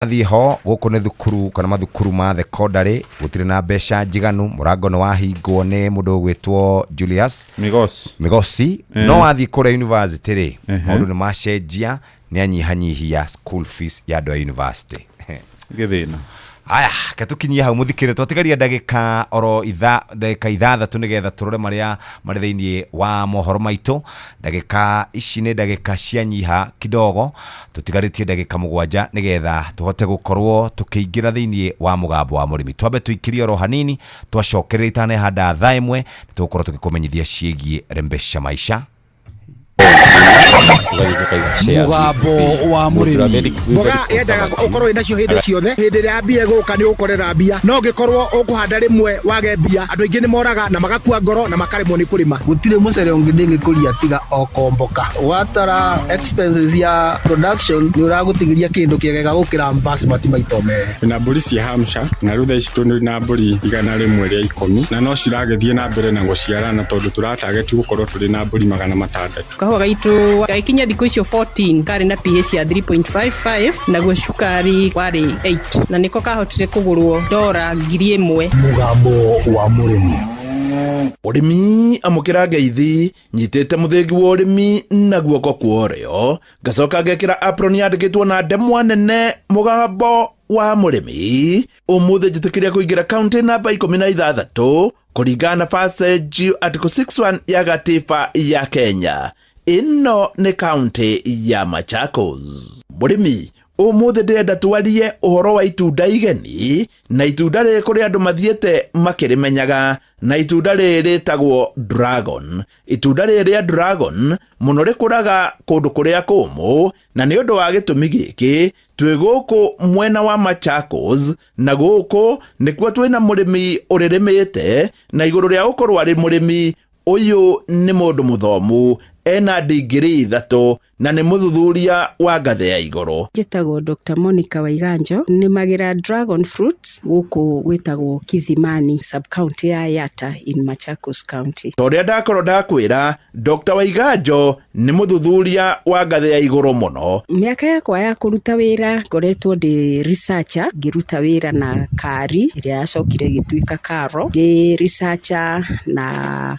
Athiho guku ni thukuru kana mathukuru ma thekondari gutire na mbeca njiganu murango no wahingwo ni mundu gwitwo Julius Migosi no wathi kure university ri mundu ni macenjia ni anyihanyihia school fees ya do university githina aya katukinyia hau muthikire twatigaria ndagika oro ndagika ithathatũ nigetha turore maria mari thiini wa mohoro maitu ndagika ici ni ndagika cianyiha kidogo tutigaritie ndagika 7 nigetha tuhote gukorwo tukiingira thiini wa mugambo wa murimi twambe tuikirie oro hanini twacokerera itane handa thaa imwe tukorwo tukikumenyithia ciegie rembesha maisha mugambo wa murimi boga yendaga ukorwo inacio hindi ciothe hindi ria mbia guka ni ukorera mbia no ngikorwo ukuhanda rimwe wage mbia andu ingi ni moraga na magakua ngoro na makaremwo ni kurima gutire mucere ungi ndingikuria tiga okomboka watara expenses ya production ni uragutigiria kindu kiegega gukira basmati maito mere na mburi cia hamsha na rutha ici tuni na mburi igana rimwe ria 10 na no ciragethie na mbere na guciarana tondu turatarget gukorwo turi na mburi 600 kahua gaitu gaikinya thikũ icio 14 kari na pH ya 3.55 naguo cukari wari 8 na niko kahotire kugurwo $1,000 mugambo wa murimi urimi amukira ngeithi nyitete muthengi wa urimi na guoko kuorio gacoka ngekira apron yandikitwo na ndemwa nene mugambo wa murimi umuthe njitikiria kuingira county namba 16 kuringana passage article 61 ya gatiba ya Kenya. Ino ni county ya Machakos. Murimi umuthe ndenda twarie uhoro wa itunda igeni na itunda riri kuri andu mathiete makirimenyaga na itunda riri ritagwo dragon. Itunda riri ria dragon muno rikuraga kundu kuria kumu na ni undu wa gitumi giki twi guku mwena wa Machakos na guku nikuo twina murimi uririmite na iguru ria ukorwo ari murimi uyu ni mundu muthomu ena degree 3 na ni muthuthuria wa ngathe ya iguru. Njitagwo Dr. Monica Waiganjo ni magira dragon fruits guku gwitagwo Kithimani sub county ya Yatta in Machakos County. Toria ndakorwo ndakwira Dr. Waiganjo ni muthuthuria wa ngathe ya iguru muno. Miaka yakwa ya kuruta wira ngoretwo ndi researcher ngiruta wira na Kari iria yacokire gituika Karo ndi researcher na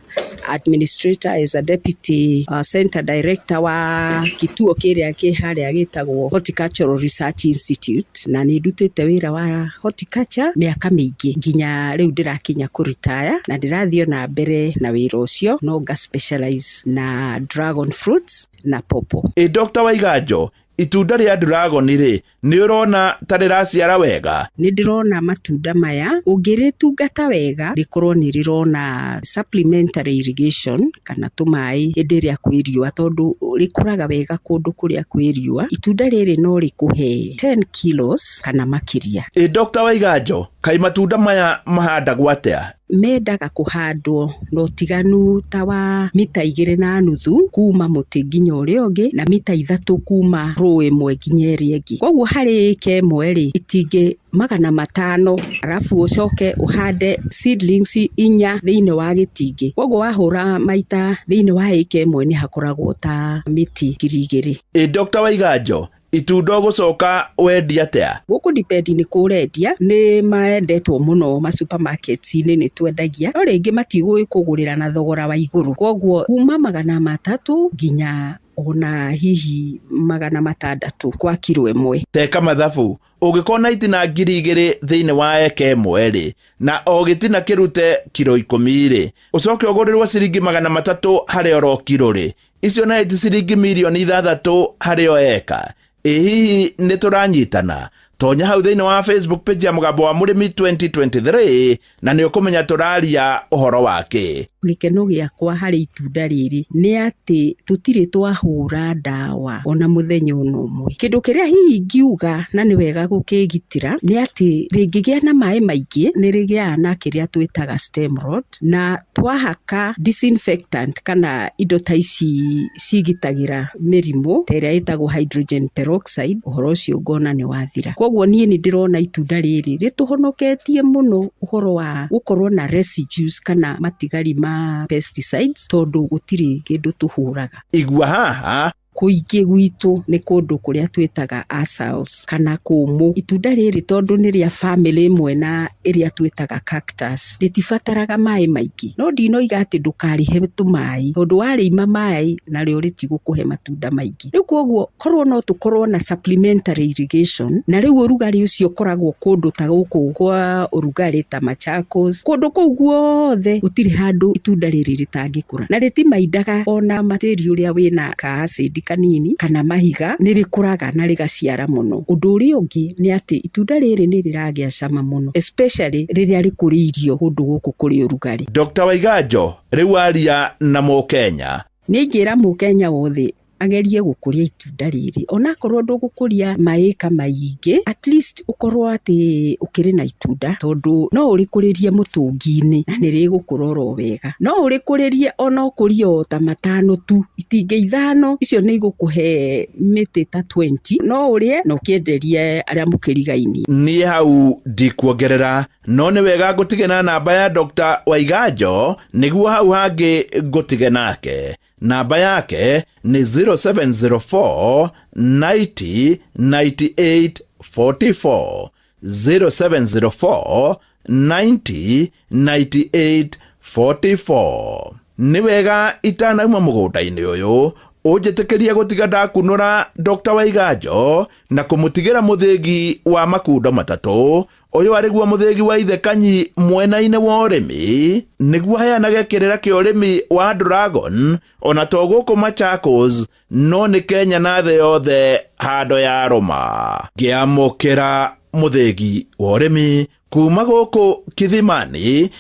administrator as a deputy center director wa kituo kiria ki haria gitagwo Horticultural Research Institute na ni ndutite wira wa horticulture miaka mingi nginya riu ndirakinya kuritaya na ndirathio na mbere na wira ucio no ga specialize na dragon fruits na popo. Dr. Waiganjo itunda ria dragon ri ni urona tariraciara wega? Ni ndirona matunda maya ungiritungata wega rikorwo ni rirona supplementary irrigation kana tumai hindi ria kwiriwa tondu rikuraga wega kundu kuria kwiriwa. Itunda riri no rikuhe 10 kilos kana makiria. Dr. Waiganjo kai matunda maya mahandagwo atia? Mendaga kuhandwo no tiganu ta wa mita 2.5 kuma muti nginya uria ungi na mita 3 kuma rũĩ mwe nginya ĩrĩa ĩngĩ. Koguo harĩ ĩka ĩmwe rĩ itingi 500 arafu ucoke uhande seedlings 4 thiini wa gitingi. Koguo wahura maita thiini wa ĩka ĩmwe ni hakoragwo ta miti 2,000. Dr. Waiganjo itunda gucoka wendia atia? Guku depend ni kurendia ni maendetwo muno ma supermarkets ni twendagia no ringi matigui kugurira na thogora wa iguru. Koguo kuma 300 nginya ona hihi 600 kwa kilo ĩmwe. Teka mathabu ugikona itina 2,000 thiini wa eka ĩmwe ri na ogitina kirute kilo 10 ri ucoke ugurirwo ciringi 300 hari oro kilo ri icio na ciringi milioni 6 hari o eka. Hihi ni turanyitana? Tonya hau thiini wa Facebook page ya mugambo wa murimi 2023 na ni ukumenya turaria uhoro wake. Gikeno giakwa hari itunda riri ni ati tutiri twahura ndawa ona muthenya umwe. Kindu kiria hihi ngiuga na ni wega gukigitira ni ati ringigia na mai maingi ni rigia na kiria twitaga stem rot na twahaka disinfectant kana indo ta ici cigitagira mirimu teria itagwo hydrogen peroxide uhoro ucio ngona ni wathira. Koguo nie ni ndirona itunda riri rituhonoketie muno uhoro wa gukorwo na residues kana matigari ma pesticides tondu gutiri kindu tuhuraga. Igua haha kuingi gwitu ni kundu kuria twitaga arsals kana kumu. Itunda riri tondu ni ria family imwe na iria twitaga cactus ritibataraga mai maingi, no ndinoiga ati ndukarihe tumai tondu warima mai na rio ritigukuhe matunda maingi. Riu koguo korwo no tukorwo na supplementary irrigation, na riu urugari ucio koragwo kundu ta guku kwa urugari ta Machakos, kundu kuu guothe gutiri handu itunda riri ritangikura, na ritimaindaga ona matiri uria wina ka acid kanini kana mahiga, ni rikuraga na rigaciara muno. Undu uria ungi ni ati itunda riri ni riragia cama muno, especially riria rikuriirio kundu guku kuri urugari. Dr. Waiganjo riu aria na Mukenya ni ngira Mukenya wothe agerie gukuria itunda riri, ona korwo ndugukuria maika maingi, at least ukorwo ati ukiri na itunda, tondu no urikuririe mutungi-ini na ni rigukuroro wega. No urikuririe ona ukurio ta 5 tu, itinge 5 icio ni igukuhe miti ta 20, no urie no kienderie aria mukirigaini. Ni hau ndikuongerera, no ni wega ngutige na namba ya Dr. Waiganjo niguo hau hangi ngutige nake. Namba yake ni 0704 90 98 44 0704 90 98 44. Ni wega itanauma mugunda-ini uyu ujitikiria gutiga ndakunura Dr. Waiganjo na kumutigira muthingi wa makundo matatu. Uyu ariguo muthingi wa Ithe Kanyi mwena-ini wa urimi, niguo heanage kirira kia urimi wa dragon ona to guku Machakos, no ni Kenya na thĩ yothe hando ya roma. Ngiamukira muthingi wa urimi kuma guku Kithimani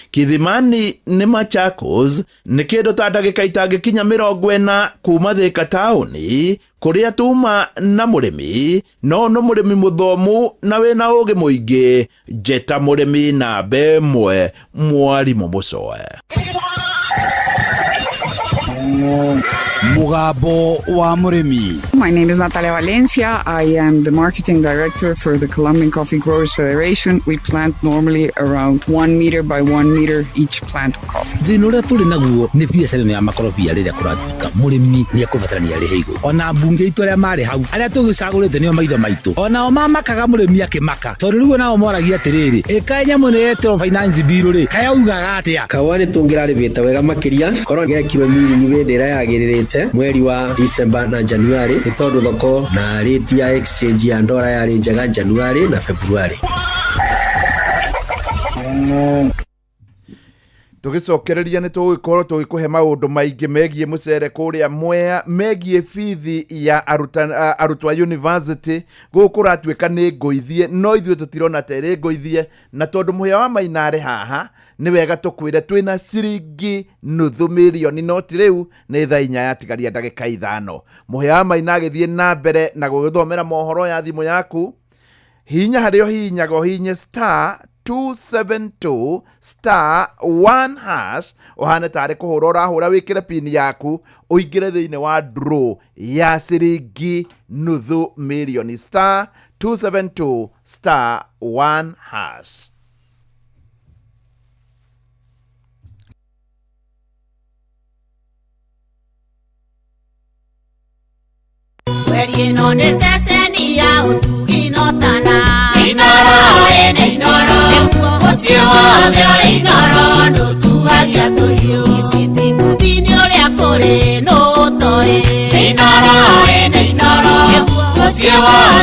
ni Machakos, ni kindu ta ndagika itangikinya 40 kuma Thika tauni, kuria tuma na murimi no murimi muthomu na wina ugi muingi. Njeta murimi na bemwe Mwarimu Mucoe. Mugambo wa Murimi. My name is Natalia Valencia. I am the marketing director for the Colombian Coffee Growers Federation. We plant normally around 1 meter by 1 meter each plant of coffee. Thina uria turi naguo ni biacara ya makorobia riria kuratuika murimi ni akubatarania ri higo. Ona bunge itu aria mari hau aria tugicagurite nio maitho maitu, ona o mamakaga murimi akimaka tondu riu nao moragia atiriri ikanya mune yetro finance bill ri kaya ugaga atia kawani tungiraribita wega makiria korwo ngira kilo miri ndira yagiririte mweri wa December na January ni tondu thoko na rate ya exchange ya ndora yari njega January na February. Tugicokereria ni tugikorwo tugikuhe maundu maingi megie mucere kuria Mwea, megie fithi ya arutwa university gukuratuika ni ngoithie, no ithue tutirona tere ngoithie, na tondu muhia wa mainare haha ni wega tukwire twina ciringi nuthu milioni, no tiriu ni thaa 4 yatigaria ndagika 5. Muhia wa mainare githie na mbere na gugithomera mohoro ya thimu yaku, hinya hario hinyago hinye *272 *1 hash ohane tare kuhura hura wikire pin yaku uingire thiine wa draw ya ciringi nuthu milioni *272 *1 hash. Where no necessity ya utugi no tana inoro ene inoro osio de inoro no tu agia to yo isiti kudini ore akore no toe inoro ene inoro osio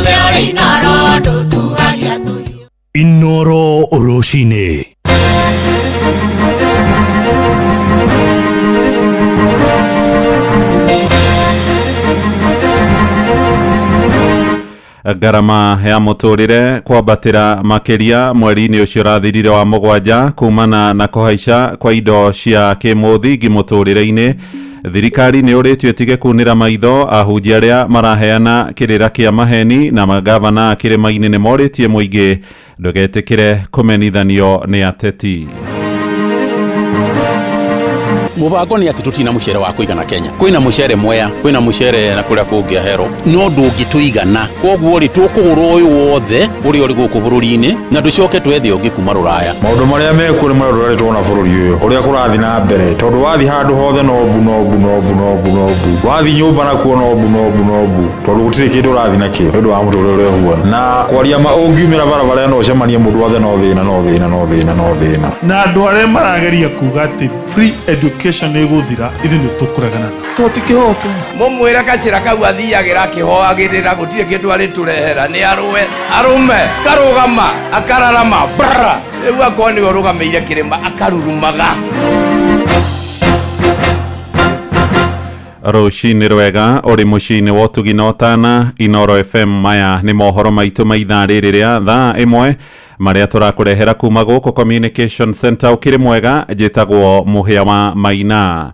de inoro no tu agia to yo Inoro Oroshine. Garama ya muturire kwambatira makiria mweri-ini ucio rathirire wa mugwanja kumana na kuhaica kwa indo cia kimuthingi muturire-ini. Thirikari ni uritio itige kunira maitho ahunjia aria maraheana kirira kia maheni na magavana kirima-ini ni moritie muingi ndugetikire kumenithanio ni ateti. mubango ni ati tutina mucere wa kuigana Kenya kwina mucere Mwea kwina mucere na kuria kungi Ahero no ndungituigana koguo ri tukugura uyu wothe uri guku bururi-ini na ducoke twethe ungi kuma Ruraya maundu maria mekuri mara rurarĩtwo na bururi uyu uria kurathi na mbere tondu wathi handu hothe no bu wathi nyumba na kuo no bu tondu gutiri kindu rathi na kio ndu wa muturire uria huona na kwaria ma ungiumira barabara no cemanie mundu wothe no thina na andu aria marageria kuga ati free education iguthira ithi ni tukuragana totikihoto mumwira kacira kau athiagira kihoagirira gutire kindu ari turehera ni arume karugama akararama brra riu akoni urugameire kirima akarurumaga Rucini rwega uri mucini wa utugina utana Inoro FM maya ni mohoro maitu maitha ririria thaa imwe maria turakurehera kuma guku Communication Center ukiri mwega jitagwo muhia wa Maina.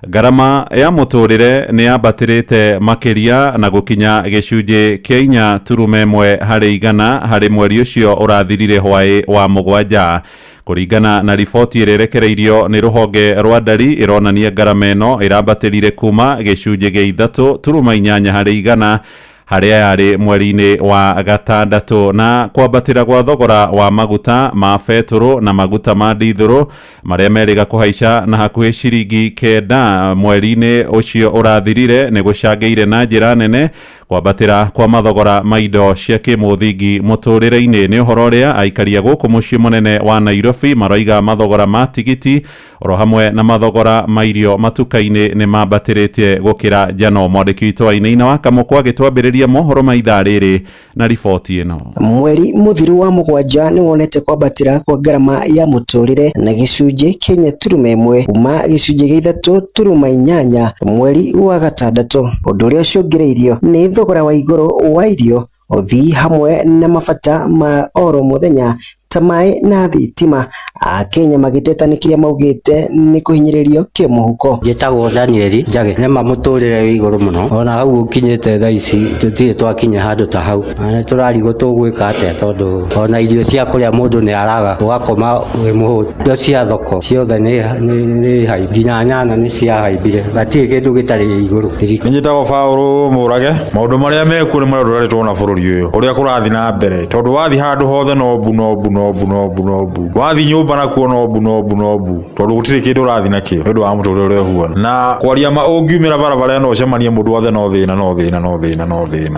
Garama ya muturire ni yabatirite makiria na gukinya gicunji kia 4.1 hari igana hari mweri ucio urathirire hwai wa mugwanja. Kuringana na riboti irerekereirio ni ruhonge rwa ndari ironania garama ino irabatirire kuma gicunji gia 3.8 hari igana haria yari mweri-ini wa gatandatu na kwambatira gwa thogora wa maguta ma beturu na maguta ma dithuru maria meriga kuhaica na hakuhi ciringi 9 mweri-ini ucio urathirire ni gucangiire na njira nene kwambatira kwa mathogora ma indo cia kimuthingi muturire-ini ni uhoro uria aikaria guku mucii munene wa Nairobi maroiga mathogora ma tigiti oro hamwe na mathogora ma irio matuka-ini ni mambatiritie gukira jano. Mwandiki witũ wa Inaina wa Kamũkwa agĩtwambĩrĩria mohoro ma ithaa rĩrĩ na riboti ĩno. Mweri muthiru wa mugwanja ni wonete kwambatira kwa garama ya muturire na gicunji Kenya turume imwe kuma gicunji gia 3.8 mweri wa gatandatu. Undu uria ucungireirio ni thogora wa iguru wa irio uthii hamwe na mabata ma oro muthenya ta mai na thitima. Kenya magitetanikire maugite ni kuhinyiririo kimuhuko. Njitagwo Danieli Njage ni mamuturire wi iguru muno ona hau ukinyite thaa ici tutire twakinya handu ta hau na turarigo tugwika atia tondu ona irio cia kuria mundu ni araga ugakoma wi muhutu ndo cia thoko ciothe ni hai nginya nyanya ni cia haibire gati kindu gitari iguru. Njitagwo Paulu Murage maundu maria mekuri mara ruraritwo na bururi uyu uria kurathi na mbere tondu wathi handu hothe no bu wathi nyumba na kuo no bu tondu gutiri kindu rathi na kio ndu wa muturire uria huona na kwaria ma ungiumira barabara no cemanie mundu wothe no thina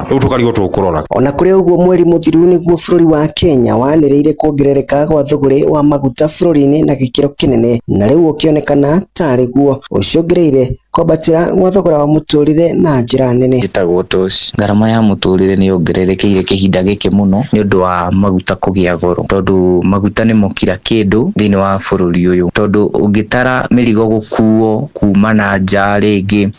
riu tukarigo tukurora. Ona kuri uguo mweri muthiru niguo bururi wa Kenya waniriire kuongerereka gwa thogora wa maguta bururi-ini na gikiro kinene na riu ukionekana tari guo ucungireire kwambatira gwa thogora wa muturire na njira nene. Njitagwo Tosh garama ya muturire ni yongererekeire kihinda giki muno ni undu wa maguta kugia goro tondu maguta ni mokira kindu thiini wa bururi uyu tondu ungitara mirigo gukuo kuma na nja ringi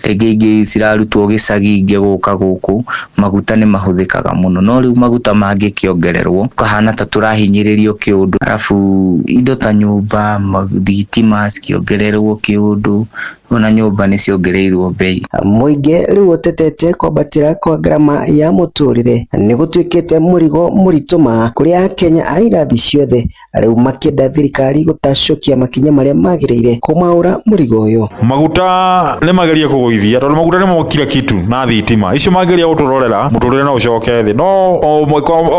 cirarutwo gicagi ingi guka guku maguta ni mahuthikaga muno no riu maguta mangi kiongererwo kahana ta turahinyiririo kiundu arafu indo ta nyumba thitima cikiongererwo kiundu ona nyumba ni ciongereirwo bei. Muingi riu utetete kwambatira kwa garama ya muturire ni gutwikite murigo murituma kuria Kenya airathi ciothe riu makienda thirikari gutacokia makinya maria magiriire kumaura murigo uyu. Maguta ni mageria kugoithia tondu maguta ni mokira kitu na thitima icio mageria guturorera muturire no ucoke thi no o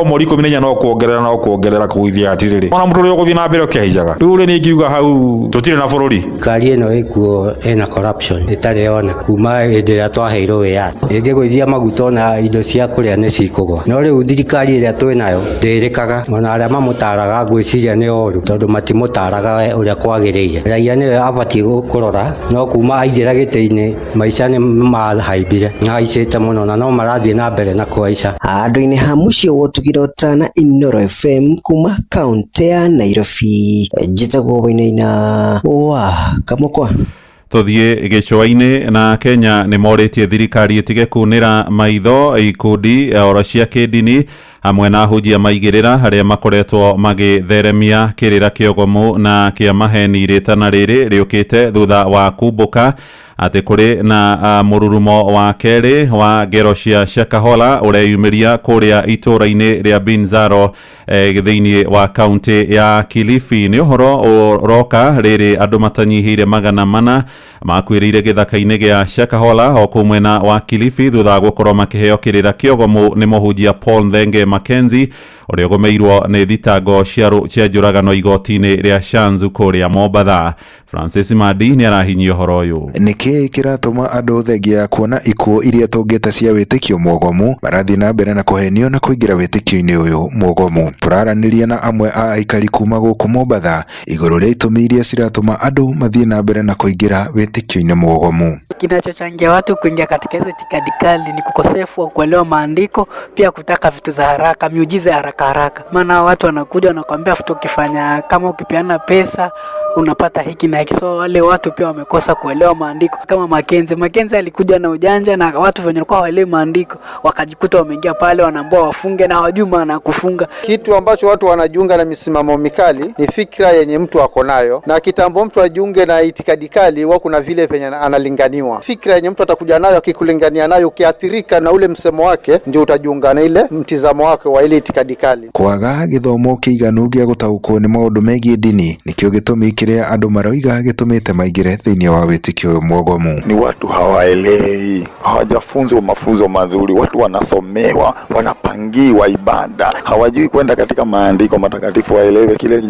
mweri 14 no kuongerera kugoithia atiriri ona muturire guthii na mbere ukihaicaga riu ni ngiuga hau tutire na bururi kari ino ikuo na corruption itari ona kuma ĩrĩa twaheirwo wĩyathi ingĩgũithia maguta na indo cia kũrĩa nĩ cikũgwa no rĩu thirikari ĩrĩa twĩ nayo ndĩrĩkaga ona arĩa mamũtaraga ngwĩciria nĩ oru tondũ matimũtaraga ũrĩa kwagĩrĩire raia nĩwe abatiĩ kũrora no kuma aingĩra gĩtĩ-inĩ maica nĩ mahaimbire haicĩte mũno na no marathiĩ na mbere na kũhaica. Handũ-inĩ ha mũciĩ wa ũtugĩra ũtana Inoro FM kuma kaunti ya Nairobi njĩtagwo Wainaina wa Kamũkwa. Tuthie gicua-ini na Kenya ni moritie thirikari itige kunira maitho ikundi oro cia kidini hamwe na hujia maigirira haria makoretwo magitheremia kirira kiogomu na kia maheni ritana riri riukite thutha wa kumbuka ati kuri na mururumo wa keri wa ngero cia Shakahola ureyumiria kuria itura-ini ria Binzaro thiini wa kaunti ya Kilifi. Ni uhoro uroka riri andu matanyihire magana mana makwirire githaka-ini gia Shakahola o kumwena wa Kilifi thutha gukorwo makiheo kirira kiogomu ni muhunjia Paul Nthenge Mackenzie uria ugomeirwo ni thitango cia njuragano igoti-ini ria Shanzu kuria Mombatha. Francis Madi ni arahinyia uhoro uyu. Niki kiratuma andu thengia kuona ikuo iria tungite cia witikio mwogomu marathi na mbere na kuhenio na kuingira witikio-ini uyu mwogomu. Turaraniria na amwe a aikari kuma guku Mombatha iguru ria itumi iria ciratuma andu mathie na mbere na kuingira witikio-ini mwogomu. Kinachochangia watu kuingia katika hizo itikadi kali ni kukosefu wa kuelewa maandiko, pia kutaka vitu za haraka, miujiza haraka. Maana watu wanakuja wanakuambia ukifanya kama ukipeana pesa unapata hiki na hiki. So wale watu pia wamekosa kuelewa maandiko. Kama Mackenzie alikuja na ujanja na watu wenye walikuwa hawaelewi maandiko wakajikuta wameingia pale wanaambiwa wafunge na hawajui maana kufunga. Kitu ambacho watu wanajiunga na misimamo mikali ni fikra yenye mtu ako nayo, na kitambo mtu ajiunge na itikadi kali wao kuna vile penye analinganiwa. Fikra yenye mtu atakuja nayo akikulingania nayo ukiathirika na ule msemo wake ndio utajiunga na ile mtizamo wake wa ile itikadi kali. Kwaga githomo kiiganu gia gutaukwo ni maundu megie dini nikio gitumi kiria andu maroiga gitumite maigire thiini wa witikio mwogomu. Ni watu hawaelewi, hawajafunzwa mafunzo mazuri, watu wanasomewa, wanapangiwa ibada, hawajui kwenda katika maandiko matakatifu waelewe kile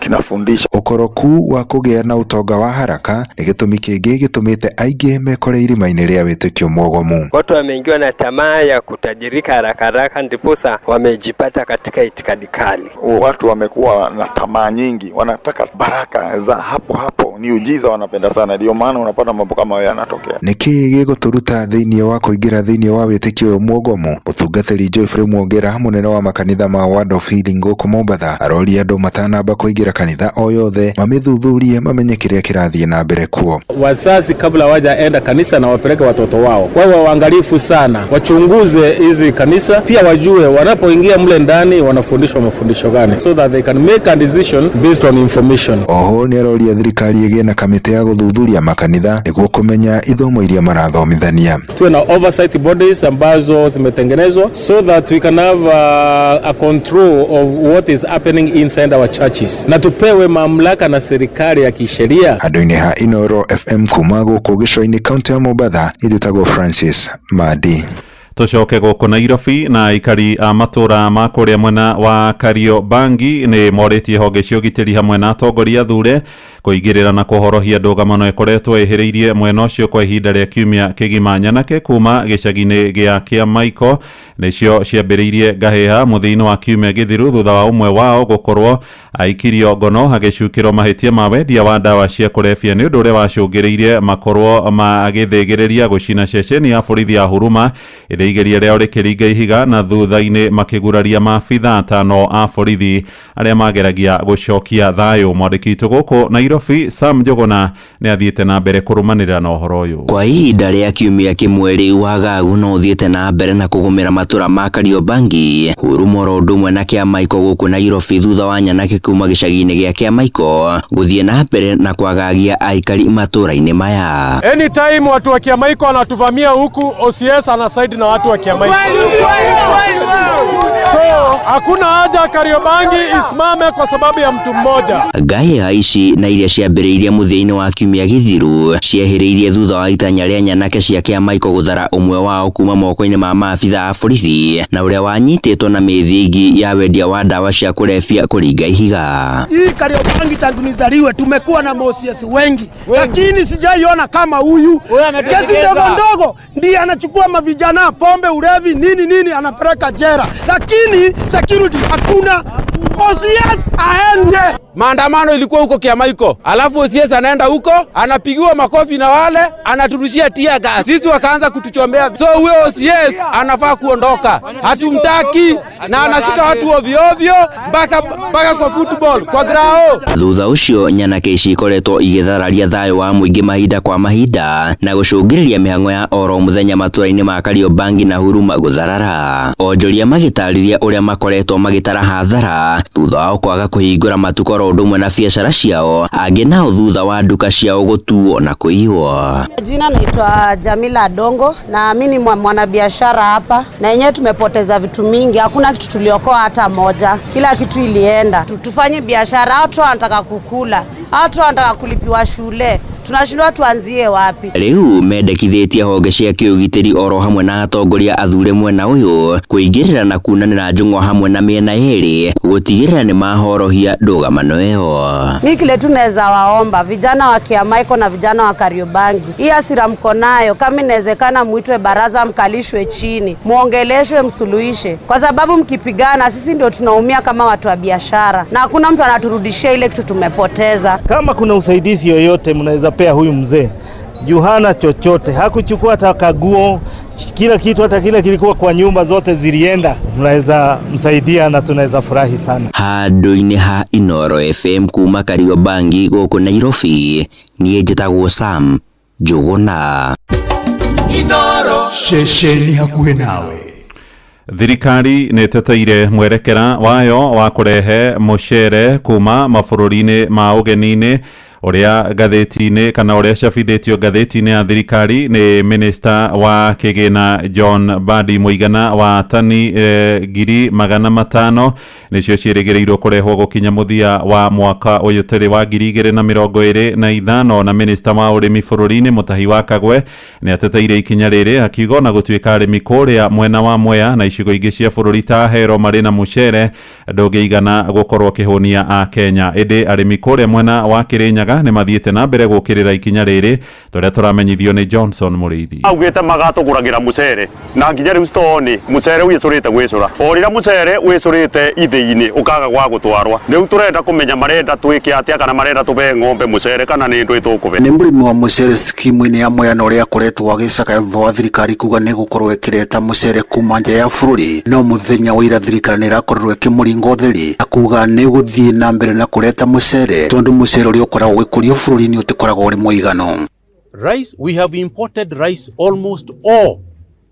kinafundisha. Ukoroku wa kugia na utonga wa haraka ni gitumi kingi gitumite aingi mekore irima-ini ria witikio mwogomu. Watu wameingiwa na tamaa ya kutajirika haraka ndiposa wamejipata katika itikadi kali. Watu wamekuwa na tamaa nyingi, wanataka baraka za hapo, ni ujiza wanapenda sana, ndio maana unapata mambo kama haya yanatokea. Niki giguturuta thiini wa kuingira thiini wa witikio mwogomu. Mutungatiri Geoffrey Mwongera munene wa makanitha ma Word of Healing guku Mombatha arori andu matanamba kuingira kanitha o yothe mamithuthurie mamenye kiria kirathie na mbere kuo. Wazazi kabla hawajaenda kanisa na wapeleke watoto wao wawe waangalifu sana, wachunguze hizi kanisa, pia wajue wanapoingia mle ndani wanafundishwa mafundisho gani, so that they can make a decision based on information. Oho ni aroria thirikari igie na kamite ya guthuthuria makanitha niguo kumenya ithomo iria marathomithania. Tuwe na oversight bodies ambazo zimetengenezwa so that we can have a control of what is happening inside our churches, na tupewe mamlaka na serikali ya kisheria. Andu-ini ha Inoro FM kuma guku Gicua-ini kaunti ya Mombatha itagwo Francis Madi. Tucoke guku Nairobi na aikari a matura ma kuria mwena wa Kariobangi ni moritie honge cia ugitiri hamwe na atongoria thure kuigirira na kuhorohia ndũgamo ikoretwo ihiriirie mwena ucio kwa ihinda ria kiumia kigima. Nyanake kuma gicagi-ini gia Kiamaiko nicio ciambiriirie ngahiha muthiini wa kiumia githiru thutha wa umwe wao gukorwo aikirio ngono agicukirwo mahitia ma wendia wa ndawa cia kurebia ni undu uria wacungiriirie makorwo magithigiriria gucina ceceni ya borithi ya Huruma igeria rĩao rĩkĩringa ihiga na thutha-inĩ makĩguraria maabitha 5 a borithi arĩa mageragia gũcokia thayũ. Mwandĩki witũ gũkũ Nairobi Sam Njuguna nĩ athiĩte na mbere kũrũmanĩrĩra na ũhoro ũyũ. Kwa ihinda rĩa kiumia kĩmwe rĩu wagagu no ũthiĩte na mbere na kũgũmĩra matũra ma Kariobangi, Huruma oro ũndũ ũmwe na Kĩamaiko gũkũ Nairobi thutha wa Nyanake kuma gĩcagi-inĩ gĩa Kĩamaiko gũthiĩ na mbere na kwagagia aikari matũra-inĩ maya. Anytime watu wa Kĩamaiko wanatuvamia huku, OCS ana side na watu wa Kĩamaiko. So hakuna haja Kariobangi isimame kwa sababu ya mtu mmoja. Ngahiha ici na iria ciambĩrĩirie mũthia-inĩ wa kiumia gĩthiru ciehĩrĩirie thutha wa itanya rĩa Nyanake cia Kĩamaiko gũthara ũmwe wao kuma moko-inĩ ma maabitha a borithi na ũrĩa wanyitĩtwo na mĩthingi ya wendia wa ndawa cia kũrebia kũringa ihiga. Hii Kariobangi tangu nizaliwe tumekuwa na OCS wengi, lakini sijaiona kama huyu. Kesi ndogo ndiye anachukua mavijana pombe ulevi nini anapeleka jera, lakini security hakuna. OCS aende. Maandamano ilikuwa huko Kiamaiko, alafu OCS anaenda huko, anapigiwa makofi na wale, anaturushia tear gas. Sisi wakaanza kutuchombea. So huyo OCS anafaa kuondoka. Hatumtaki na anashika watu ovyo ovyo mpaka kwa football, kwa grao. Thutha ucio nyanake ici ikoretwo igithararia thayo wa muingi mahinda kwa mahinda na gucungiriria mihango ya oro muthenya matũra-inĩ ma Kariobangi na Huruma gutharara. Onjoria magitariria uria makoretwo magitara hathara thutha wa kwaga kuhingũra matukoro ũndũ ũmwe na biacara ciao, angĩ nao thutha wa nduka ciao gutuo na kuiywo. Jina naitwa Jamila Dongo na mimi ni mwanabiashara hapa, na yenyewe tumepoteza vitu mingi, hakuna kitu tuliokoa hata moja, kila kitu ilienda. Tufanye biashara, watu wanataka kukula, watu wanataka kulipiwa shule, tunashindwa tuanzie wapi? Riu mendekithĩtie honge cia kĩũgitĩri oro hamwe na atongoria athure mwena ũyũ kũingĩrĩra na kunanĩra njung'wa hamwe na mĩena yerĩ gũtigĩrĩra nĩ mahorohia ndũgamano ĩyo. Mimi kile tunaweza waomba vijana wa Kiamaiko na vijana wa Kariobangi, hii hasira mko nayo, kama inawezekana muitwe baraza, mkalishwe chini, muongeleshwe, msuluhishe, kwa sababu mkipigana sisi ndio tunaumia kama watu wa biashara na hakuna mtu anaturudishia ile kitu tumepoteza. Kama kuna usaidizi yoyote mnaweza pea huyu mzee, Juhana chochote, hakuchukua hata kaguo, kila kitu, hata kile kilikuwa kwa nyumba zote zilienda, mnaweza msaidia na tunaweza furahi sana. Handũ-inĩ ha Inoro FM kuma Kariobangi gũkũ Nairobi, niĩ njĩtagwo Sam Njũgũna. Inoro shesheni hakuhĩ nawe. Thirikari nĩteteire mwerekera wayo wa kurehe mucere kuma mabũrũri-inĩ ma ũgeni-inĩ uria gatheti-inĩ kana uria cabithĩtio gatheti-inĩ ya thirikari nĩ minista wa kĩgĩna John Mbadi mũigana wa tani 500,000 nĩcio ciĩrĩgĩrĩirwo kũrehwo gũkinya mũthia wa mwaka ũyũ tũrĩ wa 2025 na minista wa ũrĩmi bũrũri-inĩ Mũtahi wa Kagwe nĩ ateteire ikinya rĩrĩ akiuga na gũtuĩka arĩmi kũrĩa mwena wa Mwea na icigo ingĩ cia bũrũri ta Ahero marĩ na mũcere ndũngĩigana gũkorwo kĩhonia a Kenya. Ĩndĩ arĩmi kũrĩa mwena wa Kĩrĩnyaga nĩ mathiĩte na mbere gũkĩrĩra ikinya rĩrĩ tũrĩa tũramenyithio nĩ Johnson Mũrĩithi. Augĩte magatũgũragĩra mũcere na nginya rĩu stone mũcere wĩcũrĩte gwĩcũra, o rĩrĩa mũcere wĩcũrĩte ithĩ-inĩ ũkaga gwa gũtwarwa. Rĩu tũrenda kũmenya marenda twĩke atĩa, kana marenda tũbe ng'ombe mũcere kana nĩ ndũ tũkũbe. Nĩ mũrĩmi wa mũcere skimu-inĩ ya Mwea na ũrĩa akoretwo agĩcaka thutha wa thirikari kuga nĩ gũkorwo ĩkĩreta mũcere kuma nja ya bũrũri, no mũthenya wa ira thirikari nĩ ĩrakorirwo ĩkĩmũringa ũtheri akuga nĩ gũthiĩ na mbere na kũreta mũcere tondũ mũcere ũrĩa ũkoragwo ũkũrio bũrũri-inĩ ũtikoragwo ũrĩ mũigano. Rice, we have imported rice almost all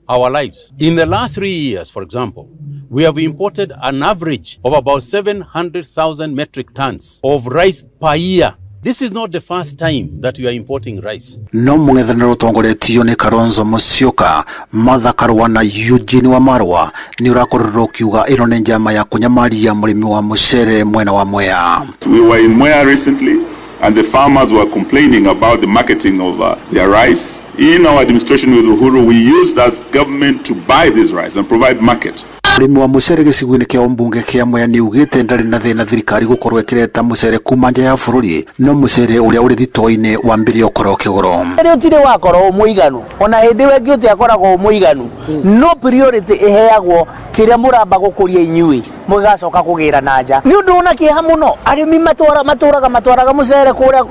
our lives. In the last 3 years, for example, we have imported an average of about 700,000 metric tons of rice per year. This is not the first time that we are importing rice. No mũng'ethanĩro ũtongoretio nĩ Kalonzo Musyoka, Martha Karua na Eugene Wamalwa nĩ ũrakorirwo ũkiuga ĩno nĩ njama ya kũnyamaria mũrĩmi wa mũcere mwena wa Mwea. We were in Mwea recently and the farmers were complaining about the marketing of their rice. In our administration with Uhuru, we used as government to buy this rice and provide market. Mũrĩmi wa mũcere gĩcigo-inĩ kĩa mbunge kĩa Mwea nĩ ugĩte ndarĩ na thĩna thirikari gũkorwo ĩkĩreta mũcere kuma nja ya bũrũri, no mũcere ũrĩa ũrĩ thitoo-inĩ wambire ũkorwo ũkĩgũrwo. Rĩu tire wakorwo mũiganu, ona hĩndĩ ĩyo ĩngĩ ũtiakoragwo mũiganu, no priority ĩheagwo kĩrĩa mũramba gũkũria inyuĩ mũgacoka kũgĩra na nja. Nĩ ũndũ ona kĩeha mũno, arĩmi matwaraga mũcere kũrĩa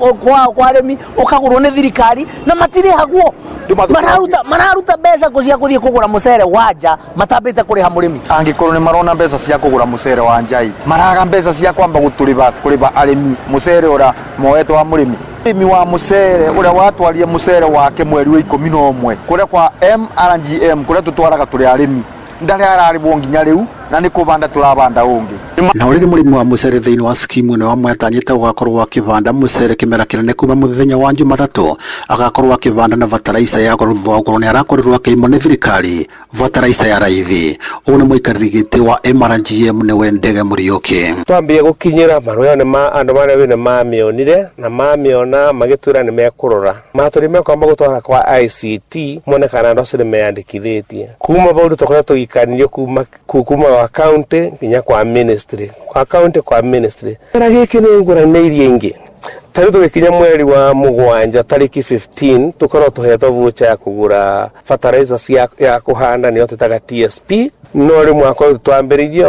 kwa arĩmi ũkagũrwo nĩ thirikari na matirĩhagwo. Mararuta mbeca cia gũthiĩ kũgũra mũcere wa nja matambĩte kũrĩha mũrĩmi. Angĩkorwo nĩ marona mbeca cia kũgũra mũcere wa njai, maraga mbeca cia kwamba kũrĩha arĩmi mũcere ũrĩa moetwo wa mũrĩmi. Mũrĩmi wa mũcere ũrĩa watwarire mũcere wake mweri wa 11 kũrĩa kwa MRGM kũrĩa tũtwaraga tũrĩ arĩmi ndarĩ ararĩbwo nginya rĩu na nĩ kũbanda tũrabanda ũngĩ. Na ũrĩrĩ mũrĩmi wa mũcere thĩinĩ wa skimu ĩno wa Mwea atanyĩte gũgakorwo akĩbanda mũcere kĩmera kĩnene kuma mũthenya wa Jumatatũ, agakorwo akĩbanda na fertilizer ya goro thutha wa gũkorwo nĩ arakorirwo akĩimwo nĩ thirikari fertilizer ya raithi. Ũũ nĩ mũikarĩri gĩtĩ wa MRGM nĩwe Ndege Mũriũki. Twambie gũkinyĩra marũa nĩ ma andũ marĩa wĩna mamĩonire na mamĩona magĩtwĩra nĩ mekũrora matũrĩ mekwamba gũtwara kwa ICT mone kana andũ acio nĩ meyandĩkithĩtie. Kuma bau tũkoretwo tũgĩikanĩrio kuma wa county nginya kwa ministry, kwa county kwa ministry. Kĩra gĩkĩ nĩ ngũranĩirie ingĩ. Tarĩu tũgĩkinya mweri wa mũgwanja tarĩki 15 tũkorwo tũhetwo voucher ya kũgũra fertilizers ya kũhanda nĩyo tũtaga TSP no ri mwaka twambiririe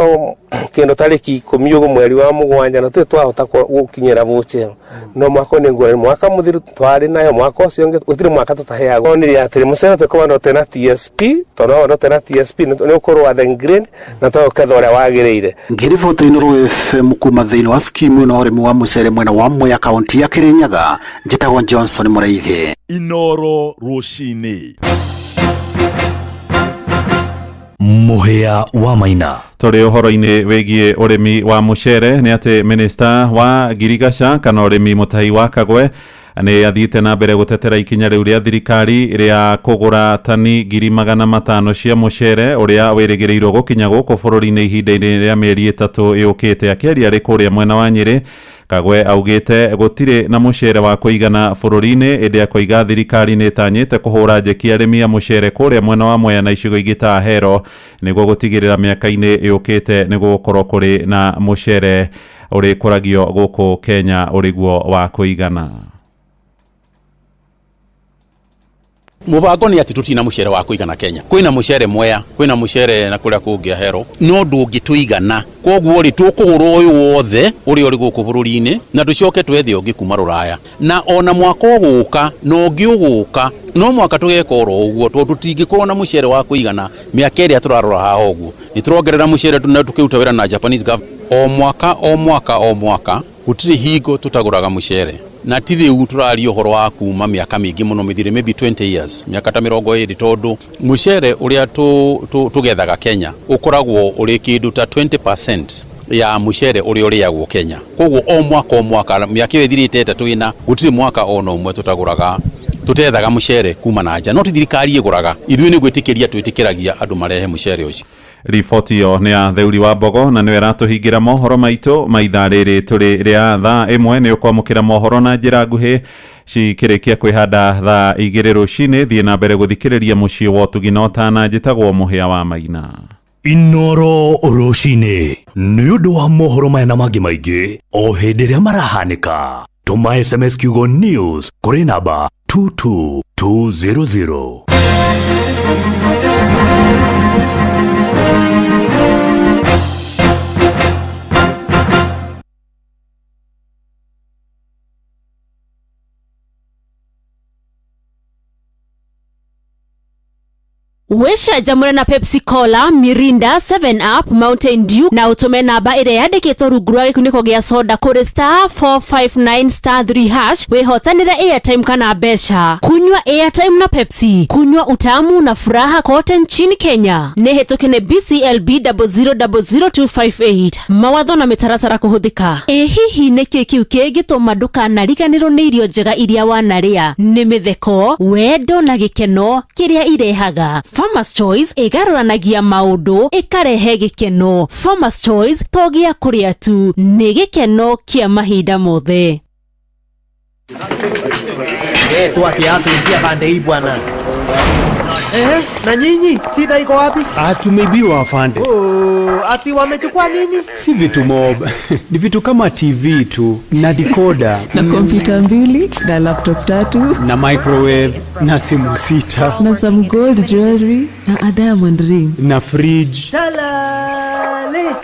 kendo tariki 10 mweri wa mugwanja na twahota gukinyira voucher no mwaka ni ngore mwaka muthiru twari nayo mwaka ucio gutire mwaka tutaheagwo ni atiri mucere tukomanda tena TSP tono tena TSP ni ukorwa the grade na twaketha uria wagiriire ngirivoto Inoro FM kuma thiini wa skimu no urimi wa mucere mwena wa Mwea kaunti ya Kirinyaga njitagwo Johnson Muraithe Inoro rucini Muhia wa Maina turi uhoro-ini wigie urimi wa mucere ni ati minister wa Girigasha kana urimi Mutahi wa Kagwe ni athiite na mbere gutetera ikinya riu ria thirikari ria kugura tani 500,000 cia mucere uria wirigirirwo gukinya guku bururi-ini ihinda-ini ria mieri 3 yukite akiaria ri kuria mwena wa Nyeri. Kagwe augite gutire na mucere wa kuigana bururi-ini indi akoiga thirikari ni tanyite kuhura njeki arimi ya mucere kuria mwena wa Mwea na icigo igita Ahero niguo gutigirira miaka-ini yukite niguo gukorwo kuri na mucere uri kuragio guku Kenya uriguo wa kuigana. Mubango ni ati tutina mucere wa kuigana Kenya. Kwina mucere Mwea, kwina mucere na kuria kungi Ahero. No ndungituigana. Koguo ri tukugura uyu wothe uri guku bururi-ini na ducoke twethe ungi kuma Ruraya. Na ona mwaka uguka no ungi uguka no mwaka tugekoro uguo tutingikorwo na mucere wa kuigana miaka iria turarora haha uguo. Ni turongerera mucere tukiruta wira na Japanese government. O mwaka gutiri hingo tutaguraga mucere. Na tithi u turari uhoro wa kuma miaka mingi muno mithire maybe 20 years miaka ta 20 tondu mucere uria tugethaga Kenya ukoragwo uri kindu ta 20% ya mucere uria uriagwo Kenya. Koguo o mwaka miaka ithirite ta twina gutiri mwaka ona umwe tutaguraga tutethaga mucere kuma na nja no thirikari iguraga ithui ni gwitikiria twitikiragia andu marehe mucere ucio. Riboti yo ni ya Theuri wa Mbogo na niwe ratuhingira mohoro maitu maitha riri turi ria thaa 1 ni ukwamukira mohoro na njira nguhi cikirikia kwihanda thaa 2 rucini thie na mbere guthikiriria mucii wa Tugina na njitagwo Muhia wa Maina. Inoro rucini ni undu wa mohoro maya na mangi maingi o hindi ria marahanika tuma SMS kiugo news kuri namba 22200. Wesha jamura na Pepsi Cola, Mirinda, 7up, Mountain Dew na utume namba ire yandikitwo rungu rwa gikuniko gia soda kuri star 459 star 3 hash wihotanire airtime kana besha. Kunywa airtime na Pepsi, kunywa utamu na furaha kote nchini Kenya. Nehetokene BCLB 0000258. Mawatho na mitaratara kuhuthika. Hihi niki kiu kigituma ndukariganirwo ni irio njega iria wanaria ni mitheko, wendo na gikeno kiria irehaga. Farmers Choice igaruranagia maundu ikarehe gikeno. Farmers Choice togia kuria tu ni gikeno kia mahinda mothe. Tuakiatia pande hii bwana. Na nyinyi sida iko wapi? Tumeibiwa afande. Ati wamechukua nini? Si vitu mob. Ni vitu kama TV tu na decoder na kompyuta 2 na laptop 3 na microwave na simu 6 na some gold jewelry na a diamond ring na fridge. Salale.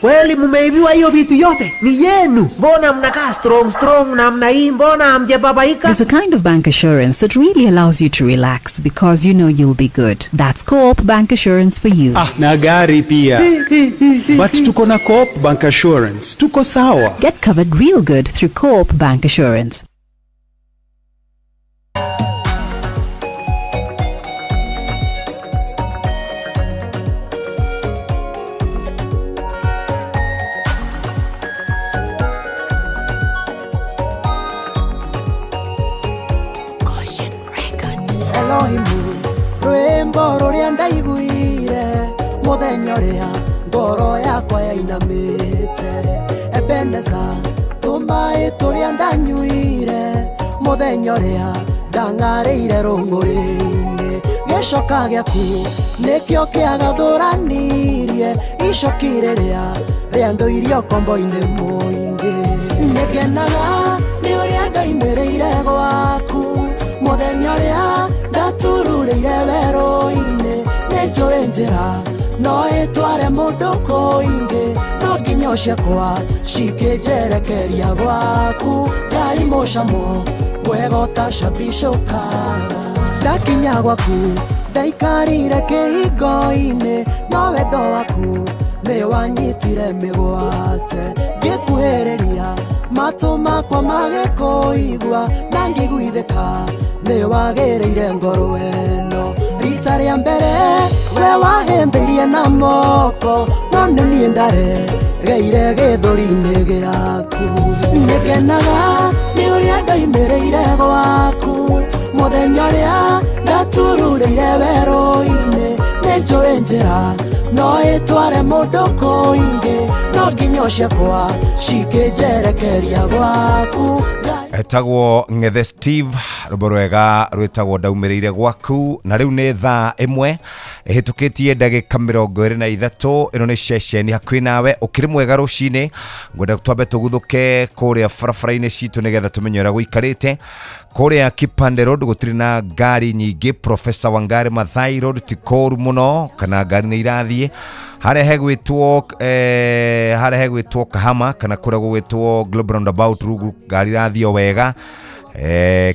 Kweli mumeibiwa hiyo vitu yote? Ni yenu. Mbona mnakaa strong na mna hii mbona hamjababaika? There's a kind of bank assurance that really allows you to relax because you know you'll be good. That's Coop Bank Assurance for you. Na gari pia. But tuko na Coop Bank Assurance. Tuko sawa. Get covered real good through Coop Bank Assurance. Rwimbo ruria ndaiguire muthenya uria ngoro yakwa yainamite Ebeneza tumai turia ndanyuire muthenya uria ndang'arĩire rũng'ũrĩ-inĩ gĩcoka gĩaku nĩkĩo kĩagathũranirie icoki rĩrĩa ndũire ũkombo-inĩ mũingĩ nĩngenaga nĩ ũrĩa ndoimĩrĩire gwaku muthenya uria ndatururĩire werũ-inĩ nĩ njũĩ njĩra no itware mundu kuingi no nginya ciakwa cikinjerekeria gwaku ngai mucamo mwega utashabishokaga ndakinya gwaku ndaikarire kĩhingo-inĩ no wendo waku nĩ wanyitire mĩgwate ngĩkuhĩrĩria matũ makwa magĩkũigua na ngĩguithĩka nĩ wagĩrĩire ngoro ĩno rita rĩa mbere we wahĩmbĩirie na moko no nĩ niĩ ndaregeire gĩthũri-inĩ gĩaku nĩngenaga nĩ ũrĩa ndoimĩrĩire gwaku mũthenya ũrĩa ndatururĩire werũ-inĩ nĩ njũĩ njĩra no ĩtware mũndũ kũingĩ no nginya ciakwa cikĩnjerekeria gwaku etagwo Ng'ethe Steve rũmbo rwega rwĩtagwo ndaumĩrĩire gwaku na rĩu nĩ thaa 1 ĩhĩtũkĩtie ndagĩka 23 ĩno nĩ ceceni hakuhĩ nawe ũkĩrĩ mwega rũcinĩ ngwenda twambe tũguthũke kũrĩa barabara-inĩ citũ nĩgetha tũmenye ũrĩa gũikarĩte kũrĩa Kipande Road gũtirĩ na ngari nyingĩ Professor Wangari Maathai Road ti kũru mũno kana ngari nĩ irathiĩ harĩa hegwĩtwo Kahama kana kũrĩa gũgwĩtwo Global Roundabout Rugu ngari irathiĩ wega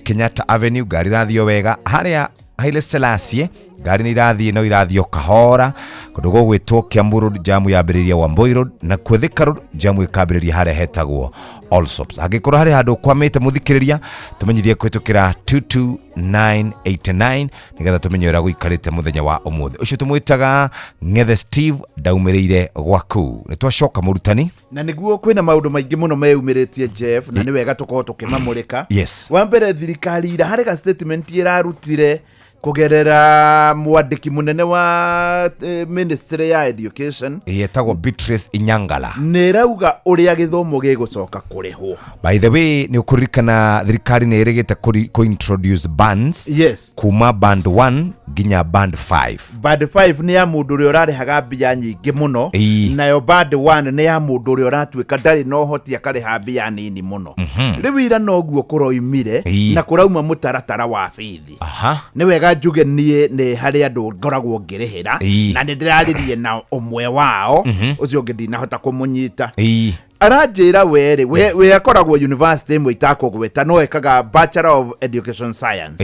Kenyatta Avenue ngari irathiĩ wega harĩa Haile Selassie ngari nĩ irathiĩ no irathiĩ kahora kũndũ gũgwĩtwo Kiambu Road jamu yambĩrĩria Wamboi Road na Kwethika Road jamu ĩkambĩrĩria harĩa hetagwo Allsops angĩkorwo harĩ handũ kwamĩte mũthikĩrĩria tũmenyithie kũhĩtũkĩra 22989 nĩgetha tũmenye ũrĩa gũikarĩte mũthenya wa ũmũthĩ ũcio tũmwĩtaga Ng'ethe Steve ndaumĩrĩire gwaku nĩ twacoka mũrutani na nĩguo kwĩna maũndũ maingĩ mũno meyumĩrĩtie Jeff na nĩ wega tũkorwo tũkĩmamũrĩka yes wa mbere thirikari ira harĩ ga statement ĩrarutire kugerera mwandiki munene wa Ministry ya Education yetagwo Beatrice Inyangala nĩrauga ũrĩa gĩthomo gĩgũcoka kũrĩhwo. By the way nĩ ũkũririkana thirikari nĩ ĩrĩgĩte introduce bands yes kuma band 1 nginya band 5. Band 5 nĩ ya mũndũ ũrĩa ũrarĩhaga mbia nyingĩ mũno nayo band 1 nĩ ya mũndũ ũrĩa ũratuĩka ndarĩ na ũhoti akarĩha mbia nini mũno. Rĩu ira noguo kũroimire na kũrauma mũtaratara wa bithi. Nĩ wega njuge niĩ nĩ harĩ andũ ngoragwo ngĩrĩhĩra na nĩ ndĩrarĩrie na ũmwe wao ũcio ũngĩ ndinahota kũmũnyita. Aranjĩra we akoragwo university ĩmwe itakũgweta no ekaga Bachelor of Education Science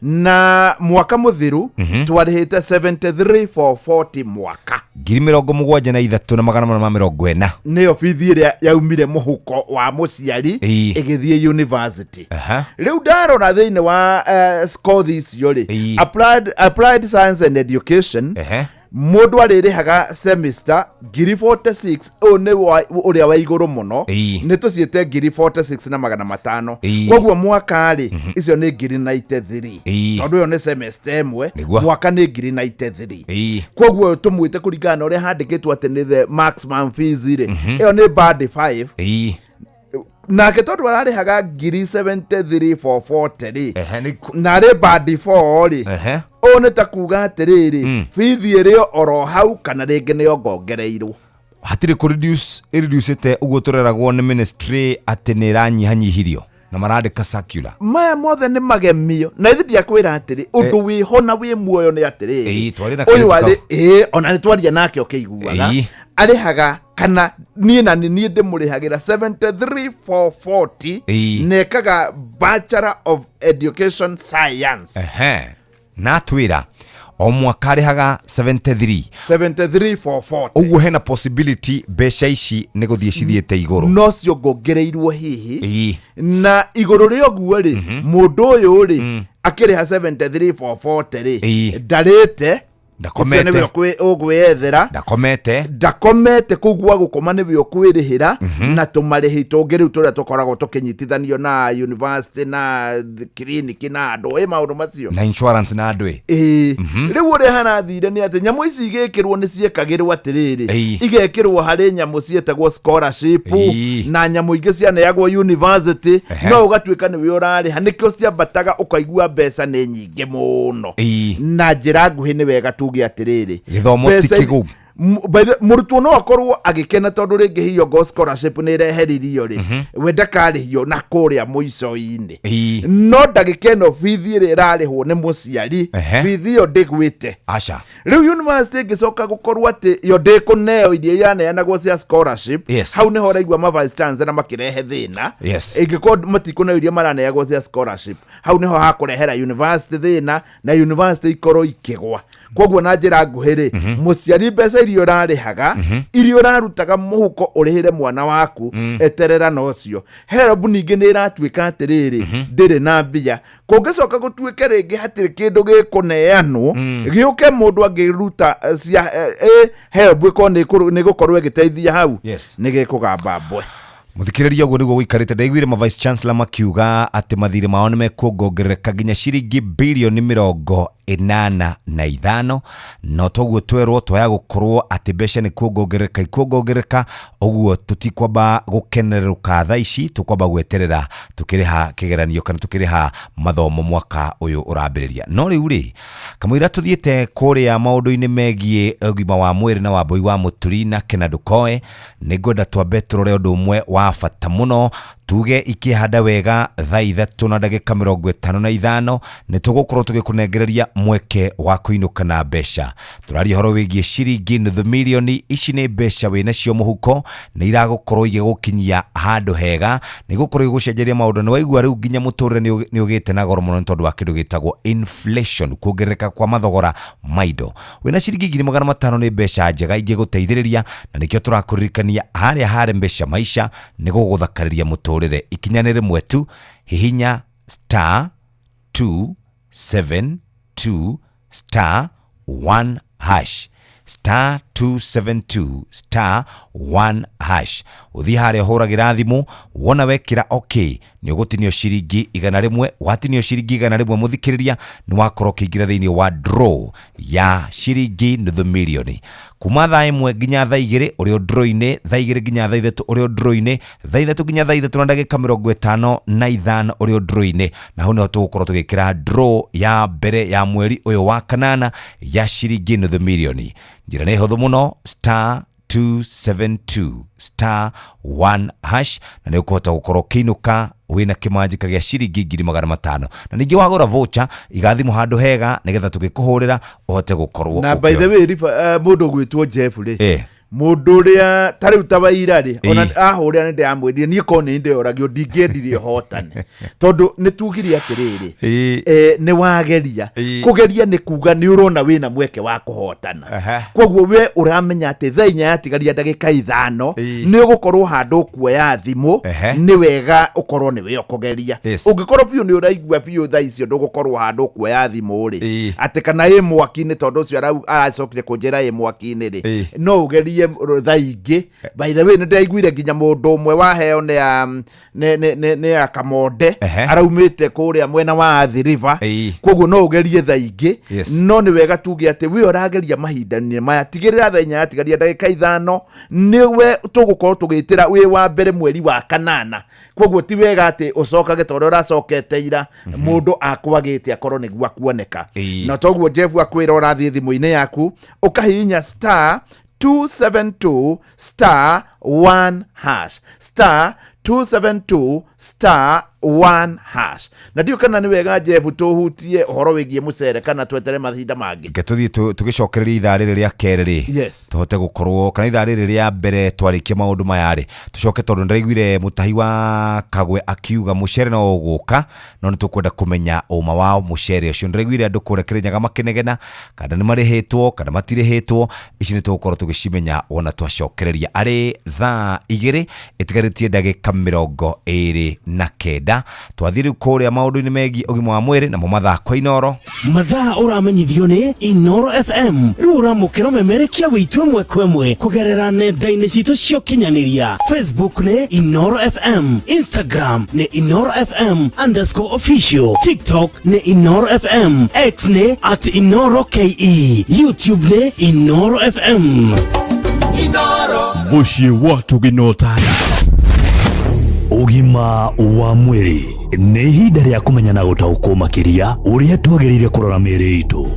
na mwaka mũthiru twarĩhĩte 73 for 40 mwaka 73,440 nĩyo bithi ĩrĩa yaumire mũhuko wa mũciari ĩgĩthiĩ university. Rĩu ndarora thĩinĩ wa course icio rĩ applied science and education mũndũ arĩrĩhaga semester 46 nĩ ũrĩa wa igũrũ mũno nĩ tũciĩte 46 na 500 koguo mwaka rĩ icio nĩ 93 tondũ yo nĩ semester ĩmwe mwaka nĩ 93 koguo tũmwĩte kũringana na ũrĩa handĩkĩtwo atĩ nĩ the maximum fees rĩ ĩyo nĩ band 5 nake tondũ ararĩhaga 73 for 40 rĩ na rĩ band 4 rĩ o nĩ ta kuga atĩrĩrĩ bithi ĩrĩ oro hau kana rĩngĩ nĩ ongongereirwo hatirĩ reducete ũguo tũreragwo nĩ ministry atĩ nĩ ranyihanyihirio na marandĩka circular maya mothe nĩ magemio na ithi ndiakwĩra atĩrĩ ũndũ wĩho na wĩ muoyo nĩ atĩrĩrĩ ũyũ arĩ ona nĩ twaria nake ũkĩiguaga arĩhaga kana niĩ ndĩmũrĩhagĩra 73 for 40 nekaga Bachelor of Education Science na twĩra o mwaka arĩhaga 73 for 40 ũguo hena possibility mbeca ici nĩ gũthiĩ cithiĩte igũrũ no cio ngongereirwo hihi na igũrũ rĩa ũguo rĩ mũndũ ũyũ rĩ akĩrĩha 73 for 40 rĩ ndarĩte ndakomete nĩwe ũgwĩethera ndakomete kugua gũkoma nĩwe ũkwĩrĩhĩra na tũmarĩhi tũngĩ rĩu tũrĩa tũkoragwo tũkĩnyitithanio na university na clinic na andũ maũndũ macio na insurance na andũ rĩu ũrĩa harathire nĩ atĩ nyamũ ici igĩkĩrwo nĩ ciĩkagĩrwo atĩrĩrĩ igekĩrwo harĩ nyamũ ciĩtagwo scholarship na nyamũ ingĩ cianeagwo university no ũgatuĩka nĩwe ũrarĩha nĩkĩo ciambataga ũkaigua mbeca nĩ nyingĩ mũno na njĩra nguhĩ nĩ wega tuge atĩrĩrĩ gĩthomo ti kĩgũmu murutwo no akorwo agikena tondu ringi hiyo go scholarship ni reheririo ri wenda karihio na kuria muico-ini no ndagikeno bithi ri rarihwo ni muciari bithi yo ndigwite aca riu university ngicoka gukorwo ati yo ndikuneo iria iraneanagwo cia scholarship hau niho raigua ma vice chancellor makirehe thina ingikorwo matikuneo iria maraneagwo cia scholarship hau niho hakurehera university thina na university ikorwo ikigwa koguo na njira nguhiri muciari mbeca irio rarihaga irio rarutaga muhuko urihire mwana waku eterera nocio help ningi ni iratuika atiriri ndiri na mbia kungicoka gutuike ringi hatiri kindu gikuneanwo giuke mundu angiruta cia help iko ni gukorwo giteithia hau ni gikugamba mbwe muthikiriria guo niguo guikarite ndaiguire ma vice chancellor makiuga ati mathire mao ni mekuongerereka nginya ciringi bilioni 85 no toguo twerwo twaya gukorwo ati mbeca ni kuongerereka oguo tutikwamba gukeneruka tha ici tukwamba gweterera tukiriha kigeranio kana tukiriha mathomo mwaka uyu urambiriria no riu ri kamwira tuthiete kuria maundu-ini megie ugima wa mwiri na wambui wa muturi na Kennedy Okoe ningwenda twambe turore undu umwe wa bata muno tuge ikihanda wega thaa 3:55 ni tugukorwo tugikunengereria mweke wa kuinuka na mbeca turaria horo wigie ciringi nuthu milioni ici ni mbeca wina cio muhuko ni iragukorwo igigukinyia handu hega ni gukorwo igucenjeria maundu ni waigua riu nginya muturire ni ugite na goro muno tondu wa kindu gitagwo inflation kuongerereka kwa mathogora maido wina ciringi 500 ni mbeca njega ingiguteithiriria na nikio turakuririkania haria mbeca maisha ni guguthakariria muturire ikinya rimwe tu hihinya *272*1# *272*1# uthi haria huragira thimu wona wekira okay ni ugutinio ciringi 100 watinio ciringi 100 muthikiriria ni wakorwo kiingira thiini wa draw ya ciringi nuthu milioni kuma thaa 1 nginya thaa 2 urio draw-ini thaa 2 nginya thaa 3 urio draw-ini thaa 3 nginya thaa 3 na ndagika 55 urio draw-ini na hau niho tugukorwo tugikira draw ya mbere ya mweri uyu wa kanana ya ciringi nuthu milioni njira ni huthu muno *272*1# na ni ukuhota gukorwo kiinuka wina kimanjika gia ciringi 500 na ningi wagura voucher igathimo handu hega nigetha tugikuhurira uhote gukorwo na by the way mundu gwitwo Jeff ri mundu ria tariu tabaira ri ona ahuria ni ndamwendire ni ko ni ndeoragio ndingendirie hotane tondu ni tugiria atiriri ni wageria kugeria ni kuga ni urona wina mweke wa kuhotana koguo we uramenya ati thainya yatigaria ndagika 5 ni ugukorwo handu kuoya thimu ni wega ukorwo ni we ukugeria ungikorwo biu ni uraigua biu tha icio ndugukorwo handu kuoya thimu ri ati kana mwaki-ini tondu ucio aracokire kunjira mwaki-ini ri no ugerie thaingi by the way ni ndaiguire nginya mundu umwe wa heo ne akamonde araumite kuria mwena wa Athi River koguo no ugerie thaingi no ni wega tuge ati we urageria mahinda-ini maya tigirira thainya atigaria ndagika 5 niwe tugukorwo tugitira we wa mbere mweri wa kanana koguo ti wega ati ucokage tondu uracokete ira mundu akwagite akorwo niguo kuoneka na toguo Jeff akwira urathie thimu-ini yaku ukahinya *272*1# *272*1# na ndio kana ni wega Jeff tuhutie uhoro wigie mucere kana twetere mathinda mangi tuthie tugicokereria ithaa riri ria keriri tuhote gukorwo kana ithaa riri ria mbere twarikia maundu maya ri tucoke tondu ndaiguire mutahi wa Kagwe akiuga mucere no uguka no ni tukwenda kumenya uma wa mucere ucio ndaiguire andu kurekerenyaga makinegena kana ni marihitwo kana matirihitwo ici ni tugukorwo tugicimenya wona twacokereria ari thaa 2 itigaritie ndagika 29 twathiri kuria maundu-ini megi ugima wa mwiri na mathako Inoro mathaa uramenyithio ni Inoro FM riu uramukira memerekia witwe mwekwe kugerera nenda-ini citu cio kinyaniria Facebook ni Inoro FM Instagram ni Inoro FM_official TikTok ni Inoro FM X ni @InoroKE YouTube ni Inoro FM Inoro mushi watu ginotana ugima wa mwiri ni ihinda ria kumenya na gutaukwo makiria uria twagirire kurora miri itu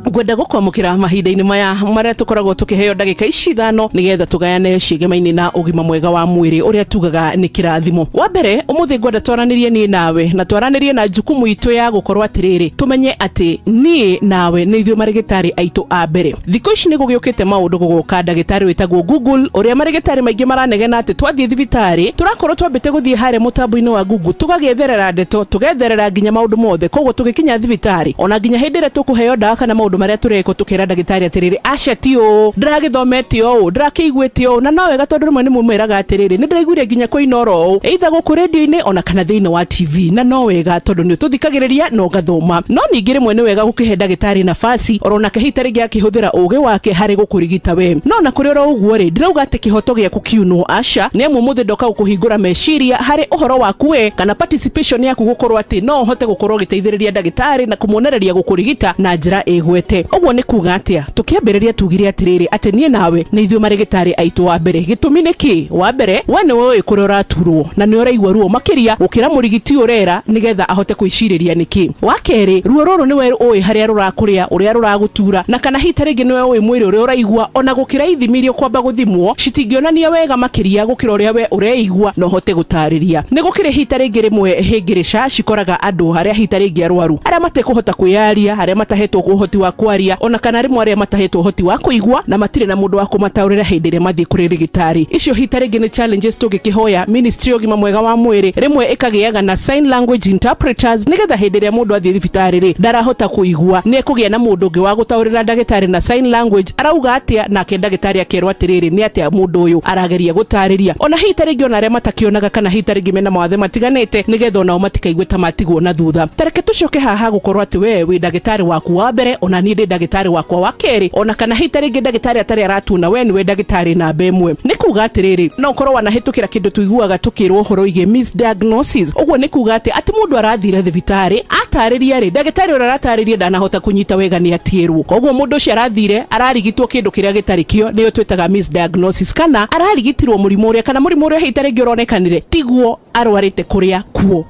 ngwenda gukwamukira mahinda-ini maya maria tukoragwo tukiheo ndagika ici 5 nigetha tugayane ciigemaini na ugima mwega wa mwiri uria tugaga ni kirathimo. Wa mbere umuthi ngwenda twaranirie nie nawe na twaranirie na jukumu itu ya gukorwa atiriri tumenye ati nie nawe ni ithuĩ marigitari aitu a mbere. Thikũ ici ni gugiukite maundu guguka ndagitari witagwo Google uria marigitari maingi maranegena ati twathie thibitari turakorwo twambite guthie hare mutambo-ini wa Google tugagetherera ndeto tugetherera nginya maundu mothe koguo tugikinya thibitari ona nginya hindi ĩrĩa tukuheo ndawa kana maundu maria tureko tukira ndagitari atiriri aca tio ndiragithometio ndirakĩiguĩtio na nawe gatondu rimwe ni mumeraga atiriri ni ndiraiguire nginya koinoro either guku radio-ini ona kana thiini wa TV na no wega tondu ni tuthikagiriria no gathoma no ningi rimwe ni wega gukihe ndagitari nafasi orona kahita ringi akihuthira ugi wake hari gukurigita we no na kuri ro uguo ri ndirauga ati kihoto giaku kiuno aca ni amu muthi ndoka gukuhingura meciria hari uhoro waku we kana participation yaku gukorwo ati no hote gukorwo giteithiriria ndagitari na kumuonereria gukurigita na njira igwete. Oguo ni kuga atia tukiambiriria tugire atiriri ati nie nawe ni ithuĩ marigitari aitu wa mbere. Gitumi niki wa mbere we ni wewe kuri uraturwo na ni uraigua ruo makiria gukira murigiti urera nigetha ahote kwiciriria niki. Wa keri ruo ruru ni we oi haria rurakuria uria ruragutura na kana hita ringi ni we oi mwiri uria uraigua ona gukira ithimirio kwamba guthimwo citingionania wega makiria gukira uria we ureigua no hote gutariria. Ni gukire hita ringi rimwe hingirica cikoraga andu haria hita ringi arwaru aria matekuhota kwiaria haria matahetwo uhoti wa kwaria ona kana rimwe aria matahetwo uhoti wa kuigua na matire na mundu wa kumataurira hindi ria mathie kuri rigitari. Icio hita ringi ni challenges tugikihoya ministry ogima mwega wa mwiri rimwe ikagiaga na sign language interpreters nigetha hindi ria mundu athie thibitari ri ndarahota kuigua ni kugia na mundu ungi wa gutaurira ndagitari na sign language arauga atia nake ndagitari akerwa atiriri ni atia mundu uyu arageria gutariria ona hita ringi ona aria matakionaga kana hita ringi mena mawathe matiganite nigetha ona matikaigwe ta matigwo na thutha. Tareke tucoke haha gukorwo ati we wi ndagitari waku wa mbere ona ni ndi ndagitari wakwa wa keri ona kana hita ringi ndagitari atari aratuna we ni we ndagitari na bemwe. Ni kuga atiriri no korwo wanahitukira kindu tuiguaga tukirwo horo ige misdiagnosis. Oguo ni kuga ati mundu arathire thibitari atariria ri ndagitari ora aratariria ndanahota kunyita wega ni atierwo koguo mundu ucio arathire ararigitwo kindu kiria gitarikio niyo twitaga misdiagnosis kana ararigitirwo murimu uria kana murimu uria hita ringi uronekanire tiguo arwarite kuria kuo.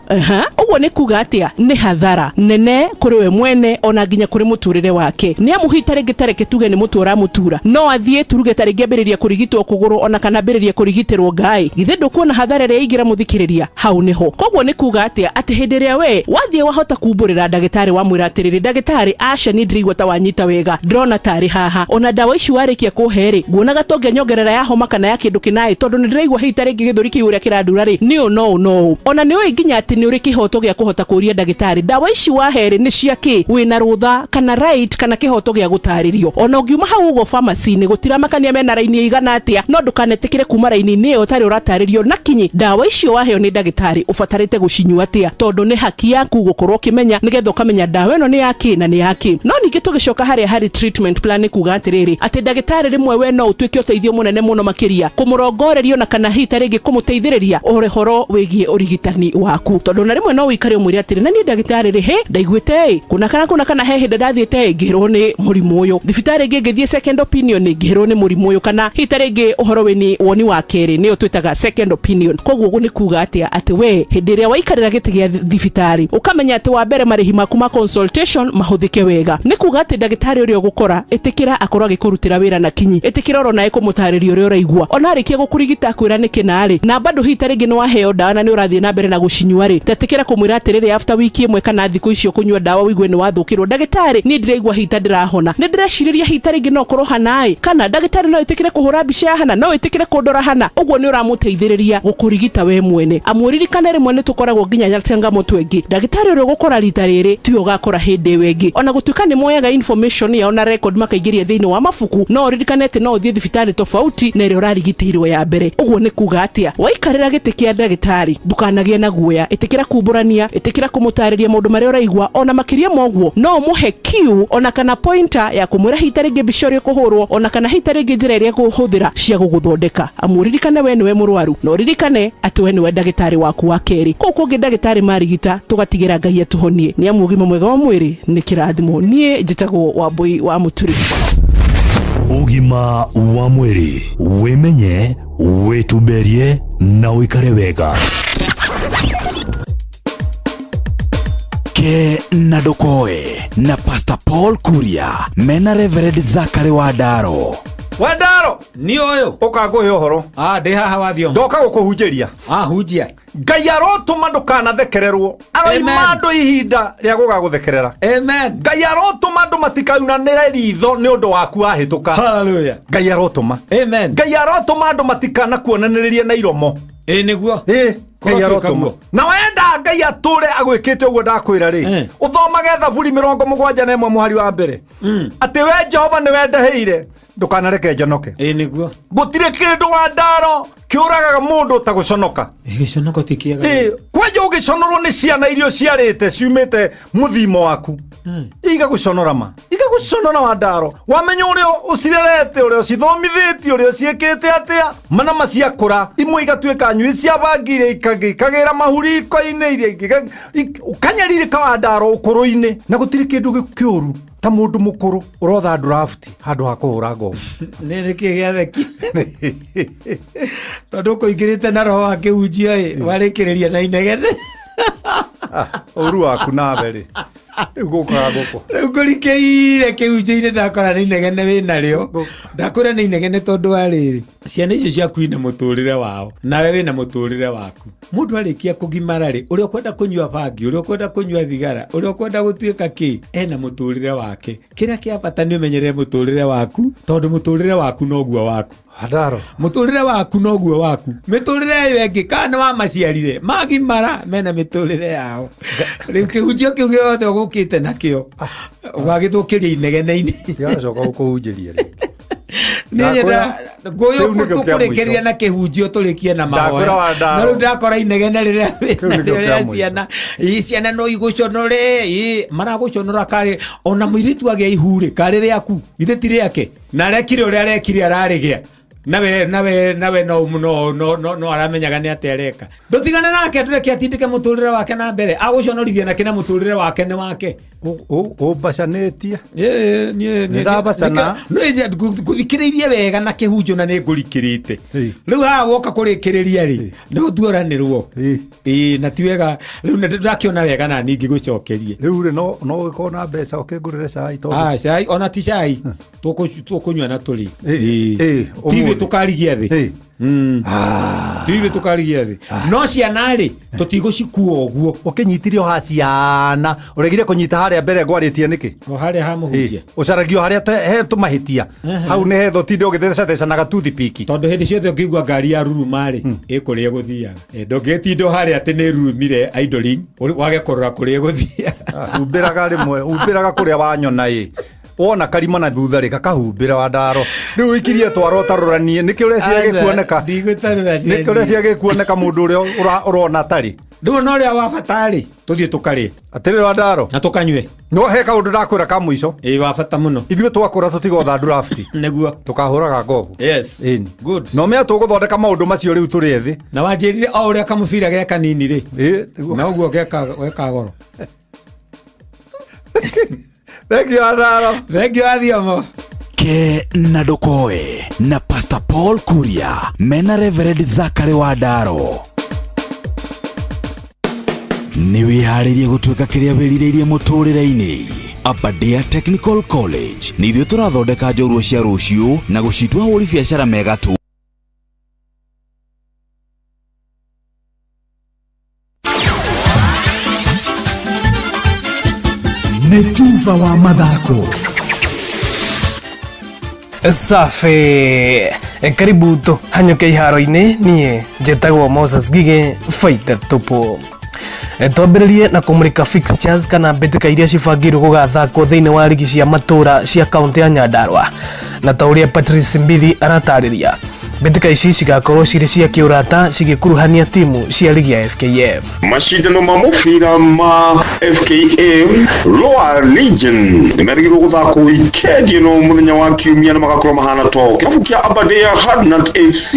Oguo ni kuga atia ni hathara nene kuri we mwene ona nginya kuri muturire wake ni amu hita ringi tareke tuge ni mutu aramutura no athie turuge taringi ambiriria kurigitwo kuguru ona kana ambiriria kurigitirwo ngai githe ndukuona hathara ria igira muthikiriria hau niho. Koguo ni kuga atia ati hindi ria we wathie wahota kumburira ndagitari wa mwira atiriri ndagitari aca ni ndirigwa ta wanyita wega ndrona tari haha ona dawa ici warikia kuheri nguonaga tonge nyongerera ya homa kana ya kindu kinai tondu ni ndiraigua hita ringi githuri kiu uria kiradura ri ni no ona ni we nginya ati ni uri kihoto gia kuhota kuria ndagitari dawa ici waheri ni ciaki wina rutha kana right kana kihoto gia gutaririo ona ungiuma hau ugo pharmacy ni gutira makania mena raini igana atia no ndukanetikire kuma raini ni utari urataririo na kinyi dawa icio waheo ni ndagitari ufatarite gucinyua atia tondu ni haki yaku gukorwo kimenya nigetha ukamenya dawa ino ni yaki na ni yaki. No ningi tugicoka hari treatment plan kuga atiriri ati ndagitari rimwe we no utwike uteithio munene muno makiria kumurongorerio na kana hita ringi kumuteithiriria horo wigie urigitani waku tondu na rimwe no wikare umwiri atiri na ni ndagitari ri he ndaiguite kuna kana he hindi ndathiite ngirwo ni murimu uyu thibitari ingi ngithie second opinion ngirwo ni murimu uyu kana hita ringi uhoro weni woni wa keri ni utwitaga second opinion. Koguo ugu ni kuga atia ati we hindi ria waikarira giti gia thibitari ukamenya ati wa mbere marihi maku ma consultation mahuthike wega ni kuga ati ndagitari uria gukora itikira akorwo agikurutira wira na kinyi itikira oro nae kumutariria uria uraigua ona arikia gukurigita kwira nikinari na bado hita ringi ni waheo dawa na ni urathie na mbere na gucinyua ri tetikira kumwira atiriri after wiki imwe kana thiku icio kunyua dawa wigue ni wathukirwo ndagitari ni ndiraigua hita ndirahona ni ndiraciriria hita ringi no korwo hanai kana ndagitari no itikire kuhura mbica hana no itikire kundora hana uguo ni uramuteithiriria gukurigita we mwene amuririkane rimwe ni tukoragwo nginya nyatanga mutwengi ndagitari uria gukora rita riri tio gakora hindi wengi ona gutuika ni moyaga information ya ona record makaigiria thiini wa mafuku no ririkanete no uthie thibitari tofauti na ire urarigitirwo ya mbere. Uguo ni kuga atia waikarira giti kia ndagitari ndukanagie na guoya itikira kumburania itikira kumutariria maundu maria uraigua ona makiria moguo no muhe cue ona kana pointer ya kumwira hita ringi bishori kuhurwo ona kana hita ringi njira iria kuhuthira cia guguthondeka amuririkane we niwe murwaru no ririkane ati we niwe ndagitari waku wa keri kuko ngi ndagitari marigita tugatigira ngai atuhonie ni amu ugima mwega wa mwiri ni kirathimo nie njitagwo Wambui wa Muturi. Ugima wa mwiri wimenye wituberie na wikare wega ke na dokoe na Pastor Paul Kuria mena Reverend Zachary Wadaro. Wadaro ni oyo ukaguhe uhoro ndi haha wathio ndoka gukuhunjiria hunjia Ngai arotuma ndukanathekererwo aroima andu ihinda ria gugaguthekerera amen Ngai arotuma andu matikaunanire ritho ni undu waku wahituka haleluya Ngai arotuma amen Ngai arotuma andu matikana kuonaniririe na iromo niguo Ngai arotuma na wenda Ngai ature agwikite uguo ndakwira ri uthomage Thaburi 71 muhari wa mbere ati we Jehova ni wendeheire ndukanareke njonoke niguo gutire kindu Wadaro kiuragaga mundu utaguconoka giconoka tikiaga kwejo ugiconorwo ni ciana irio ciarite ciumite muthimo waku igaguconora igaguconora Wadaro wamenya urio ucirerete urio cithomithitio urio ciekete atia mana maciakura imwe igatuika nyui cia bangire ikagira mahuri koine iria ukanyaririka Wadaro ukuru-ini na gutire kindu kiuru ta mundu mukuru urotha draft handu ha kuhura ngo nene kigiatheki tondu kuingirite na roho wake unjia warikiriria na inegene uru waku nawe ri gukaga guko ngurikeire kiunjire ndakora ni inegene wina rio ndakora ni inegene tondu ariri ciana icio ciaku ina muturire wao nawe wina muturire waku mundu arikia kugimara ri uri kwenda kunywa bangi uri kwenda kunywa thigara uri kwenda gutuika ki ena muturire wake kira kia bata ni umenyere muturire waku tondu muturire waku noguo waku Hadaro muturire waku noguo waku miturire yengi kana wa maciarire magimara mena miturire yao riu kihunjio kiu giothe gukite nakio wagithukiria inegene-ini yacoka gukuhunjiria ri niyenda goyo kutukurekeria na kihunjio turikie na mahoya na riu ndakora inegene riria ciana ciana no iguconore maraguconora kare ona muiritu agia ihure kare riaku itheti riake na rekire uria rekire ararigia nawe no aramenyaga ni atereka ndutigane nake tureke atindike muturire wake na mbere aguconorithia na kina muturire wake ni wake bacanetie ndabacana no guthikiririe wega na kihunjo na ni ngurikirite riu ha woka kurikiriria ri no tuoranirwo na tiwega riu ndakiona wega na ningi gucokerie riu ri no gikona mbeca ukingurire cai to cai ona ti cai tukunywa na turi tive tukarigia thi tive tukarigia thi no ciana ri tutigucikua uguo ukinyitirio ha ciana uregire kunyita haria mbere gwaritie niki o haria ha muhunjia ucaragio haria he tumahitia hau ne hetho tinde ugitheca na gatuthi piki tondu hindi ciothe ukigwa ngari ya ruruma ri ikuria guthiaga ndungetindo haria ati ni rurumire idling wage kurora kuria guthiaga umbiraga rimwe umbiraga kuria wanyona wona karima na thutha ri gakahumbira Wadaro riu ikirie twaro taruranie niki uria ciage kuoneka niki uria ciage kuoneka mundu uria urona tari ndu no ria wa fatari tuthie tukari atiri Wadaro na tukanywe no he kaundu ndakwira ka muico wa fata muno ithuĩ twakura tutigotha draft niguo tukahuraga ngobu yes good no me tuguthondeka maundu macio riu turi ethi na wanjirire o uria kamubira ge kanini ri na uguo geka goro Thank you, Wadaro. Thank you, Adiomo. Ke Nadokoe na Pastor Paul Kuria mena Reverend Zachary Wadaro. Ni wiharirie gutuika kiria wiririirie muturire-ini. Aberdare Technical College ni ithuĩ tũrathondeka njorua cia rũciũ na gũcitua ahũri biacara mega tu. Netuva wa mathako safi karibu tu hanyuke iharo-ini nie njĩtagwo Moses Gige faida tupu twambĩrĩrie na kũmũrĩka fixtures kana mbĩtĩka iria cibangĩirwo gũgathakwo thĩinĩ wa ligi cia matũra cia kaunti ya Nyandarua na ta ũrĩa Patrice Mbithi aratarĩria mbĩtĩka ici cigakorwo cirĩ cia kĩũrata cigĩkuruhania timu cia ligi ya FKF. Mashindano ma mũbira ma FKF Lower Region nĩmerĩgĩrĩirwo gũthakwo wikendi ĩno mũthenya wa kiumia na magakorwo mahana to kĩrabu kĩa Aberdare Hardnut FC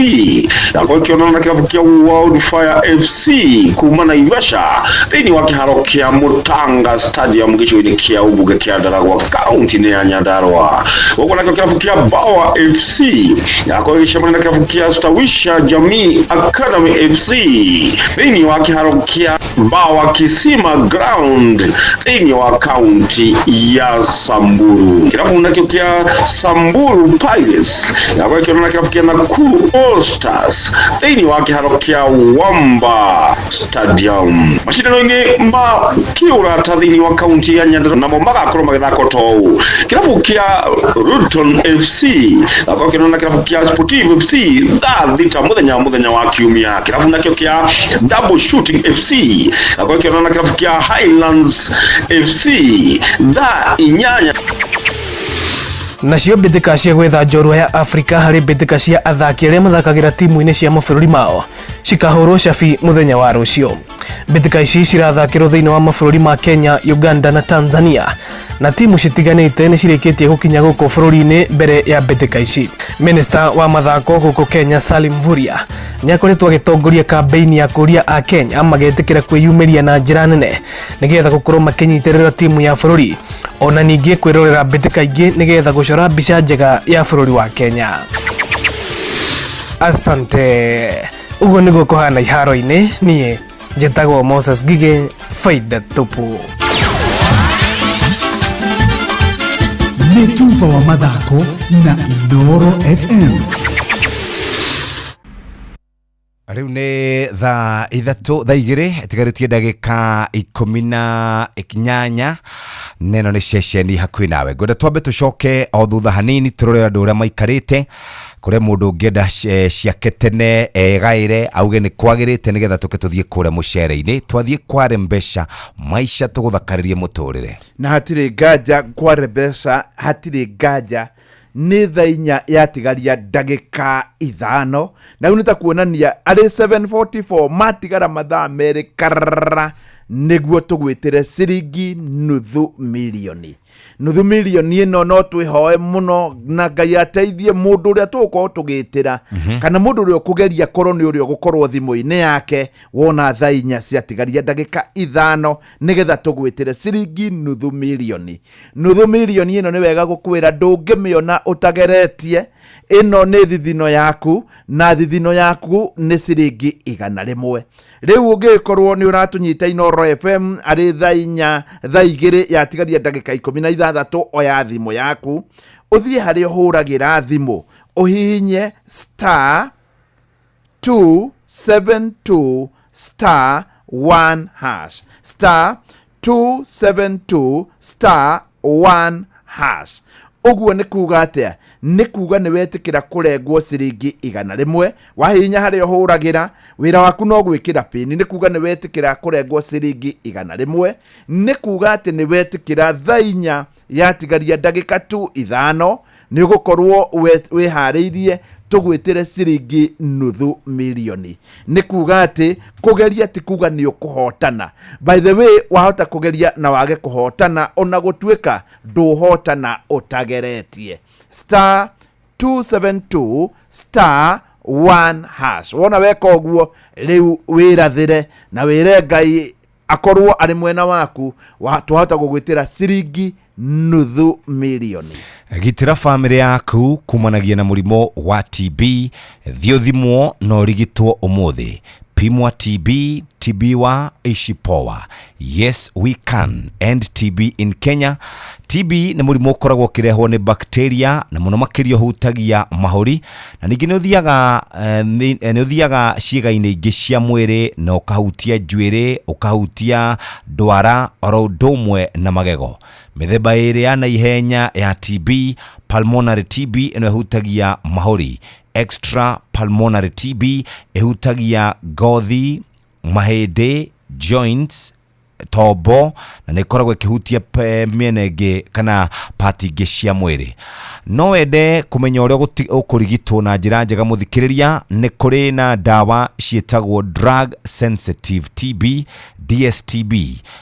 gakorwo kĩonana na kĩrabu kĩa Wildfire FC kuma Naivasha thĩinĩ wa kĩharo kĩa Mutanga Stadium gĩcigo-inĩ kĩa ũmbunge kĩa Ndaragwa kaunti-inĩ ya Nyandarua. Ũguo nakĩo kĩrabu kĩa Bauer FC gakorwo gĩcemania na kirabu kia Stawisha Jamii Academy FC thĩinĩ wa kĩharo kĩa Mbawa Kisima Ground thĩinĩ wa kaunti ya Samburu. Kirabu nakĩo kĩa Samburu Pirates gĩgakorwo na kirabu kĩa Nakuru All Stars thĩinĩ wa kĩharo kĩa Wamba Stadium. Macindano-inĩ ma kĩũrata thĩinĩ wa kaunti ya Nyandarua namo magakorwo magĩthako tou. Kirabu kĩa Ruton FC gĩgakorwo na kirabu kĩa Sportive FC thaa thita muthenya wa kiumia. Kirabu nakĩo kĩa Double Shooting FC gĩgakorwo na kirabu kĩa Highlands FC thaa inyanya. Nacio mbĩtĩka cia gwetha njorua ya Afrika harĩ mbĩtĩka cia athaki arĩa mathakagĩra timu-inĩ cia mabũrũri mao cikahũrwo cabi mũthenya wa rũciũ. Mbĩtĩka ici cirathakĩrwo thĩinĩ wa mabũrũri ma Kenya, Uganda na Tanzania, na timu citiganĩte nĩ cirĩkĩtie gũkinya gũkũ bũrũri-inĩ mbere ya mbĩtĩka ici. Minister wa mathako gũkũ Kenya, Salim Mvurya, nĩ akoretwo agĩtongoria kampeini ya kũria a Kenya magetĩkĩra kwĩyumĩria na njĩra nene nĩgetha gũkorwo makĩnyitĩrĩra timu ya bũrũri, ona ningĩ kwĩrorera mbĩtĩka ingĩ nĩgetha gũcora mbica njega ya bũrũri wa Kenya. Asante. Uguo nĩguo kũhana iharo-inĩ. Niĩ njĩtagwo Moses Gige, faida tupu. Mĩtuba wa mathako na Inooro FM. Riu nĩ thaa igĩrĩ tigarĩtie ndagĩka 18 neno nĩ ceceni hakuhĩ nawe. Ngwenda twambe tũcoke o thutha hanini tũrorera andũ ũrĩa maikarĩte kũrĩa mũndũ ũngĩenda ciake tene gaĩre auge nĩ kwagĩrĩte nĩgetha tũke tũthiĩ kũrĩa mũcere-inĩ twathiĩ kware mbeca maica tũgũthakarĩrie mũtũrĩre. Na hatirĩ nganja kware mbeca, hatirĩ nganja nĩ thaa 4 yatigaria ndagĩka 5 na rĩu nĩ ta kuonania arĩ 7:44 matigara mathaa merĩ karara nĩguo tũgwĩtĩre ciringi nuthu milioni. Nuthu milioni ĩno no twĩhoe mũno na Ngai ateithie mũndũ ũrĩa tũgũkorwo tũgĩtĩra kana mũndũ ũrĩa ũkũgeria korwo nĩ ũrĩa ũgũkorwo thimũ-inĩ yake wona thaa 4 ciatigaria ndagĩka 5 nĩgetha tũgwĩtĩre ciringi nuthu milioni. Nuthu milioni ĩno nĩ wega gũkwĩra ndũngĩmĩona ũtageretie. Ĩno nĩ thithino yaku na thithino yaku nĩ ciringi 100. Rĩu ũngĩkorwo nĩ ũratũnyita Inooro FM arĩ thaa 4 thaa 2 yatigaria ndagĩka 16 oya thimũ yaku ũthiĩ harĩa ũhũragĩra thimũ ũhihinye *272 *1# *272 *1#. Ũguo nĩ kuga atĩa? Nĩ kuga nĩ wetĩkĩra kũrengwo ciringi 100. Wahihinya harĩa ũhũragĩra wĩra waku no gwĩkĩra pin. Nĩ kuga nĩ wetĩkĩra kũrengwo ciringi 100. Nĩ kuga atĩ nĩ wetĩkĩra thaa 4 yatigaria ndagĩka 5 nĩ ũgũkorwo wĩharĩirie tũgwĩtĩre ciringi nuthu milioni. Nĩ kuga atĩ kũgeria ti kuga nĩ ũkũhotana. By the way, wahota kũgeria na wage kũhotana ona gũtuĩka ndũhotana ũtageretie. *272 *1#. Wona weka ũguo rĩu wĩrathĩre na wĩre Ngai akorwo arĩ mwena waku twahota gũgwĩtĩra ciringi nuthu milioni. Gitĩra famĩlĩ yaku kumanagia na mũrimũ wa TB, thiĩ ũthimwo na ũrigitwo ũmũthĩ. Pimwa TB, tibiwa ishipowa. Yes, we can end TB in Kenya. TB nĩ mũrimũ ũkoragwo ũkĩrehwo nĩ bacteria na mũno makĩria ũhutagia mahũri, na ningĩ nĩ ũthiaga ciĩga-inĩ ingĩ cia mwĩrĩ na ũkahutia njuĩrĩ, ũkahutia ndwara oro ũndũ ũmwe na magego. Mĩthemba ĩrĩ ya naihenya ya TB: pulmonary TB ĩno ĩhutagia mahũri, extra pulmonary TB ĩhutagia ngothi, mahĩndĩ, joints, tombo, na nĩ ikoragwo ikihutia mĩena ĩngĩ kana pati ingĩ cia mwĩrĩ. No wende kũmenya ũrĩa ũkũrigitwo na njĩra njega mũthikĩrĩria, nĩ kũrĩ na ndawa ciĩtagwo drug sensitive TB, DSTB.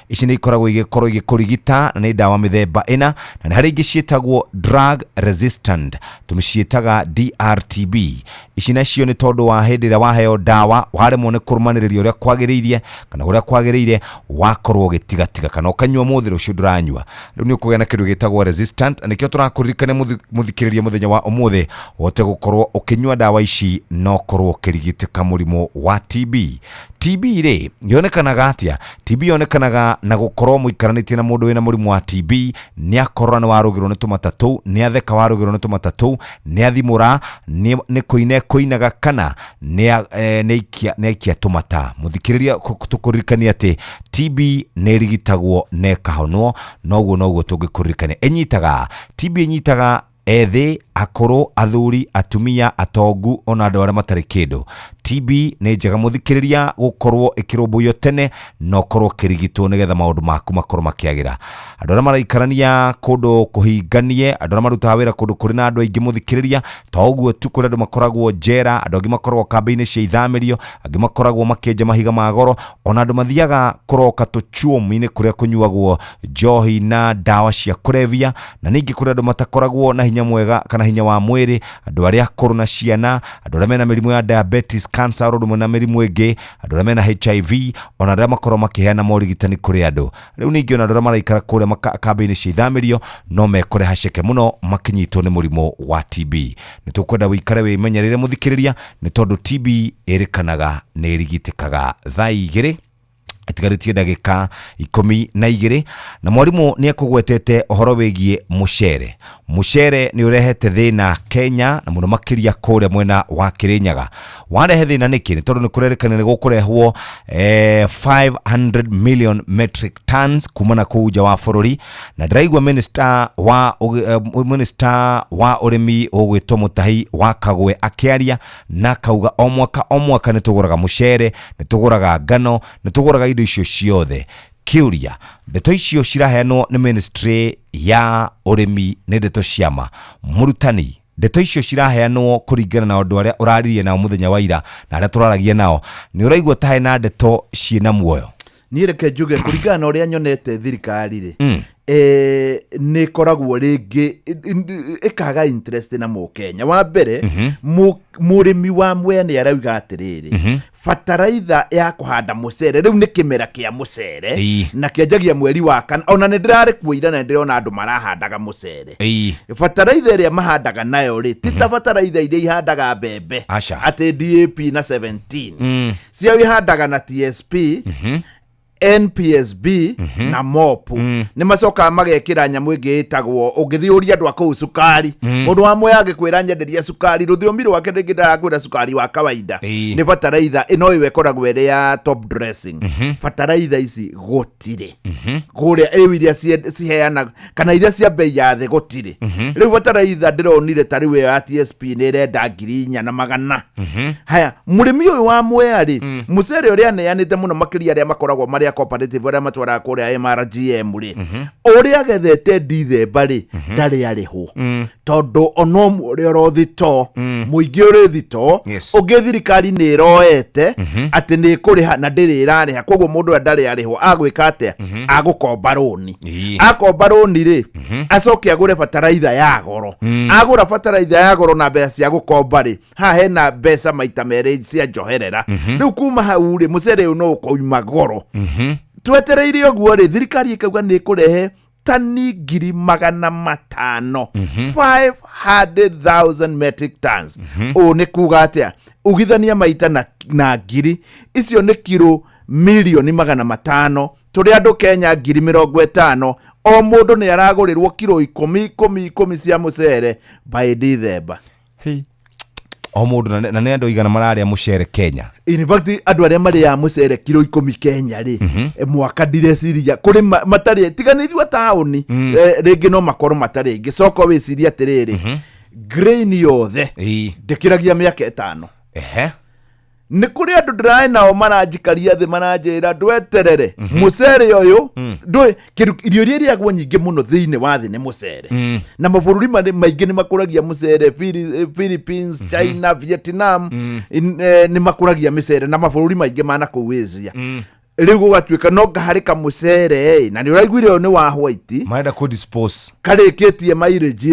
Ici nĩ ikoragwo igĩkũrigita na nĩ ndawa mĩthemba ĩna, na nĩ harĩ ingĩ ciĩtagwo drug resistant, tũmĩciĩtaga DRTB. Ici nacio nĩ tondũ wa hĩndĩ ĩrĩa waheo ndawa waremwo nĩ kũrũmanĩrĩria ũrĩa kwagĩrĩire kana ũrĩa kwagĩrĩire wa ũrakorwo ũgĩtigatiga kana ũkanyua mũthĩ rũciũ ndũranyua rĩu nĩ ũkũgĩa na kĩndũ gĩtagwo resistant na nĩkĩo tũrakũririkania mũthikĩrĩria mũthenya wa ũmũthĩ ũhote gũkorwo ũkĩnyua ndawa ici no ũkorwo ũkĩrigitĩka mũrimũ wa TB. TB rĩ yonekanaga atĩa? TB yonekanaga na gũkorwo mũikaranĩtie na mũndũ wĩna mũrimũ wa TB, nĩ akorora nĩ warũgĩrwo nĩ tũmatatũ, nĩ atheka warũgĩrwo nĩ tũmatatũ, nĩ athimũra, nĩ kũinaga kana nĩ aikia tũmata. Mũthikĩrĩria tũkũririkania atĩ TB nĩ ĩrigitagwo na ĩkahonwo, noguo tũngĩkũririkania. Ĩnyitaga TB ĩnyitaga ethĩ, akũrũ, athuri, atumia, atongu ona andũ arĩa matarĩ kĩndũ. TB nĩ njega mũthikĩrĩria gũkorwo ĩkĩrũmbũiyo tene no ũkorwo ũkĩrigitwo nĩgetha maũndũ maku makorwo makĩagĩra. Andũ arĩa maraikarania kũndũ kũhinganie, andũ arĩa marutaga wĩra kũndũ kũrĩ na andũ aingĩ mũthikĩrĩria, ta ũguo tu kũrĩ andũ makoragwo njera, andũ angĩ makoragwo kambĩ-inĩ cia ithamĩrio, angĩ makoragwo makĩenja mahiga ma goro, ona andũ mathiaga kũroka tũchuomi-inĩ kũrĩa kũnyuagwo njohi na ndawa cia kũrebia, na ningĩ kũrĩ andũ matakoragwo na hinya mwega kana hinya wa mwĩrĩ, andũ arĩa akũrũ na ciana, andũ arĩa mena mĩrimũ ya diabetes, cancer, ũndũ na mĩrimũ ĩngĩ, andũ arĩa mena HIV, ona arĩa makorwo makĩheana morigitani kũrĩ andũ. Rĩu ningĩ ona andũ arĩa maraikara kũrĩa kambĩ-inĩ cia ithamĩrio no mekore haceke mũno makĩnyitwo nĩ mũrimũ wa TB. Nĩ tũkwenda wĩikare wĩmenyerere mũthikĩrĩria, nĩ tondũ TB ĩrĩkanaga nĩ ĩrigitĩkaga. Thaa igĩrĩ itigarĩtie ndagĩka 12 na mwarimũ nĩ ekũgwetete ũhoro wĩgiĩ mũcere. Mũcere nĩ ũrehete thĩna Kenya na mũno makĩria kũrĩa mwena wa Kĩrĩnyaga. Warehe thĩna nĩkĩ? Nĩ tondũ nĩ kũrerĩkana nĩ gũkũrehwo 500 million metric tons kumana kũu nja wa bũrũri, na ndĩraigua minister wa ũrĩmi ũgwĩtwo Mũtahi wa Kagwe akĩaria na kauga o mwaka nĩ tũgũraga mũcere, nĩ tũgũraga ngano, nĩ tũgũraga indo icio ciothe. Kiuria, ndeto icio ciraheanwo nĩ ministry ya ũrĩmi nĩ ndeto ciama. Mũrutani, ndeto icio ciraheanwo kũringana na ũndũ arĩa ũraririe nao mũthenya wa ira na arĩa tũraragia nao, nĩ ũraigua ta hena ndeto ciĩna muoyo? Niĩ reke njuge kũringana na ũrĩa nyonete thirikari rĩ, nĩ koragwo rĩngĩ ĩkaga interest na Mũkenya. Wa mbere mũrĩmi wa Mwea nĩ arauga atĩrĩrĩ, bataraitha ya kũhanda mũcere rĩu nĩ kĩmera kĩa mũcere na kĩanjagia mweri wa kana, ona nĩ ndĩrarĩ kuĩra na ndĩrona andũ marahandaga mũcere. Bataraitha ĩrĩa mahandaga nayo rĩ ti ta bataraitha iria ihandaga mbembe atĩ DAP na 17 cia ihandaga na TSP, NPSB na MOP nĩ macoka magekĩra nyamũ ĩngĩ ĩtagwo, ũngĩthiũria andũ akũu cukari, mũndũ wa Mwea agĩkwĩra nyenderia cukari, rũthiomi rwake rĩngĩ ndarakwĩra cukari wa kawaida. Nĩ bataraitha ĩno ĩyo ĩkoragwo ĩrĩ ya top dressing. Bataraitha ici gũtirĩ kũrĩa rĩu iria ciheana kana iria cia bei ya thĩ gũtirĩ. Rĩu bataraitha ndĩronire ta rĩu ya TSP nĩ ĩrenda 4,400. Haya, mũrĩmi ũyũ wa Mwea rĩ, mũcere ũrĩa aneanĩte mũno makĩria arĩa makoragwo marĩa cooperative arĩa matwaraga kũrĩa MRGM rĩ, ũrĩa agethete Dithemba rĩ ndarĩ arĩhwo, tondũ onomu ũrĩa ũrothito mũingĩ ũrĩ thito, ũngĩ thirikari nĩ ĩroete atĩ nĩ ĩkũrĩha na ndĩrĩ ĩrarĩha, koguo mũndũ ndarĩ arĩhwo agwĩka atĩa? Agũkomba rũni. Akomba rũni rĩ, acoke agũre bataraitha ya goro. Agũra bataraitha ya goro na mbeca cia gũkomba rĩ, haha hena mbeca maita merĩ cia njoherera. Rĩu kuma hau rĩ mũcere ũyũ no ũkoima goro. Twetereire ũguo rĩ, thirikari ĩkauga nĩ ĩkũrehe tani 500,000 500,000 metric tons. Ũũ nĩ kuga atĩa? Ugithania maita na ngiri icio nĩ kilo 500,000 tũrĩ andũ Kenya 50,000. O mũndũ nĩ aragũrĩrwo kilo 10 cia mũcere by December. O mũndũ na nĩ andũ igana mararĩa mũcere Kenya. In fact andũ arĩa marĩa mũcere kilo 10 Kenya rĩ, mwaka ndireciria kũrĩ matarĩ tiganĩrio taũni, rĩngĩ no makorwo matarĩ ingĩ. Soko wĩciria atĩrĩrĩ, grain yothe ndĩkĩragia mĩaka 5. Nĩ kũrĩ andũ ndĩraĩ nao maranjikaria thĩ maranjĩra ndweterere mũcere ũyũ ndũĩ irio iria irĩagwo nyingĩ mũno thĩinĩ wa thĩ nĩ mũcere, na mabũrũri maingĩ nĩ makũragia mũcere. Philippines, China, Vietnam nĩ makũragia mĩcere, na mabũrũri maingĩ mana kũu Asia. riu gugatuika no ngaharika mucere na ni uraiguire ni wa white marenda ku dispose karikitie mileage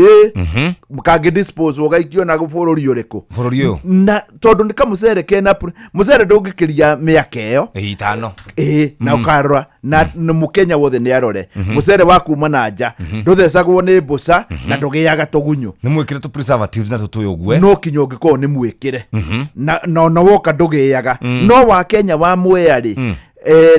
mukangi dispose ugaikio na bururi uriku bururi uyu na tondu ni kamucere kena mucere ndungikiria miaka iyo 5 na ukarora na mukenya wothe ni arore mucere waku manaja nduthecagwo ni mbuca na ndugiaga tugunyu ni mwikire tu preservatives na tutuyo gwe no kinyonge ko ni mwikire na woka ndugiaga no wa Kenya wa mwea ri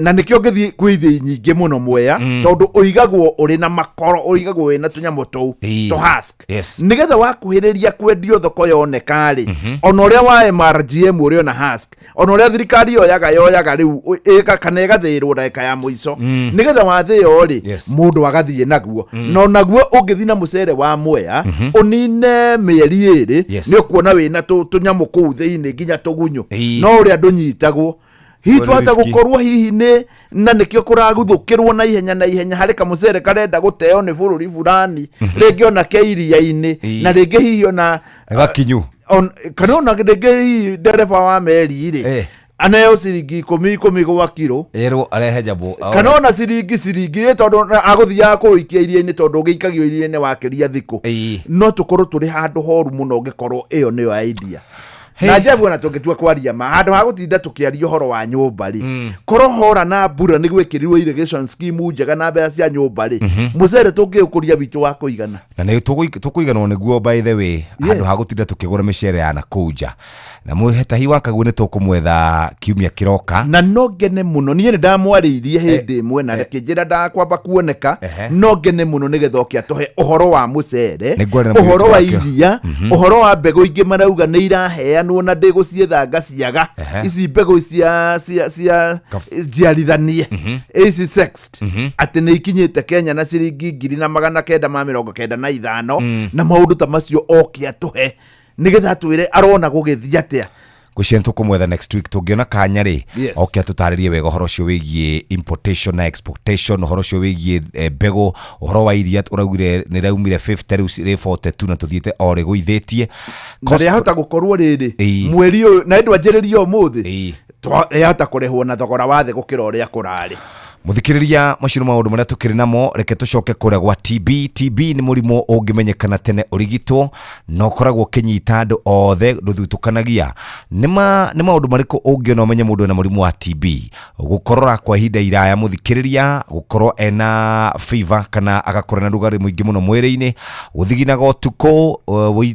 na nikio ngithi kwithi nyingi muno mwea tondu uigagwo uri na makoro uigagwo wina tunyamo tou to husk nigetha wakuhiriria kwendio thoko yoneka ri ona uria wa MRGM uri ona husk ona uria thirikari yoyaga riu ika kana igathirwo ndagika ya muico nigetha wathio ri mundu agathie naguo no naguo ungithi na mucere wa mwea unine mieri iri ni ukuona wina tunyamo kuu thiini nginya tugunyu no uria ndunyitagwo hitu hata gukorwo hihi ni na nikio kuraguthukirwo na ihenya hari kamucere karenda guteo ni bururi burani ringi ona keiria-ini na ringi hihi ona gakinyu kana ona ringi dereva wa meri ri aneo ciringi 10 gwa kilo erwo arehe jabo kana ona ciringi tondu aguthia kuikia iria-ini tondu giikagio iria-ini wakiria thiku no tukorwo turi handu horu muno ngikorwo iyo niyo idea na jabu na tungetua kwaria ma handu ha gutinda tukiaria horo wa nyumba ri koro hora na mbura ni gwekirirwo irrigation scheme njega na mbeca cia nyumba ri mucere tungiukuria bitu wa kuigana na ni tukuiganwo niguo by the way handu ha gutinda tukigura micere ya na kuja na muhetahi wakaguo ni tukumwetha kiumia kiroka na no ngene muno nie ndamwariirie hindi imwe na rekinjira ndakwamba kuoneka no ngene muno nigethokia tuhe uhoro wa mucere uhoro wa iria uhoro wa mbegu ingi marauga ni iraheanwo na ndigucietha ngaciaga ici mbegu cia jiarithanie ici sexed ati ni ikinyite Kenya na ciringi 995 na maundu ta macio okia tuhe nigetha twire arona gugithia atia gwicien tukumwetha next week tungiona kanya ri okia tutaririe wega horo cio wigie importation na exportation horo cio wigie mbego horo wa iria uraugire ni raumire 50 riu 42 na tuthiete ori guithetie kori hota gukorwo riri mweri uyu na ndu anjiririo muthi hota kurehwo na thogora wa thi gukira uria kurari muthikiriria maciru maundu maria tukiri namo reke tucoke kuria gwa TB ni murimu ungimenyekana tene urigitwo no koragwo kinyita andu othe nduthutukanagia ni maundu mariku ungiona umenye mundu na murimu wa TB gukorora kwa ihinda iraya muthikiriria gukorwo ena fever kana agakorwo na rugari muingi muno mwiri-ini guthiginaga utuko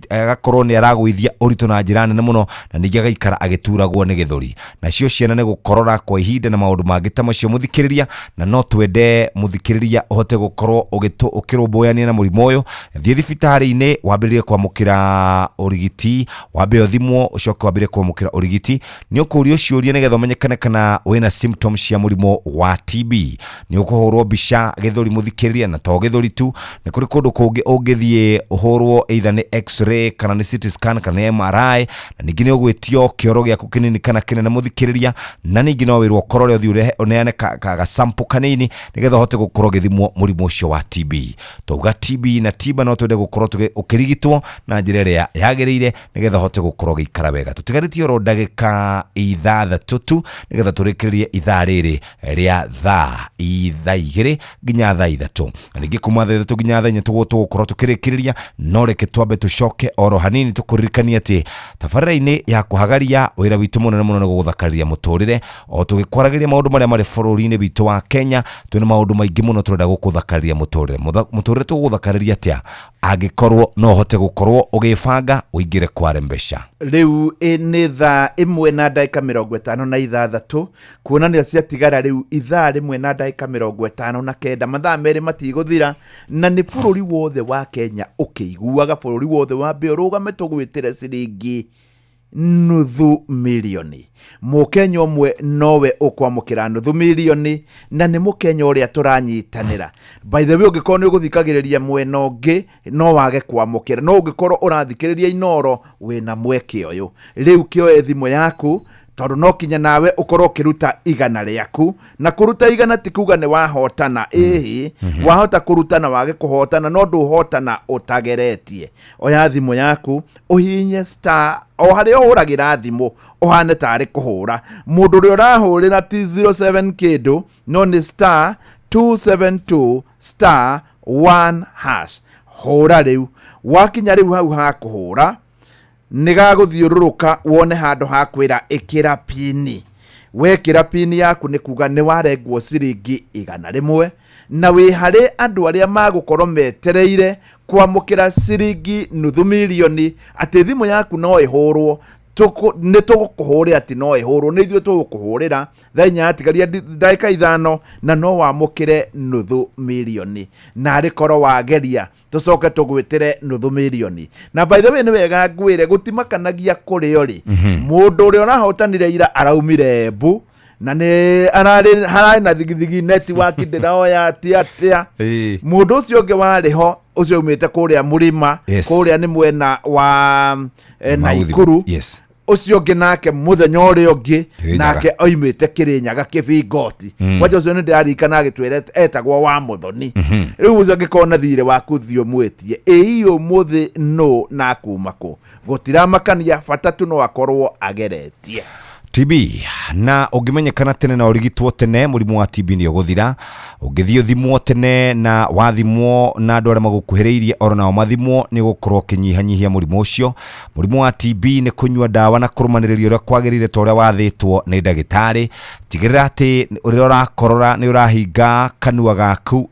agakorwo ni aragwithia uritu na njira nene muno na ningi agaikara agituragwo ni githuri nacio ciana ni gukorora kwa ihinda na maundu mangi ta macio muthikiriria na no twende muthikiriria uhote gukorwo ukirumbuania na murimo uyu thie thibitari-ini wambiririe kwamukira urigiti wambe uthimwo ucoke wambiririe kwamukira urigiti ni ukurio ciuria nigetha umenyekane kana wina symptoms cia murimo wa TB ni ukuhurwo bica githuri muthikiriria na to githuri tu ni kuri kundu kungi ungithie uhurwo either ni x-ray kana ni CT scan kana ni MRI na ningi ni ugwitio kioro giaku kinini kana kinene muthikiriria na ningi no wirwo korore uthi uneane ka sample kanini nigetha hote gukorwo githimwo murimo ucio wa TB tuga TB na tiba no twende gukorwo ukirigitwo na njira iria yagirire nigetha hote gukorwo gikara wega tutigaritie ro ndagika 6 tu nigetha turikiririe ithaa riri ria ithaa 2 nginya ithaa 3 na ningi kuma ithaa 3 nginya ithaa 4 tugukorwo tukirikiriria no reke twambe tucoke oro hanini tukuririkania ati tabarira-ini ya kuhagaria wira witu munene muno ni guthakaria muturire o tugikwaragiria maundu maria mari bururi-ini bitu wa Kenya twina maundu maingi muno turenda gukuthakaria muturire tuguthakariria atia agikorwo no hote gukorwo ugibanga uingire kware mbeca riu ni thaa 1:56 kuonania ciatigara riu ithaa 1:59 mathaa meri matiguthira na ni bururi wothe wa Kenya ukiguaga bururi wothe wa mbio rugame tugwitire ciringi nuthu milioni mukenya umwe nowe ukwamukira nuthu milioni na ni mukenya uria turanyitanira by the way ungikorwo ni uguthikagiriria mwena ungi no wage kwamukira no ungikorwo urathikiriria inoro wina mweke uyu riu kioe thimu yaku tondu no kinya nawe ukorwo kiruta igana riaku na kuruta igana ti kuga ni wahotana wahota kuruta na wage kuhotana no nduhotana utageretie oya thimu yaku uhinye star o haria uhuragira thimu uhane tari kuhura mundu uri urahurira ti 07 kindu no ni star 272 star 1 hash hura riu wakinya riu hau ha kuhura niga guthiururuka wone handu hakwira ikira pini wekira pini yaku ni kuga ni warengwo ciringi 100 na wi hari andu aria magukorwo metereire kwamukira ciringi nuthu milioni ati thimu yaku no ihurwo ne tugukuhurira ati no ihurwo ni ithuĩ tugukuhurira thainya atigaria ndagĩka 5 na no wamukire nuthu milioni na rikorwo wageria tucoke tugwitire nuthu milioni na by the way ni wega ngwire gutimakanagia kuri ori mundu uri orahotanire ira araumire mbu na ni harari na thigithigi network ndiraoya atia mundu ucio ungi wariho ucio umite kuria murima kuria ni mwena wa Naikuru ucio ungi nake muthenya uri ungi nake oimite Kirinyaga Kibingoti wajo ucio ni ndirarikana agitwire etagwo wa Muthoni riu ucio ngikona thire waku thio mwetie iyo muthi no na kumako gutiramakania fatatu no akorwo ageretie TB na ungimenyekana tene na urigitwo tene murimu wa TB ni uguthira ungithio thimwo tene na wathimwo na andu aria magukuhiriirie orona mathimwo ni gukorwo kinyihanyihia murimu ucio murimu wa TB ni kunywa dawa na kurumaniriria uria kwagirire to uria wathitwo ni ndagitari tigirira ati uria urakorora ni urahinga kanua gaku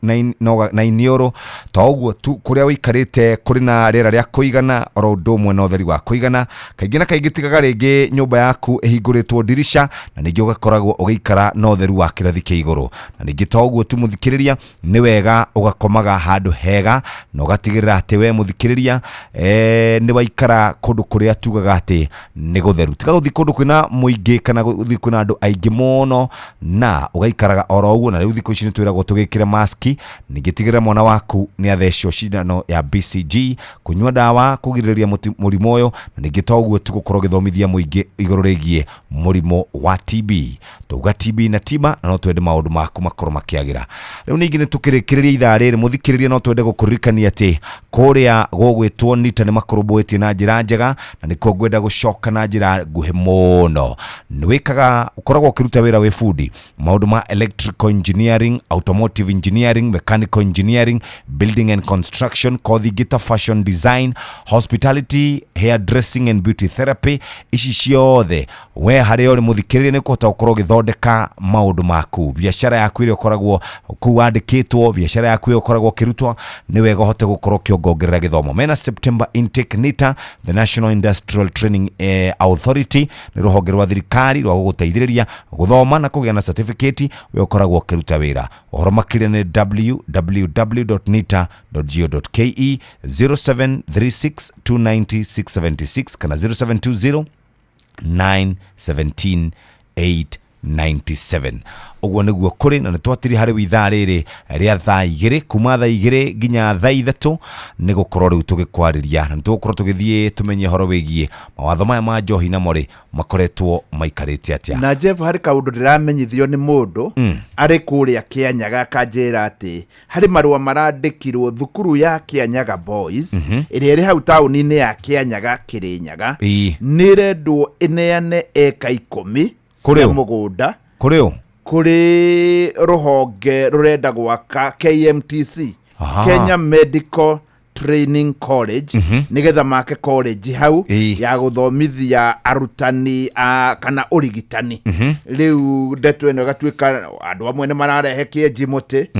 na inioro to uguo tu kuria wikarite kuri na rera ria kuigana oro undu mwe na utheri wa kuigana kaingi na kaingi tigaga ringi nyumba yaku ihinguritwo dirisha na ningi ugakoragwo ugiikara na utheru wa kirathi kia iguru na ningi to uguo tu muthikiriria ni wega ugakomaga handu hega na ugatigirira ati we muthikiriria ni waikara kundu kuria tugaga ati ni gutheru tiga guthi kundu kwina muingi kana guthi kwina andu aingi muno na ugaikaraga oro uguo na riu thikũ ici ni twiragwo tugikire maski ningi tigirira mwana waku ni athecwo cindano ya BCG kunywa dawa kugiriria murimu uyu na ningi to uguo tugukorwo githomithia muingi iguru rigie murimo wa TB tuga TB na tiba na no twende maundu maku makoro makiagira riu ningi ni tukirikiriria ithaa riri muthikiriria no twende gukuririkania ati kuria gugwitwo nita ni makorobwetie na njira njega na niko ngwenda gucoka na njira nguhi muno ni wikaga ukoragwo ukiruta wira we fundi maundu ma electrical engineering automotive engineering mechanical engineering building and construction kothi gita fashion design hospitality hairdressing and beauty therapy ici ciothe we hari ori muthikiriria ni kuhota ukorwo githondeka maundu maku biashara yaku iri ukoragwo kuwandikitwo biashara yaku iri ukoragwo kirutwa ni wega uhote gukorwo kiongongerera githomo mena September intake NITA the National Industrial Training Authority ni ruhonge rwa thirikari rwa guteithiriria guthoma na kugea na certificate we ukoragwo kiruta wira uhoro makire ni www.nita.go.ke 0736290676 kana 0720 917-897 uguo niguo kuri na twatiri hari withaa riri ria thaa igiri kuma thaa igiri nginya thaa 3 ni gukorwo riu tugikwariria na tugukorwo tugithie tumenye horo wigie mawatho maya ma njohi na mori makoretwo maikarite atia na Jeff hari kaundu ndiramenyithio ni mundu ari kuria Kianyaga kanjira ati hari marua marandikirwo thukuru ya Kianyaga Boys iri iri hau tauni-ini ya Kianyaga Kirinyaga ni rendwo ineane eka 10 cia mugunda kuri ruhonge rurenda gwaka KMTC Kenya Medical Training College nigetha make college hau ya guthomithia arutani kana urigitani riu ndeto eno gatuika andu amwe ne mararehe kieji muti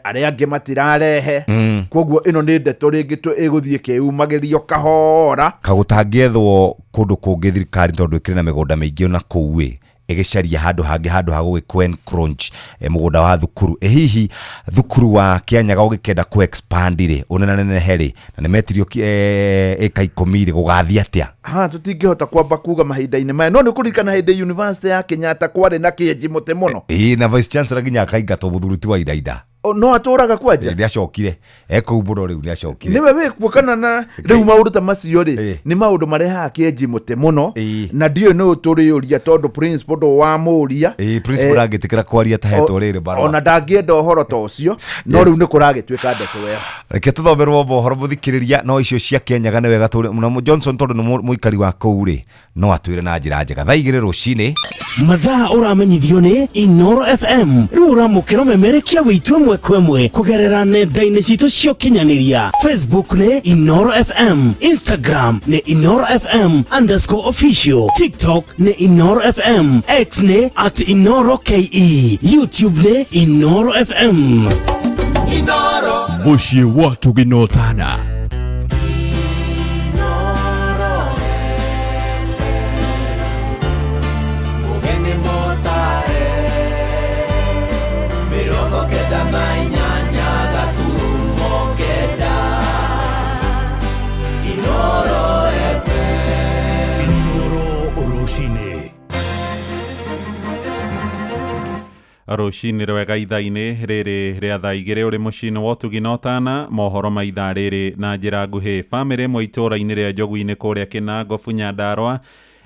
aria angi matirarehe koguo ino ni ndeto ringi tu iguthie kiumagirio kahora kagutangiethwo kundu kungi thirikari tondu ikiri na migunda mingi na kuwi egesharia handu hagwe Quen Crunch mugunda wa thukuru hihi thukuru wa Kianyaga ugikenda ku expand ri unenanene heri na nimetirio eka 10 gugathia atia tutingihota kwamba kuga mahinda-ini maya no ni kurikana hinde University ya Kenyatta kwari na kieji muti muno na vice chancellor ginya akaingatwo muthuruti wa idaida no atũraga kwanja nĩ acokire ekũmbũro rĩu nĩ acokire nĩwe wĩkuo kana na rĩu maũndũ ta macio rĩ nĩ maũndũ marehaga kĩenji mũtĩ mũno na ndiũ nĩ ũtũrĩũria tondũ principal ndo wamũria principal angĩtĩkĩra kwaria ta hetwo rĩrĩ barua ona ndangĩenda ũhoro ta ũcio no rĩu nĩ kũragĩtuĩka ndeto wega reke tũthomerwo mohoro mũthikĩrĩria no icio cia Kenyaga nĩ wega mũno Johnson tondũ nĩ mũikari wa kũu rĩ no atwĩre na njĩra njega thaa 2 rũcinĩ mathaa ũramenyithio nĩ Inoro FM rĩu ũramũkĩra ũmemerekia wĩitue mwe kwemwe kũgerera nenda-inĩ citũ cia ũkinyanĩria Facebook nĩ Inoro FM, Instagram nĩ Inoro FM _official, TikTok nĩ Inoro FM, X nĩ @InoroKE, YouTube nĩ Inoro FM. Inoro muciĩ wa tũginotana rũcinĩ rwega ithaa-inĩ rĩrĩ rĩa thaa 2 ũrĩ mũciĩ-inĩ wa Tuginotana mohoro ma ithaa rĩrĩ na njĩra nguhĩ bamĩrĩ ĩmwe itũũra-inĩ rĩa Njogu-inĩ kũrĩa Kinangofu Nyandarua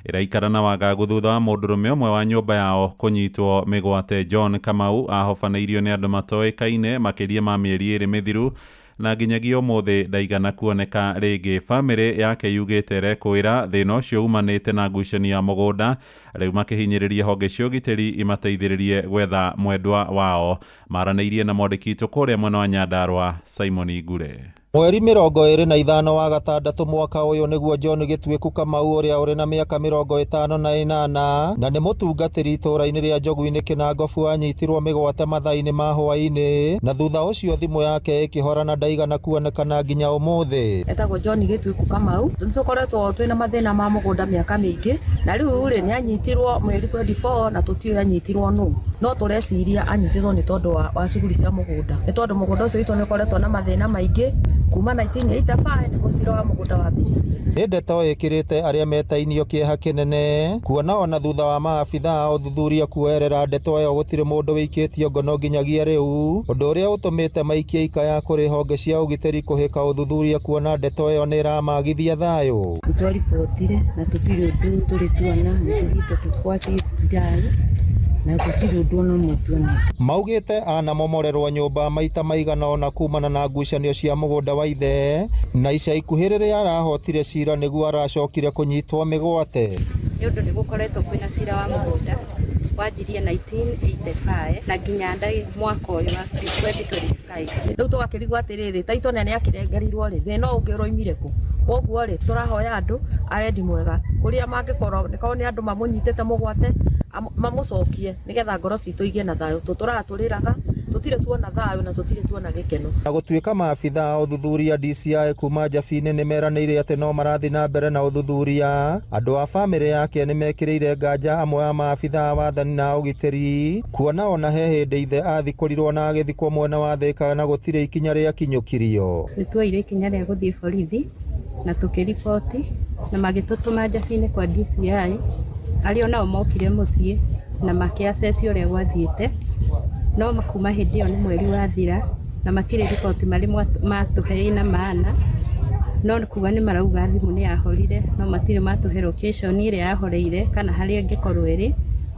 ĩraikara na wagagu thutha wa mũndũrũme ũmwe wa nyũmba yao kũnyitwo mĩgwate John Kamau ahobanĩirio nĩ andũ matoĩkaine makĩria ma mĩeri 2 mĩthiru na nginyagia ũmũthĩ ndaigana kuoneka rĩngĩ. Bamĩrĩ yake yugĩte rekwĩra thĩna ũcio umanĩte na ngucanio ya mũgũnda rĩu makĩhinyĩrĩria honge cia ũgitĩri imateithĩrĩrie gwetha mwendwa wao. Maranĩirie na mwandĩki witũ kũrĩa mwena wa Nyandarua Simon Ngure. Mweri 25 wa gatandatũ mwaka ũyũ nĩguo John Gĩtuĩku Kamau ũrĩa ũrĩ na mĩaka 58 na nĩ mũtungatĩri itũũra-inĩ rĩa Njogu-inĩ Kinangofu anyitirwo mĩgwate mathaa-inĩ ma hwaĩ-inĩ na thutha ũcio thimũ yake ĩkĩhora na ndaigana kuonekana nginya ũmũthĩ. Etagwo John Gĩtuĩku Kamau, tũkoretwo twĩna mathĩna ma mũgũnda mĩaka mĩingĩ na rĩu rĩ nĩ anyitirwo mweri 24 na tũtiũĩ anyitirwo nũ, no tũreciria anyitirwo nĩ tondũ wa shughuli cia mũgũnda, nĩ tondũ mũgũnda ũcio witũ nĩ ũkoretwo na mathĩna maingĩ kuma 1985 nĩ gũcira wa mũgũnda wa mbiriti. Nĩ ndeto ĩkĩrĩte arĩa metainio kĩeha kĩnene kuona ona thutha wa maabithaa ũthuthuria kuerera ndeto ĩyo gũtirĩ mũndũ wĩikĩtio ngono nginyagia rĩu, ũndũ ũrĩa ũtũmĩte maikie ikaya kũrĩ honge cia ũgitĩri kũhĩka ũthuthuria kuona ndeto ĩyo nĩ ĩramagithia thayũ. Twaribotire na tũtirĩ ũndũ tũrĩ tuona nĩtũthiĩte tũkwacithai na tũtirĩ ũndũ ona ũmwe tuona. Maugĩte anamomorerwo nyũmba maita maigana ona kumana na ngucanio cia mũgũnda wa ithe na ica ikuhĩ rĩrĩa arahotire cira nĩguo aracokire kũnyitwo mĩgwate. Nĩ ũndũ nĩ gũkoretwo kwĩna cira wa mũgũnda wanjirie 1985 na nginya mwaka ũyũ wa 2025. Rĩu tũgakĩrigwo atĩrĩrĩ taito nene yakĩrengerirwo rĩ thĩna ũngĩ ũroimire kũ? Koguo rĩ tũrahoya andũ arendi mwega kũrĩa mangĩkorwo nĩ andũ mamũnyitĩte mũgwate mamũcokie nĩgetha ngoro citũ igĩe na thayũ. Tũratũrĩraga tũtirĩ tuona thayũ na tũtirĩ tuona gĩkeno. Na gũtuĩka maabithaa ũthuthuria DCI kuma Njabi-inĩ nĩ meranĩire atĩ no marathiĩ na mbere na ũthuthuria, andũ a bamĩrĩ yake nĩ mekĩrĩire nganja amwe a maabithaa wathani na ũgitĩri kuona ona he hĩndĩ ithe athikũrirwo na agĩthikwo mwena wa Thĩka na gũtirĩ ikinya rĩa kinyũkirio. Nĩ tuoire ikinya rĩa gũthiĩ borithi na tũkĩriboti na magĩtũtũma Njabi-inĩ kwa DCI arĩa nao mokire mũciĩ na makĩaccess ũrĩa gwathiĩte, no kuma hĩndĩ ĩyo nĩ mweri wathira na matirĩ riboti marĩ matũhe na maana, no kuga nĩ marauga thimũ nĩ yahorire no matirĩ matũhe location ĩrĩa yahoreire kana harĩa ĩngĩkorwo ĩrĩ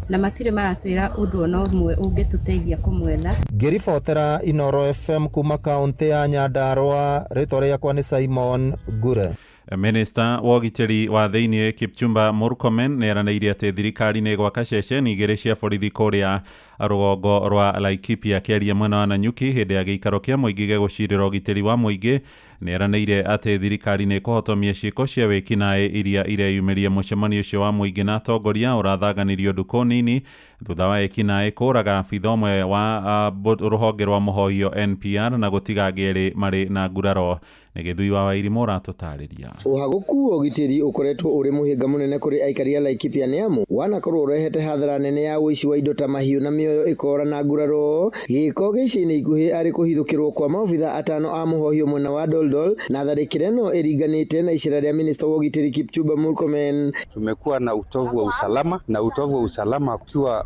na matirĩ maratwĩra ũndũ ona ũmwe ũngĩtũteithia kũmwetha. Ngĩribotera Inoro FM kuma kaunti ya Nyandarua, rĩtwa rĩakwa nĩ Simon Ngure. Minister wa ũgitĩri wa thĩinĩ Kipchumba Murkomen nĩ eranĩire atĩ thirikari nĩ gwaka ceceni igĩrĩ cia borithi kũrĩa rũgongo rwa Laikipia akĩaria mwena wa Nanyuki hĩndĩ ya gĩikaro kĩa mũingĩ gĩa gũcirĩra ũgitĩri wa mũingĩ. Nĩ eranĩire atĩ thirikari nĩ kũhotomia ciĩko cia wĩkinaĩ iria ireyumĩria mũcemanio ũcio wa mũingĩ na atongoria ũrathaganirio ndukũ nini thutha wa wĩkinaĩ kũraga abitha ũmwe wa rũhonge rwa mũhohio NPR na gũtiga angĩ erĩ marĩ na nguraro. Nĩ Gĩthui wa Wairimũ ũratũtarĩria. uhaguku wa ugitiri ukoretwo uri muhinga munene kuri aikari a Laikipia niamu wanakorwo urehete hathara nene ya uici wa indo ta mahiu na mioyo ikora na nguraro giko gici-ini ikuhi ari kuhithukirwo kwa maofitha atano a muhohio mwena wa Doldol na tharikire no iriganite na icira ria minister wa ugitiri Kipchumba Murkomen. Tumekuwa na utovu wa usalama, na utovu wa usalama ukiwa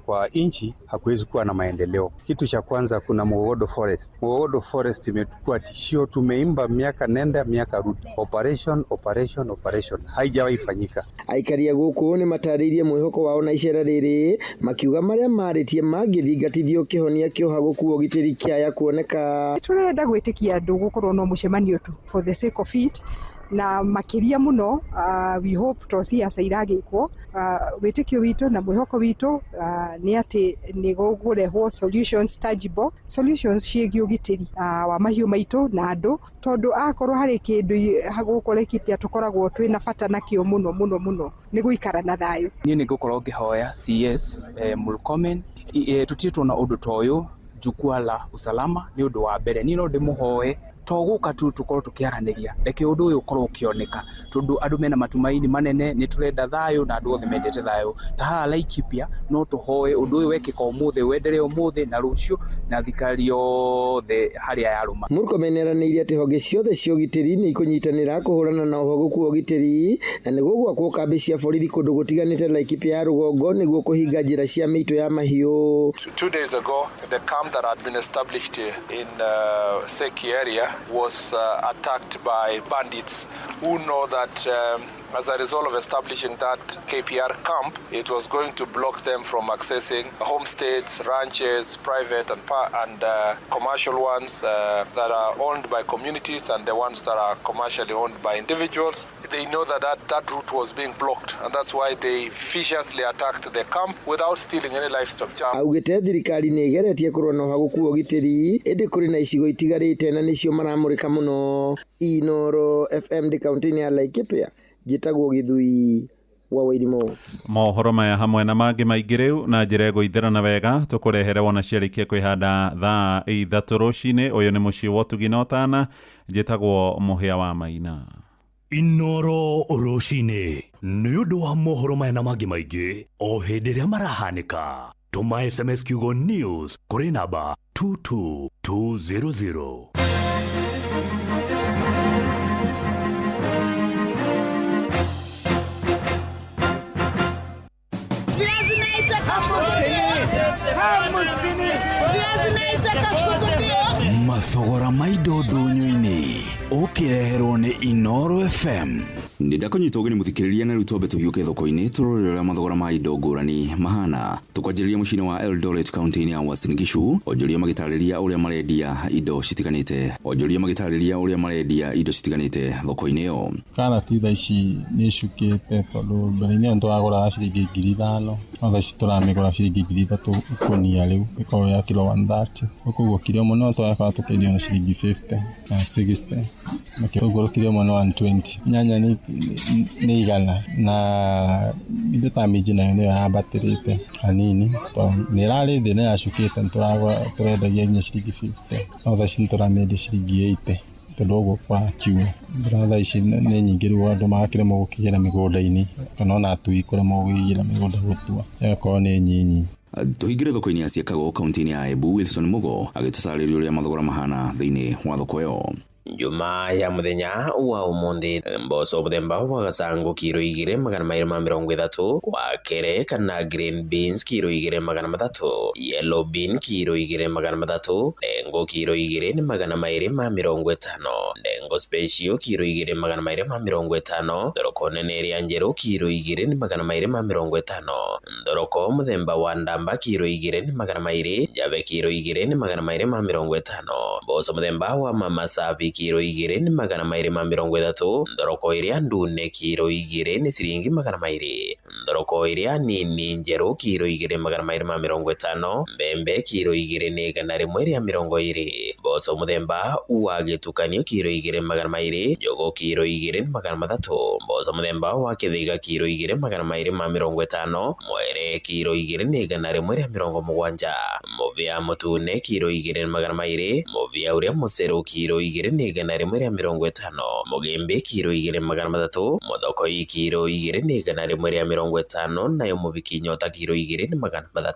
kwa inchi hakuwezi kuwa na maendeleo. Kitu cha kwanza, kuna Mugogodo Forest. Mugogodo Forest imekuwa tishio, tumeimba miaka nenda miaka rudi, operation haijawahi fanyika. Aikari guku ni mataririe mwihoko wao na icera riri makiuga maria maritie mangithingatithio kihonia kiohaguku ugitiri kiaya kuoneka. Turenda gwitikia andu gukorwo no mucemanio tu for the sake of it, na makiria muno we hope to see as iragikwo witikio witu na mwihoko witu ni ati ni gugurehwo solutions, tangible solutions ciegi ugitiri wa mahiu maitu na andu, tondu akorwo hari kindu haguko Laikipia tukoragwo twina bata nakio muno ni guikara na thayu. Ni ngukorwo ngihoya CS Murkomen tutitwo na undu toyo jukua la usalama ni undu wa mbere, ni no ndimuhoe toguka tu tukorwo tukiaraniria reke undu uyu ukorwo ukioneka, tondu andu mena matumaini manene, ni turenda thayu na andu othe mendete thayu. Taha Laikipia no tuhoe undu uyu wekika umuthi wendere umuthi na rucio na thikari yothe haria yaruma. Murkomen eranĩire ati honge ciothe cia ũgitĩri nĩ ikunyitanĩra kũhũrana na ũhoguku wa ũgitĩri na nĩguo gwakwo kambĩ cia borithi kũndũ gũtiganĩte Laikipia ya rũgongo nĩguo kũhinga njĩra cia mĩito ya mahiũ. 2 days ago, the camp that had been established in Seki area was attacked by bandits who know that as a result of establishing that KPR camp, it was going to block them from accessing homesteads, ranches, private and commercial ones that are owned by communities and the ones that are commercially owned by individuals. They know that route was being blocked, and that's why they viciously attacked the camp without stealing any livestock. Augite thirikari nĩ igeretie kũrũa na ũhaguku wa ũgitĩri ĩndĩ kũrĩ na icigo itigarĩte na nĩcio maramũrĩka mũno. Inoro FM de kaunti ya Laikipia jitagwo Githui wa Wairimu. Mohoro maya hamwe na mangĩ maingĩ rĩu na njĩra ĩgũithĩrana wega tũkũrehere wona ciarĩkia kwĩhanda thaa 3 rũcinĩ. Ũyũ nĩ mũciĩ wa Ũtugi na Ũtana, njĩtagwo Mũhĩa wa Maina. Inoro rũcinĩ nĩ ũndũ wa mohoro maya na mangĩ maingĩ o hĩndĩ ĩrĩa marahanĩka. Tũma SMS kiugo news kũrĩ namba 22200. Mathogora maido ndũnyũ-inĩ ũkĩreherwo nĩ Inoro FM. Nĩndakũnyita ũgeni mũthikĩrĩria na rĩu twambe tũhiũke thoko-inĩ tũrore ũrĩa mathogora ma indo ngũrani mahana. Tũkwanjĩrĩria mũciĩ-inĩ wa Eldoret kaunti-inĩ ya Uasin Gishu, onjoria magĩtarĩria ũrĩa marendia indo citiganĩte. Onjoria magĩtarĩria ũrĩa marendia indo citiganĩte thoko-inĩ ĩyo. Karati thaa ici nĩ icukĩte tondũ mbere-inĩ nĩ tũragũraga ciringi 5,000 no thaa ici tũramĩgũra ciringi 3,000 ikũnia rĩu ĩkorwo ya kilo 130. Ũkoguo kilo ĩmwe no tũrakorwo tũkĩendia na ciringi 50 na 60 na kĩgũrũ kilo ĩmwe no 120. Nyanya nĩ igana na indo ta minji nayo nĩyo yambatĩrĩte hanini tondũ nĩ ĩrarĩ thĩ na yacukĩte tũrendagia nginya ciringi 50 no thaa ici nĩ tũramĩendia ciringi 80 tondũ ũguo kwakiuga. Mbura thaa ici nĩ nyingĩ rĩu andũ magakĩremwo gũkĩgĩra mĩgũnda-inĩ kana ona atui kũremwo gũkĩgĩra mĩgũnda gũtua ĩgakorwo nĩ nyinyi. Tũhingĩre thoko-inĩ ya Chicago kaunti-inĩ ya Embu, Wilson Mugo agĩtũtarĩria ũrĩa mathogora mahana thĩinĩ wa thoko ĩyo. Juma ya muthenya wa umuthi mboco muthemba wa gacango kiro 2,230, wa kere kana green beans kiro 2,300, yellow bean kiro 2,300, dengo kiro 2,250, dengo special kiro 2,250, ndoroko nene ria njeru kiro 2,250, ndoroko muthemba wa ndamba kiro 2,200, jave kiro 2,250, mboco muthemba wa mama safi kiro 2,230, ndoroko iria ndune kiro 2 ni ciringi 200, ndoroko iria nini njeru kiro 2,250, mbembe kiro 2 ni igana rimwe ria 50, 2020 mboco muthemba wa gitukanio kiro 2,200 njogo kiro 2,300 mboco muthemba wa kithiga kiro 2,250 mwere kiro 2,170 muvia mutune kiro 2,200 muvia uria muceru kiro 2,150 mugimbi kiro 2,300 muthokoi kiro 2,150 nayo muviki nyota kiro 2,300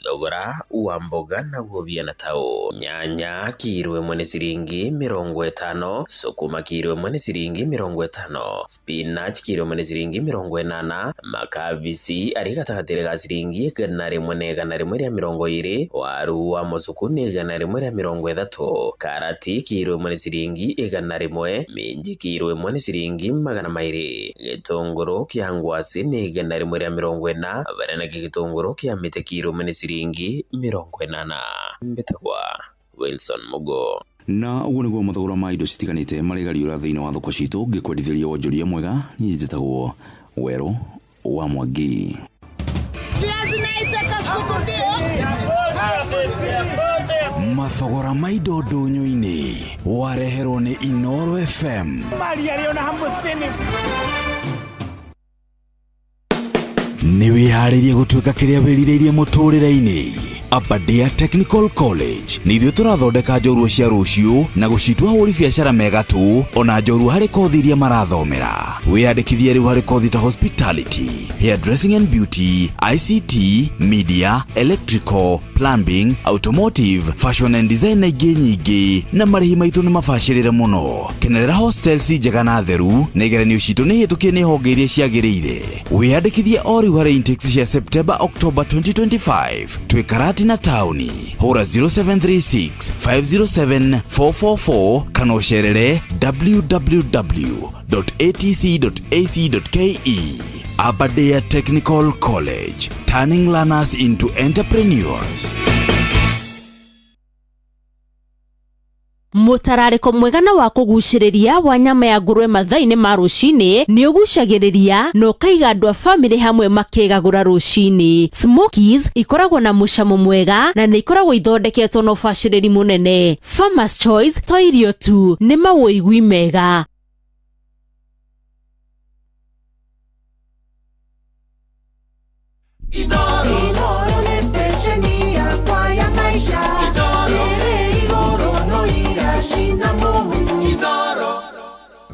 thogora wa mboga na guovia na tao nyanya kiro 1 ni ciringi 50 sukuma kiro 1 ni ciringi 50 spinach kiro 1 ni ciringi 80 makavisi ari gatagatire ga ciringi 120 waru wa mucuku ni 130 karati kiro 1 ni ciringi 100 minji kiro 1 ni ciringi 200 gitunguru kia ngwasi ni 140 varana gitunguru kia mite kiro 1 ni ciringi 80 mbetagwa Wilson Mugo na uguo niguo mathogora ma indo citiganite marigariura thiini wa thoko citu ngikwendithiria wonjoria mwega ni njitagwo Wero wa Mwangi. Mathogora ma indo ndunyu-ini wareherwo ni Inoro FM. Ni wiharirie gutuika kiria wirireirie muturire-ini. Aberdare Technical College nithio turathondeka njorua cia ruciu na gucitwa huri biacara mega tu ona njorua hari kothi iria marathomera. Wiyandikithie riu hari kothi ta hospitality, hairdressing and beauty, ICT, media, electrical, plumbing, automotive, fashion and design na ingĩ nyingĩ na marĩhi maitũ nĩ mabacĩrĩre mũno. Kenerera hostels njega na theru na igeranio citũ nĩ hĩtũkie nĩ honge iria ciagĩrĩire. Wiyandikithie o riu hari intakes cia September October 2025 twĩkarati na tauni hura 0736 507 444 kana ucerere www.atc.ac.ke. Aberdare Technical College, turning learners into entrepreneurs. Mutarariko mwegana wa kuguciriria wa nyama ya ngurwe mathaini ma rucini ni ugucagiriria no kaiga andu a family hamwe makegagura rucini. Smokies ikoragwo na mucamo mwega na ni ikoragwo ithondeketwo no baciriri munene. Farmers Choice to irio tu ni mawuigwi mega. Inoro ni station ya kwa ya maisha.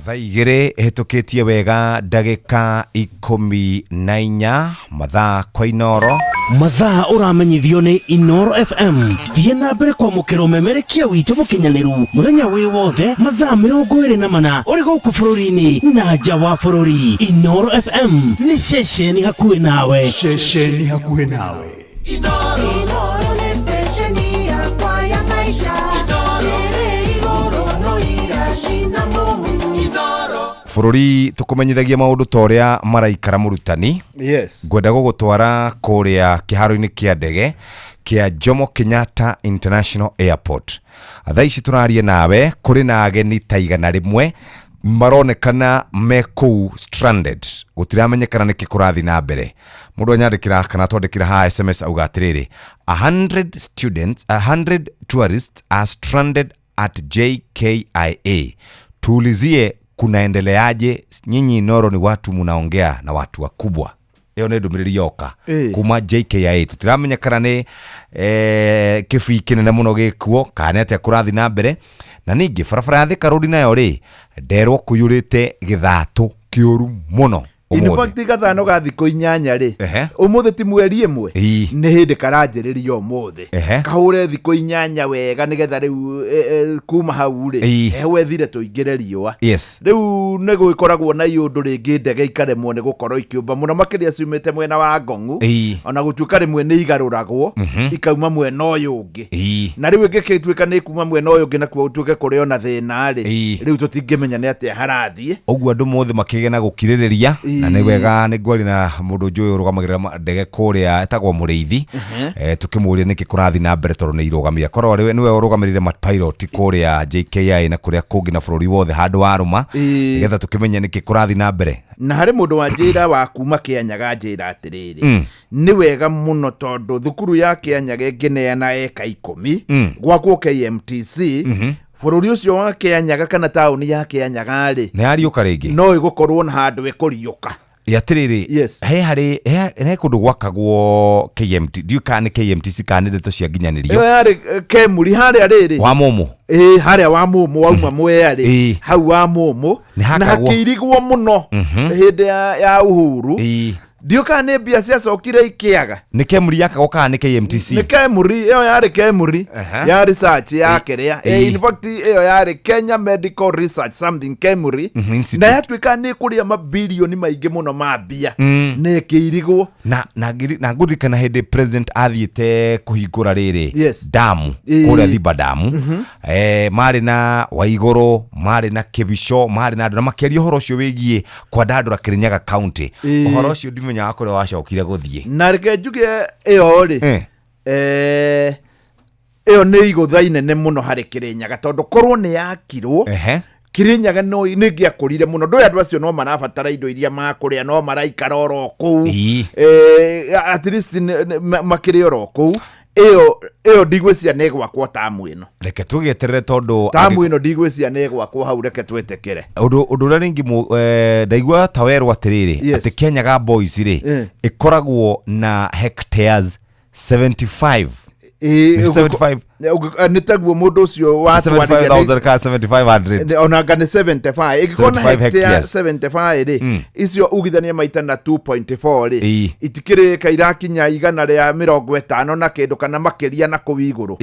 Thaa igĩrĩ hĩtũkĩtie wega ndagĩka 14 mathaa kwa Inoro. Mathaa uramenyithio ni Inoro FM. Thiĩ na mbere kwamũkĩra ũmemerekia witũ mũkinyanĩru mũthenya wĩ wothe mathaa 24 ũrĩ gũkũ bũrũri-inĩ na nja wa bũrũri. Inoro FM nĩ ceceni hakuhĩ nawe. Ceceni hakuhĩ nawe. Inoro ni station ya kwa ya maisha. Bũrũri tũkũmenyithagia maũndũ ta ũrĩa maraikara mũrutani. Yes. Ngwenda gũgũtwara kũrĩa kĩharo-inĩ kĩa ndege kĩa Jomo Kenyatta International Airport. Thaa ici tũraria nawe kũrĩ na ageni ta 100 maronekana me kũu stranded. Gũtiramenyekana nĩkĩ kũrathi na mbere. Mũndũ anyandĩkĩra kana twandĩkĩra ha SMS auga atĩrĩrĩ 100 tourists are stranded at JKIA. Tuulizie kunaendeleaje? Nyinyi Inoro ni watu munaongea na watu wakubwa. Hiyo ndio ndumiriri yoka kuma JKIA. Tutiramenyekana ni kibii kinene muno gikuo kana atĩa kũrathi na mbere. Na ningĩ barabara ya Thika Road nayo ri nderwo kuyurĩte gĩthatũ kĩũru mũno. In fact gathano ga thikũ 8 ri umuthi ti mweri imwe ni hindi karanjĩrĩria umuthi kahure thikũ 8 wega nigetha riu kuma hau ri wethire tuingire riũa riu nĩ gũkoragwo na iũndũ rĩngĩ ndege ikaremwo nĩ gũkorwo ikiumba mũno makĩria ciumĩte mwena wa Ngong'u ona gũtuĩka rĩmwe nĩ igarũragwo ikauma mwena ũyũ ũngĩ na rĩu ĩngĩtuĩka nĩ kuma mwena ũyũ ũngĩ nakuo gũtuĩke kũrĩ ona thĩna ri rĩu tũtingĩmenya nĩ atĩa harathiĩ. Ũguo andũ mothe makĩgena gũkirĩrĩria na nĩ wega nĩ gwari na mũndũ njũĩ ũrũgamagĩrĩra ndege kũrĩa etagwo mũrĩithi tukĩmũria nĩkĩ kũrathi na mbere tondũ nĩ irũgamia korwo nĩwe ũrũgamĩrĩire mapilot kũrĩa JKIA na kũrĩa kũngĩ na bũrũri wothe handũ warũma nĩgetha tukĩmenya nĩkĩ kũrathi na mbere. na harĩ mũndũ wa njĩra wa kuma Kĩanyaga njĩra atĩrĩrĩ nĩ wega mũno tondũ thukuru ya Kĩanyaga ĩngĩneana eka 10 gwakwo KMTC bũrũri ũcio wa Kĩanyaga kana taũni ya Kĩanyaga rĩ nĩ ariũka rĩngĩ no ĩgũkorwo na handũ ĩkũriũka yatiriri he hari he kundu gwakagwo KMT ndiu kana KMTC kana ndeto cia nginyanirio yari Kemuri haria riri wa Momo haria wa Momo wauma mweyari hau wa Momo na hakirigwo muno hindi ya uhuru ndiu kana mbia cia cokire ikiaga ni Kemuri yakagwo kana ni KMTC ni Kemuri iyo yari Kemuri ya research ya keria in fact iyo yari Kenya Medical Research something Kemuri na yatwika ni kuria mabilioni maingi muno mambia ni kirigwo na ngurikana hindi president athiete kuhingura riri damu kuria Thiba damu mari na Waiguru mari na Kibisho mari na andu na makeria horo cio wigie kwa Dandora Kirinyaga county horo cio ndimenya akore wacokire guthie na reke njuge iyo ri iyo ni iguthaine ne muno hari Kirinyaga tondu korwo ni yakirwo Kirinyaga no ningiakurire muno ndu andu acio no marabatara indo iria makuria no maraikara oro kuu at least makiri oro kuu iyo ndigwĩcia nĩ gwakwo tamu ĩno reke tũgĩeterere tondu tamu ĩno ndigwĩcia nĩ gwakwo hau reke twĩtĩkĩre ũndũ ũrĩa rĩngĩ ndaigua ta werwo atĩrĩrĩ atĩ Kĩanyaga boys rĩ ĩkoragwo na hectares 75 nitaguo mundu ucio wa 75,500 ona ngane 75 ikona hectares 75 ri icio ugithania maita na 2.4 ri itikire kairakinya igana ria 50 na kindu kana makeria na kuwiguru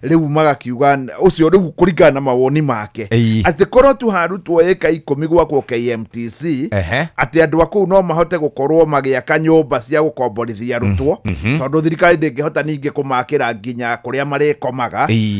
riu magakiuga ucio riu kuringana na mawoni make ati korwo tu harutwo eka 10 gwakwo KMTC ati andu aku no mahote gukorwo magiaka nyumba cia gukomborithia arutwo tondu thirikari ndingihota ningi kumakira nginya kuria mareko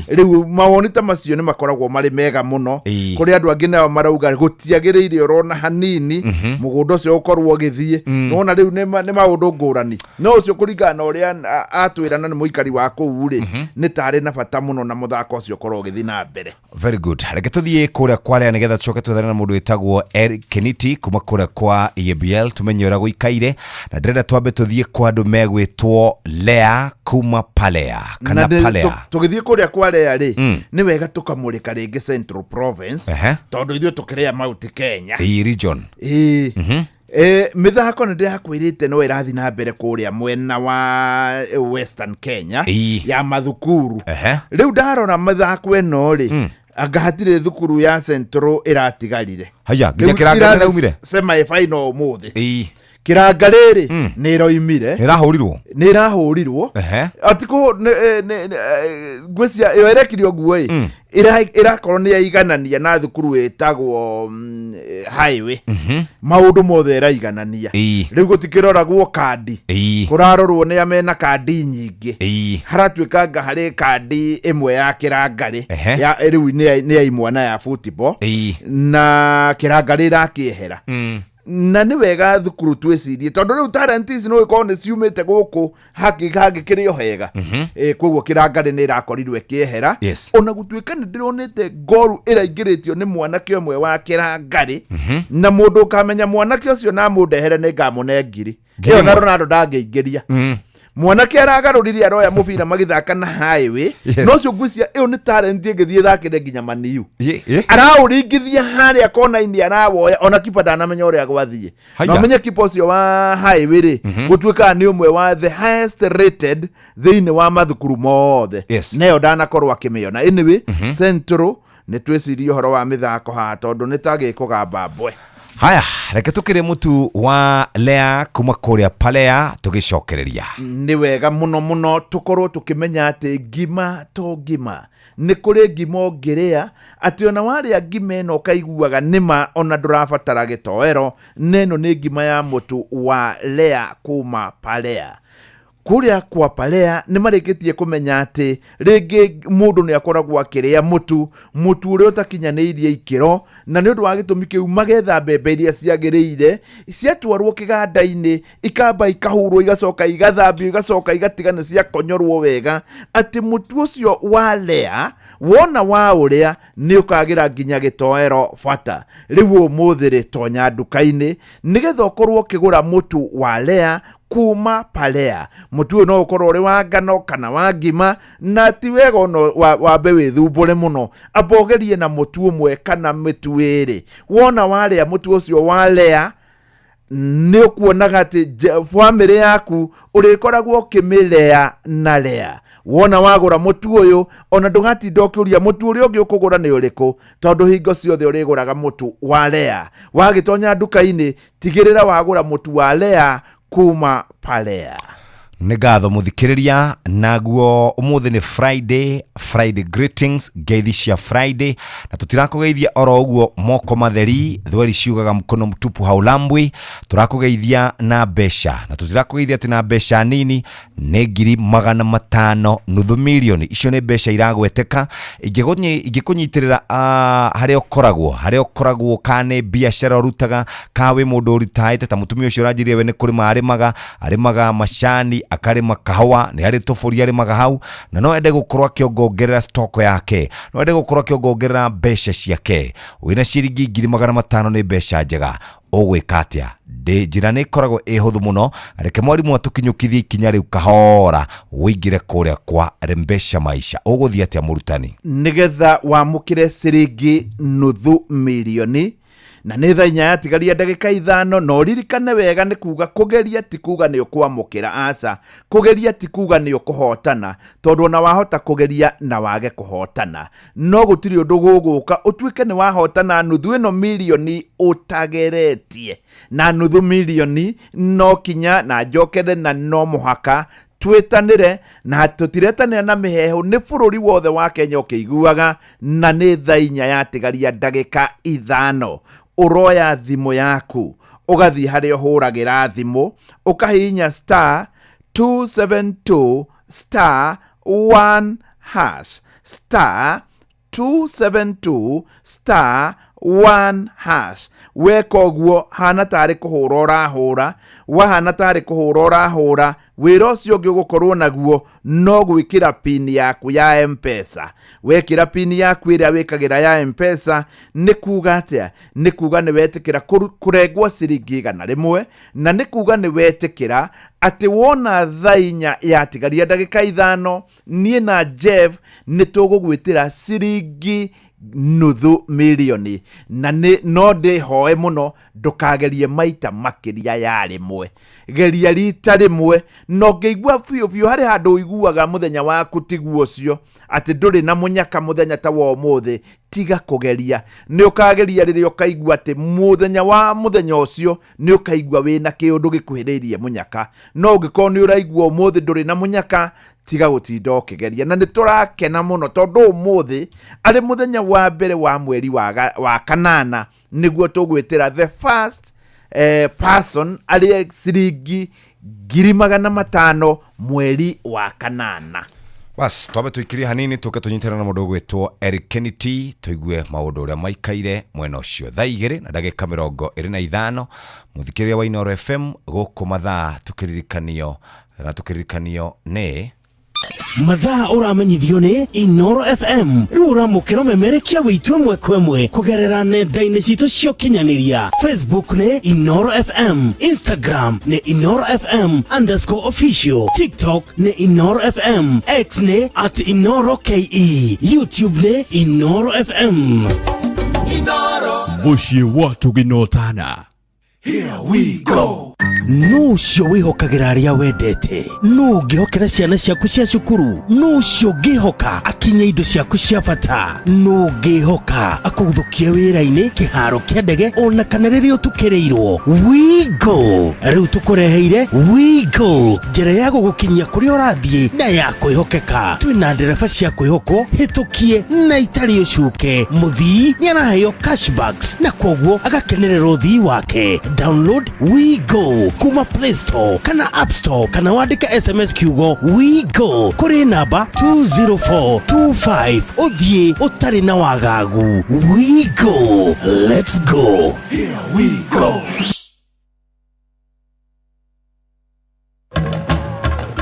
riu mawoni ta macio ni makoragwo mari mega muno kuri andu angi nao marauga gutiagiriire orona hanini mugunda ucio ukorwo githie nona riu ni maundu ngurani no ucio kuringana uria atwirana ni muikari wa kuu ri ni tari na bata muno na muthako ucio ukorwo githi na mbere very good reke tuthie kuria kwaria nigetha tucoke twethane na mundu witagwo Eric Keniti kuma kuria kwa EBL tumenye ura guikaire na ndĩrenda twambe tuthie kwa andu megwitwo Lea kuma Palea kana Palea tugithie kuria kwa Lea ri ni wega tukamurika ringi Central Province tondu ithuĩ tukirea Mount Kenya region mithako nĩ ndĩrakwĩrĩte no ĩrathi na mbere kuria mwena wa Western Kenya ya mathukuru riu ndarora mithako ĩno ri agahatire thukuru ya Central iratigarire haya nginya Kĩranga nĩraumire semi final umuthi Kĩranga rĩrĩ nĩ ĩrahurirwo atiko ngwĩcia ĩyo ĩrekirio nguo ĩrakorwo nĩ yaiganania na thukuru ĩtagwo highway maũndũ mothe ĩraiganania rĩu gũtikĩroragwo kandi kũrarorwo nĩ amena kandi nyingĩ haratuĩkanga harĩ kandi ĩmwe ya Kĩranga rĩu nĩ ya imwana ya football na Kĩranga rĩrakĩehera na ni wega thukuru twĩcirie tondu riu talent ici no ikorwo ni ciumite guku hangĩkĩrĩ hega koguo Kĩranga nĩ ĩrakorirwo ĩkĩehera ona gũtuĩka nĩ ndĩronete ngoru ĩraingĩrĩtio nĩ mwanake ũmwe wa Kĩranga na mũndũ ũkamenya mwanake ũcio na mũndehere nĩ ngamũne ngiri ĩyo na Ronaldo ndangĩingĩria mwanake aragarũrire aroya mũbira magĩthaka na highway no cio ngwĩcia ĩyo nĩ talent ĩngĩthiĩ thakĩre nginya maniu araũringithia harĩa kona-inĩ arawoya ona kipa ndanamenya ũrĩa gwathiĩ no menye kipa ũcio wa highway rĩ gũtuĩkaga nĩ ũmwe wa the highest rated thĩinĩ wa mathukuru mothe nayo ndanakorwo akĩmĩona anyway Central nĩ twĩcirie ũhoro wa mĩthako haha tondũ nĩ tagĩkũgamba mbwe haya reke tukire mutu wa Lea kuma kuria Palea tugicokereria ni wega muno muno tukorwo tukimenya ati ngima to ngima ni kuri ngima ongerea ati ona waria ngima eno kaiguaga nima ona ndurabatara gitoero neno ni ngima ya mutu wa Lea kuma Palea kuria kwa Palea ni marikitie kumenya ati ringi mundu ni akoragwo akiria mutu uria utakinyaniirie ikiro na ni undu wa gitumi kiu magetha mbembe iria ciagiriire ciatwarwo kiganda-ini ikamba ikahurwo igacoka igathambio igacoka igatigana cia konyorwo wega ati mutu ucio wa Lea wona wa uria ni ukagira nginya gitoero fata riu umuthiri tonya nduka-ini nigetha ukorwo kigura mutu wa Lea kuma Palea. Mutu no ukorwo uri wa ngano kana wa ngima na ti wega no wambe withumbure muno abogerie na mutu umwe kana mitu iri wona waria mutu ucio wa Lea ni ukuonaga ati family yaku urikoragwo kimelea na Lea. Wona wagura mutu uyu ona ndũgatinda ũkĩũria mutu ũrĩa ũngĩ ũkũgũra nĩ ũrĩkũ tondũ hingo ciothe ũrĩgũraga mutu wa Lea. Wagĩtonya nduka-inĩ tigĩrĩra wagura mutu wa Lea kuma Palea. Nĩ ngatho mũthikĩrĩria naguo ũmũthĩ nĩ Friday greetings ngeithi cia Friday na tũtirakũgeithia oro ũguo moko matheri thweri ciugaga mkono mtupu haulambwi turakũgeithia na mbeca na tũtirakũgeithia ati na mbeca nini nĩ 500,000 nuthu milioni icio nĩ mbeca iragweteka ingĩkũnyitĩrĩra harĩa ũkoragwo kana biashara ũrutaga kawe mũndũ ũritaĩte ta mũtumia ũcio ũranjirie we nĩ kũrĩma arĩmaga macani akarima kahawa ni hari tofuri arimaga hau na no ende gukorwo akiongongerera stock yake no ende gukorwo akiongongerera mbeca ciake wina ciringi 500,000 ni mbeca njega ogwika atia njira ni ikoragwo ihuthu muno reke mwarimu atukinyukithie ikinya riu kahora wingire kuria kwa Rembesha Maisha uguthia atia murutani nigetha wamukire ciringi nuthu milioni na nĩ thaa 4 yatigaria ndagĩka 5 no ririkane wega nĩ kuga kugeria ti kuga nĩ ũkwamũkĩra aca kugeria ti kuga nĩ ũkũhotana tondũ ona wahota kugeria na wage kũhotana no gũtirĩ ũndũ gũgũka ũtuĩke nĩ wahotana nuthu ĩno milioni ũtageretie na nuthu milioni no kinya na njokere na no mũhaka twetanire na tutiretanira na miheho ni bururi wothe wa Kenya ukiguaga na ni thaa 4 yatigaria ndagika 5 uroya thimu yaku ugathi hari uhuragira thimu ukahinya *272 *1 hash *272 *1 hash weka ũguo hana tarĩ kũhũra ũrahũra wahana tarĩ kũhũra ũrahũra wĩra ũcio ũngĩ ũgũkorwo naguo no gwĩkĩra pin yaku ya M-Pesa wekĩra pin yaku ĩrĩa wĩkagĩra ya M-Pesa nĩ kuga atĩa nĩ kuga nĩ wetĩkĩra kũrengwo ciringi 100 na nĩ kuga nĩ wetĩkĩra atĩ wona thaa 4 yatigaria ndagĩka 5 niĩ na Jeff nĩ tũgũgwĩtĩra ciringi nuthu milioni na no ndihoe muno ndukagerie maita makiria ya rimwe geria rita rimwe no ngeigua biũ hari handu iguaga muthenya waku tiguo cio ati nduri na munyaka muthenya ta wa umuthi tiga kugeria ni ukageria riri ukaigua ati muthenya ucio ni ukaigua wina kiundu gikuhiriirie munyaka no ngiko ni uraigua umuthi nduri na munyaka tiga gutinda ukigeria na niturakena muno tondu umuthi ari muthenya wa mbere wa mweri wa kanana niguo tugwitira the first person ari ciringi 500,000 mweri wa kanana. Bas twabe tuikirie hanini tuke tunyitana na mundu gwitwo Eric Kennedy tuigue maundu uria maikaire mwena ucio thaa 2 na ndagika 25 muthikiria wa Inoro FM guku mathaa tukiririkanio ni mathaa uramenyithio ni Inoro FM uramukiro memerekia witwe mwekwemwe kugerera nenda-ini citu cio kinyaniria Facebook ni Inoro FM Instagram ni Inoro FM _official TikTok ni Inoro FM X ni @InoroKE YouTube ni Inoro FM Inoro mushie watu ginotana. Here we go. Nucio wihokagira aria wendete. Nungihokera ciana ciaku cia cukuru. Nucio ngihoka kinya indo ciaku cia bata no ngihoka akuguthukia wira-ini kiharo kia ndege ona kana riria utukirirwo Wigo riu tukureheire Wigo njira ya gugukinyia kuria urathie na ya kwihokeka twina ndereba cia kwihokwo hitukie na itari ucuke muthii niaraheo cashbacks na kwoguo agakenerera uthii wake. Download Wigo kuma Play Store kana App Store kana wandike SMS kiugo Wigo kuri namba 20425 uthie utari na wagagu. Wigo, let's go. Here we go.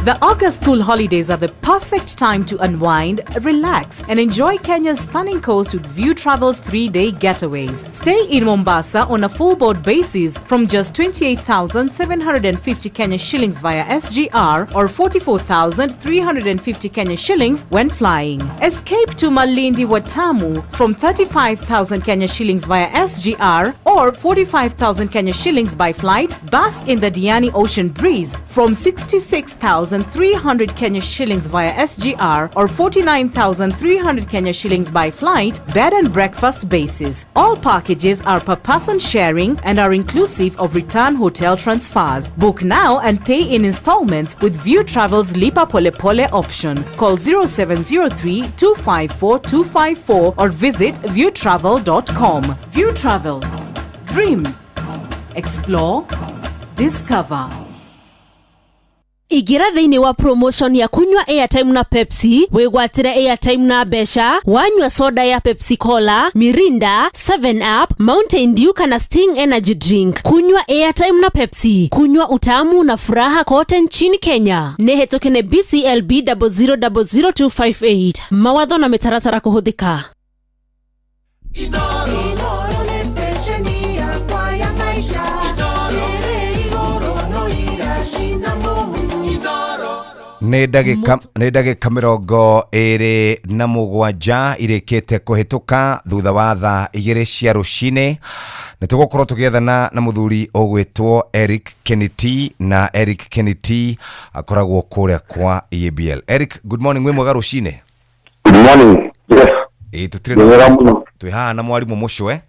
The August school holidays are the perfect time to unwind, relax, and enjoy Kenya's stunning coast with View Travel's 3-day getaways. Stay in Mombasa on a full board basis from just 28,750 Kenya shillings via SGR or 44,350 Kenya shillings when flying. Escape to Malindi Watamu from 35,000 Kenya shillings via SGR or 45,000 Kenya shillings by flight. Bask in the Diani Ocean Breeze from 66,300 Kenya shillings via SGR or 49,300 Kenya shillings by flight, bed and breakfast basis. All packages are per person sharing and are inclusive of return hotel transfers. Book now and pay in installments with View Travel's Lipa Pole Pole option. Call 0703 254 254 or visit viewtravel.com. View Travel. Dream. Explore. Discover. Igira thiini wa promotion ya kunywa airtime na Pepsi, wigwatire airtime na besha, wanywa soda ya Pepsi Cola, Mirinda, 7up, Mountain Dew kana Sting Energy Drink. Kunywa airtime na Pepsi, kunywa utamu na furaha kote nchini Kenya. Nehetokene BCLB 0000258. Mawatho na mitaratara kuhuthika. Nä ndagä mirongo ĩrĩ na mũgwanja irĩkĩte kũhĩtũka thutha wa thaa igĩrĩ cia rũcinĩ. Nĩ tũgũkorwo tũgĩethana na mũthuri ũgwĩtwo Eric Keniti, na Eric Keniti akoragwo kũrĩa kwa EABL. Eric, good morning, wĩ mwega rũcinĩ? Good morning. Yes. Twĩ haha na mwarimũ Mũcwe.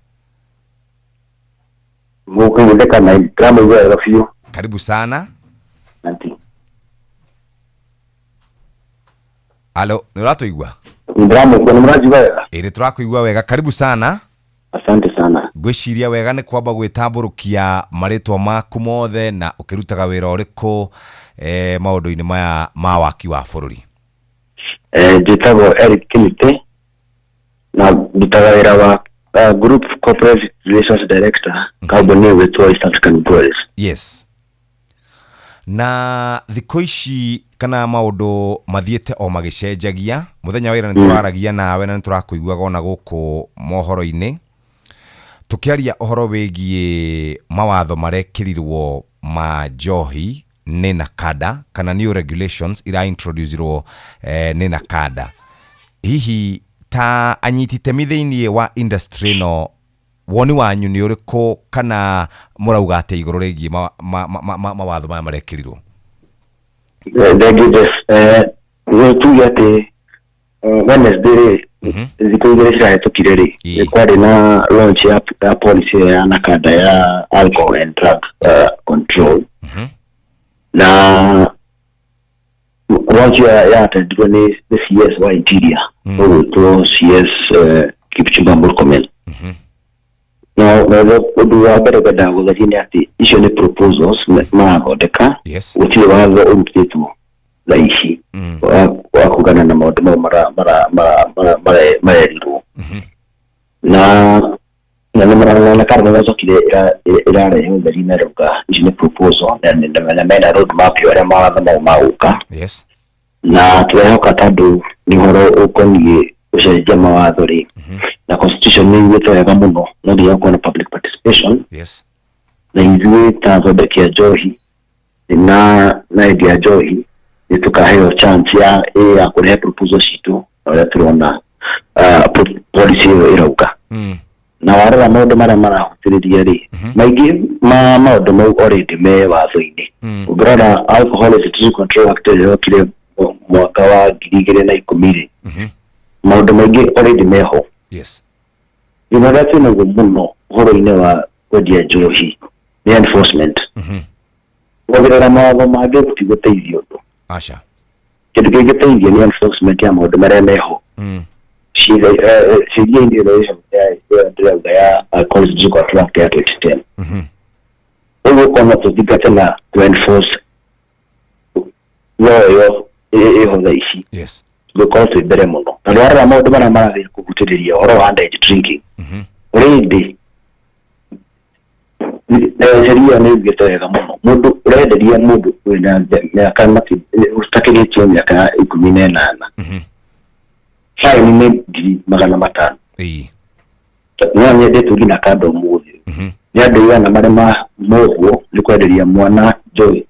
Mũkũtheka na drama ya rafio. Karibu sana. Alo, ni uratuigua? Ndiramu kwa mraji wega. Iri turakuigua wega. Karibu sana. Asante sana. Gwiciria wega ni kwamba gwitamburukia maritwa maku mothe na ukirutaga wira uriku maundu-ini maya ma waki wa bururi. Njitagwo Eric Kinite na ndutaga wira wa Group Corporate Relations Director kambuni witwa East African Tours. Yes. Na thikũ ici kana maundu mathiete o magicenjagia. Muthenya wa ira ni turaragia nawe na niturakuiguaga ona guku mohoro-ini tukiaria uhoro wigie mawatho marekirirwo ma njohi ni NACADA kana new regulations ira introducerwo ni NACADA. Hihi ta anyitite mithiini wa industry no woni wanyu ni uriku kana murauga ate iguru rigi mawatho maya marekirirwo? Wetu yate Wednesday ziko igere cirahetũkire ri kwari na launch ya policy ya NACADA ya alcohol and drug control. Na launch ya atendwa ni the CS wa Interior to CS Kipchumba Murkomen. No, udu wa mbere kwenda gũthĩnia atĩ icio nĩ proposals marathondeka gũtirĩ watho ũrutĩtwo thaa ici wa kũgana na maũndũ mau marerirwo na nĩ marona kana macokire irarehe ũtheri na rũga ici nĩ proposal na mena road map ya ũrĩa mawatho mau magũka na tũrehoka tondũ nĩ ũhoro ũkoniĩ gũcenjia mawatho rĩ na constitution ni wito wega muno no ndio kuna public participation. Yes. Na hivi tathondeki ya njohi na idea ya njohi ni tukaheo chance ya kurehe proposal citu na tunaona policy irauka. Na wale maundu maria marahutiriria ri maigi maundu mau already me watho-ini. Ugrana Alcohol Institution Control Act yo kire mwaka wa 2010 ri maundu maingi already meho. Yes. Inagati na gumuno horo-ine wa kwendia njohi ni enforcement. Wagirira mawatho mangĩ gũtigũteithia ũndũ. Acha. Kĩndũ kĩngĩteithia ni enforcement ya maũndũ marĩa meho. Sheria ndio inaonyesha ya constitutional draft ya 2010. Huko kama tutikate na to enforce yo iho ici. Yes. Because we bere muno. Na wale ambao ndio mara kugutiriria oro wa underage drinking. Already sheria ni gĩtega muno. Mundu urenderia mundu wina miaka mati ustakirĩtio miaka 18. Fine ni ngiri magana matano. Nĩ ndetu ngina kando muthi. Nĩ andũ yana marema moguo nĩ kwenderia mwana joy.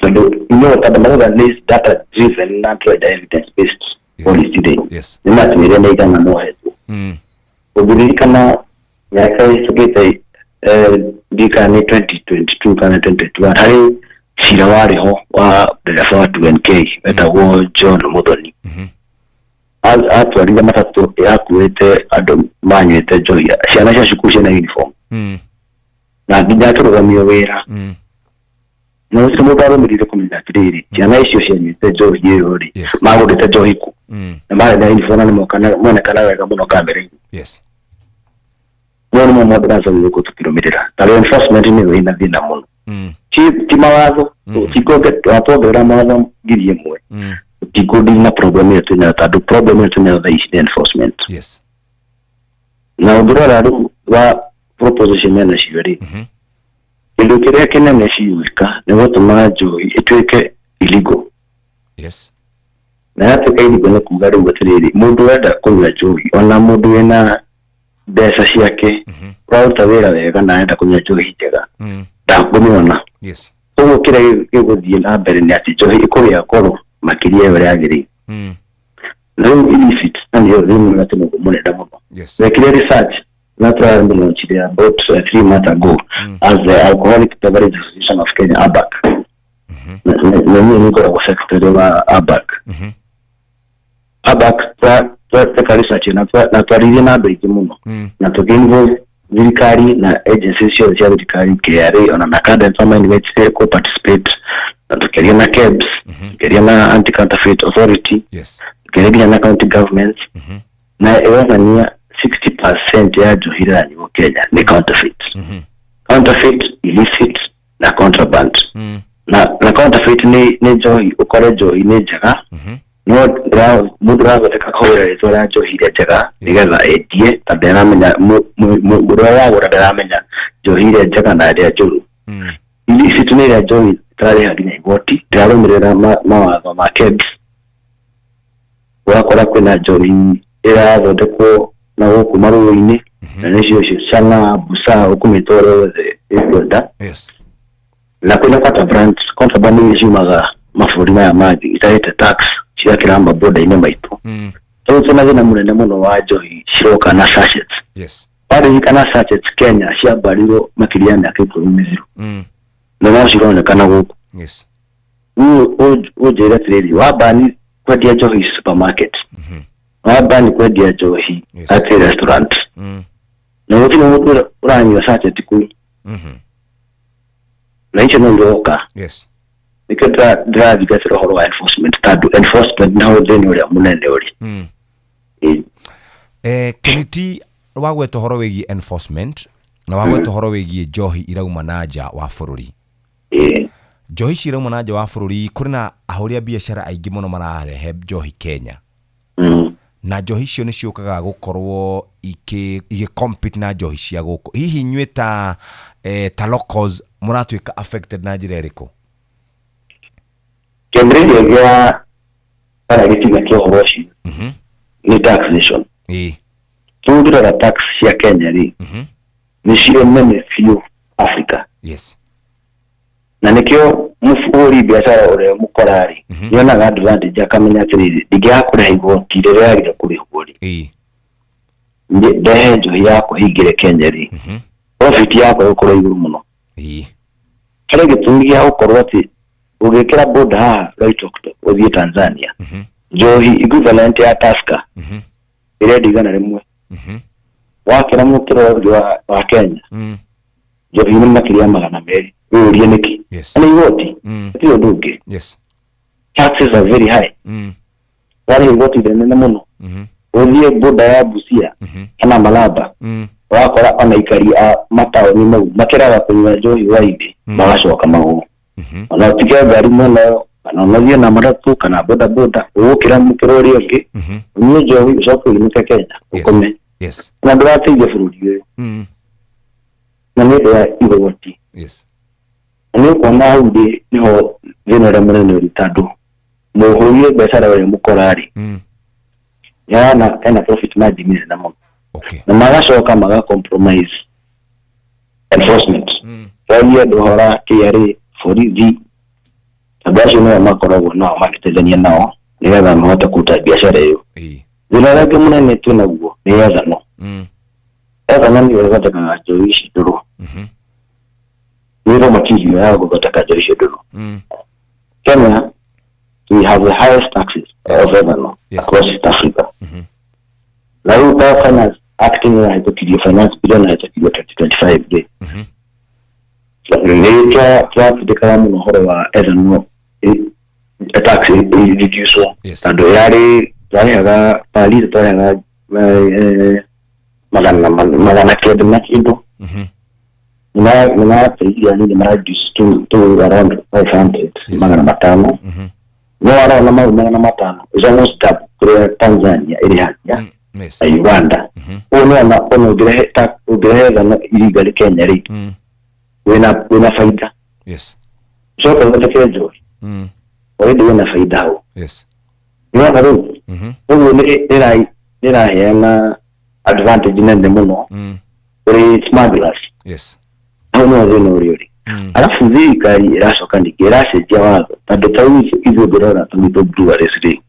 So the is data driven, not evidence based policy day. Yes. Ni matumire na igana mohetu. Uburirikana miaka isogete dika ni 2022 kana 2021 hari cira wariho wa ndereba wa 2NK wetagwo John Muthoni. Atwarire matatu yakuĩte andũ manywĩte njohi, ciana cia cukuru ciĩna uniform na nginya akĩrũgamio wĩra. No ũcio mũndũ arũmĩrĩire kũmenya atĩrĩrĩ, ciana icio cianyuĩte njohi ĩyo rĩ magũrĩte njohi ku na marĩ na uniform na monekana wega mũno kamera-inĩ. Yes. No nĩ mũndũ ũracagĩrĩrio gũtũkĩrũmĩrĩra. Tarĩ enforcement nĩyo ĩna thĩna mũno. Ti mawatho twongerera mawatho ngiri ĩmwe tikudi na problem yetu na tatu problem yetu na the enforcement. Yes. Na udurara wa proposition ya nashiri. Ndio kile kinene shiweka ni watu majo itweke illegal. Yes. Na hata illegal na kugari ugatiriri mundu wenda kunywa johi ona mundu ena besa ciake rauta wira wega na enda kunywa johi njega ndakumiona. Yes. Ugo kile giguthie na mbere ni ati johi ikuria koro makiria yore agiri. Leo illicit and you really not know money muno. Yes. The clear research not launched there about 3 months ago as the Alcoholic Beverage Association of Kenya ABAC. Na mimi niko kwa secretary wa ABAC. ABAC kwa research na twaririe na ndoi muno. Na tukingo thirikari na agencies cia thirikari KRA ona nakada environment ko participate na tukiria na KEBS, tukiria na Anti-Counterfeit Authority. Yes. Tukiria na county government. Na iwazania 60% ya johira ni Kenya ni counterfeit. Counterfeit, illicit na contraband. Na counterfeit ni johi ukore johi ni jaga. No mudra wataka kawira izola johira jaga nigetha edie tabera menya mudra wa gura daramenya johira jaga na ya juru. Illicit ni ya johi tare haginya igoti tararumirira mawatho ma KEBS. Wakora kwina johi irathondekwo na gũkũ marũĩ-inĩ na nĩcio ciana busa ũkũmĩtwara wothe ĩkwenda. Yes. Na kwĩna contraband nĩ ciumaga mabũrũri maya mangĩ itarĩte tax cigakĩramba border-inĩ maitũ. Rĩu twĩna thĩna mũnene mũno wa njohi ciroka na sachets. Yes. Warĩrĩka na sachets Kenya ciambarirwo makĩria ya mĩaka 10 na no cironekana gũkũ. Yes. Ũnjĩre atĩrĩrĩ wambani kwendia njohi supermarket wambani kwendia njohi at restaurant na wote mũndũ ũranyua sachet kũu na icio no ndoka. Yes. Nikenda drive gatĩra ũhoro wa enforcement tondũ enforcement na thĩna ũrĩa mũnene ũrĩ. Kĩniti wagweta ũhoro wĩgiĩ enforcement na wagweta ũhoro wĩgiĩ njohi irauma na nja wa bũrũri. Njohi cirauma na nja wa bũrũri kũrĩ na ahũri a biacara aingĩ mũno mararehe njohi Kenya. Na njohi icio nĩ ciũkaga gũkorwo compete na njohi cia gũkũ. Hihi inyuĩ ta locals mũratuĩka affected na njĩra ĩrĩkũ? Kĩambĩrĩria gĩa gĩtina kĩa ũhoro ũcio nĩ taxation. Tũngĩrora tax cia Kenya rĩ nĩcio nene biũ Africa. Yes. Na nikio mũbũri biacara ũrĩa mũkorari yonaga advantage akamenya atĩrĩrĩ ndingĩakũrĩha igoti rĩrĩa yagĩrĩire kũrĩhwo rĩ ndehe njohi yakwa hingĩre Kenya rĩ profit yakwa ĩgũkorwo igũrũ mũno. Harĩ gĩtũmi gĩa gũkorwo atĩ ũgĩkĩra border haha Loitoktok ũthiĩ Tanzania njohi equivalent ya Tusker ire ndigana rimwe wakira mukiro wa Kenya njohi ni makiria magana meri urie niki ani igoti tio nduge taxes are very high wale igoti nene muno ulie boda ya Busia kana Malaba wakora ona ikari a mataoni mau makiraga kunywa njohi waidi magacoka magu ona tiga gari muno kana unathie na matatu kana boda boda ukira mukiro uri ungi ni njohi ucoka imuke Kenya ukome na ndirateithia bururi uyu na nĩ ũndũ wa igoti nĩ ũkuona hau niho thĩna ũrĩa mũnene ũrĩ tondũ mũhũrie mbeca ũrĩa mũkorari yana ena profit margin na mũno na magacoka maga compromise enforcement rĩrĩa ndũhora KRA borithi andũ acio nĩo makoragwo nao magĩteithania nao nĩgetha mahote kũruta biacara ĩyo thĩna ũrĩa mũnene twĩnaguo nĩ ethano ethano nĩyo ĩthondekaga njohi ici ndũrũ nĩyo material ya gũthondeka njohi ici ndũrũ Kenya we have the highest taxes of ethanol across East Africa na rĩu ta finance acting na ĩtũkirie finance bill na ĩtũkirie 2025 day nĩyo twatindĩkaga mũno ũhoro wa ethanol tax reduce tondũ yarĩhaga pari twarĩhaga magana kenda na kindu na pia ni mara reduce to around 500 magana matano no ara magana matano is almost double kwa Tanzania ili hapa Uganda ono ugreheza na illegal Kenya rate wena faida so kwa sababu hiyo already wena faida hao ni hapo ni yana advantage nende muno kuri smugglers hao no uri alafu thirikari iracoka ndikiracenjia watho tondũ tau izo ndĩrona tũnyitwo breweries rĩ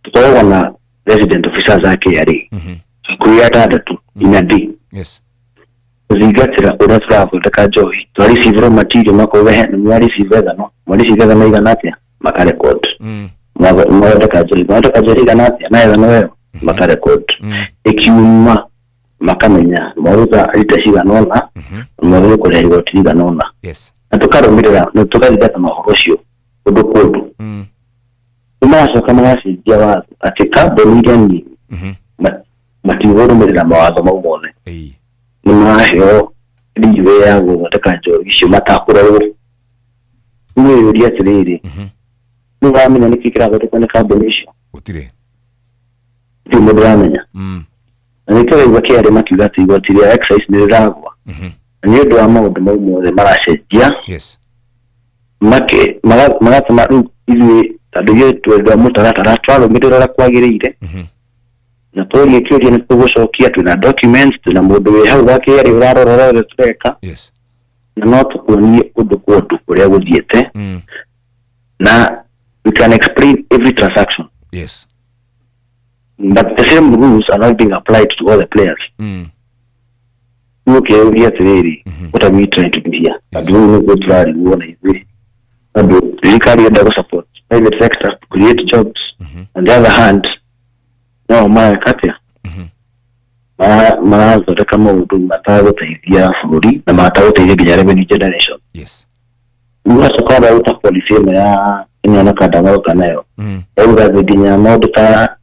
tũkoragwo na resident officers a KRA kwĩ atandatũ in a day kũthingatĩra ũrĩa tũrathondeka njohi twarĩceive raw material makauga mwarĩceive ethano mwarĩceive ethano igana atĩa makarekod mwathondeka njohi igana atĩa na ethano ĩyo makarekod ikiuma makamenya mwaruta lita cigana ona mwaruta kũrĩa igoti igana ona na tũkarũmĩrĩra na tũkathingata maũhoro ũcio kũndũ kũndũ nĩmaracoka magacenjia watho atĩ kambuni iria nini matigũrũmĩrĩra mawatho mau mothe nĩmaraheo leeway ya gũthondeka njohi icio matakũrorwo nĩũria atĩrĩrĩ nĩũramenya nĩkĩ kĩrathondekwo nĩ kambuni icio gũtirĩ mũndũ ũramenya na nĩkĩraigua KRA makiuga atĩ igoti rĩa excise nĩrĩragwa nĩ ũndũ wa maũndũ mau mothe maracenjia magatũma rĩu ithuĩ tondũ ithuĩ twendwa mũtaratara twarũmĩrĩra ũrĩa kwagĩrĩire na tũria kĩũria nĩ tũgũcokia twĩna documents twĩna mũndũ wĩ hau wa KRA ũrarora ũrĩa tũreka na no tũkuonie kũndũ kũrĩa gũthiĩte na we can explain every transaction but the same rules are not being applied to all the players okay we are really what are we trying to do here and we will go try to one is and we carry the support private sector to create jobs on the other hand no katia zotaka maundu matagũteithia bũrũri na matagũteithia nginya revenue generation ũgacoka uta policy ĩno ya ĩno kandagaũka nayo ĩuga nginya maũndũ ta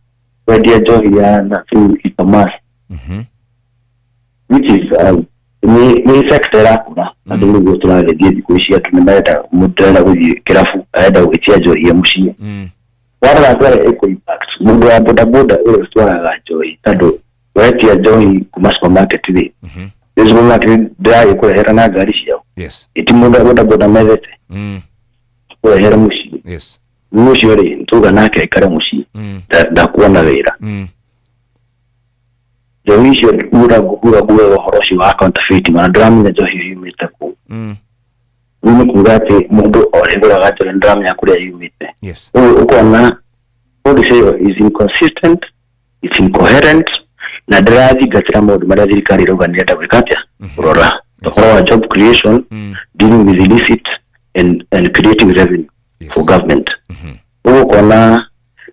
wendia njohi ya na through e-commerce which is ni sector yakũra andũ nĩguo tũragĩthiĩ thikũ ici atũ nĩmarenda mũndũ arenda gũthiĩ kĩrabu arenda gwĩtia njohi ya mũciĩ wala ngare iko impact mundu wa boda boda ule twaraga njohi tondũ wetia njohi kuma supermarket ri supermarket ndai kũrehera na ngari ciao iti mundu wa boda boda methete kũrehera mũciĩ mũciĩ ri tuga nake aikare mũciĩ ndakuona wĩra njohi icio gura ũhoro ũcio wa counterfeiting na ndĩramenya njohi yumĩte kũ nĩ kuga atĩ mũndũ orĩgũraga njohi ndĩramenya kũrĩa yumĩte ukona policy is inconsistent, it's incoherent na ndĩrathingatĩra maũndũ marĩa thirikari ĩrauga nĩrenda gwĩka atĩa kũrora ũhoro wa job creation dealing with illicit and creating revenue for government ukona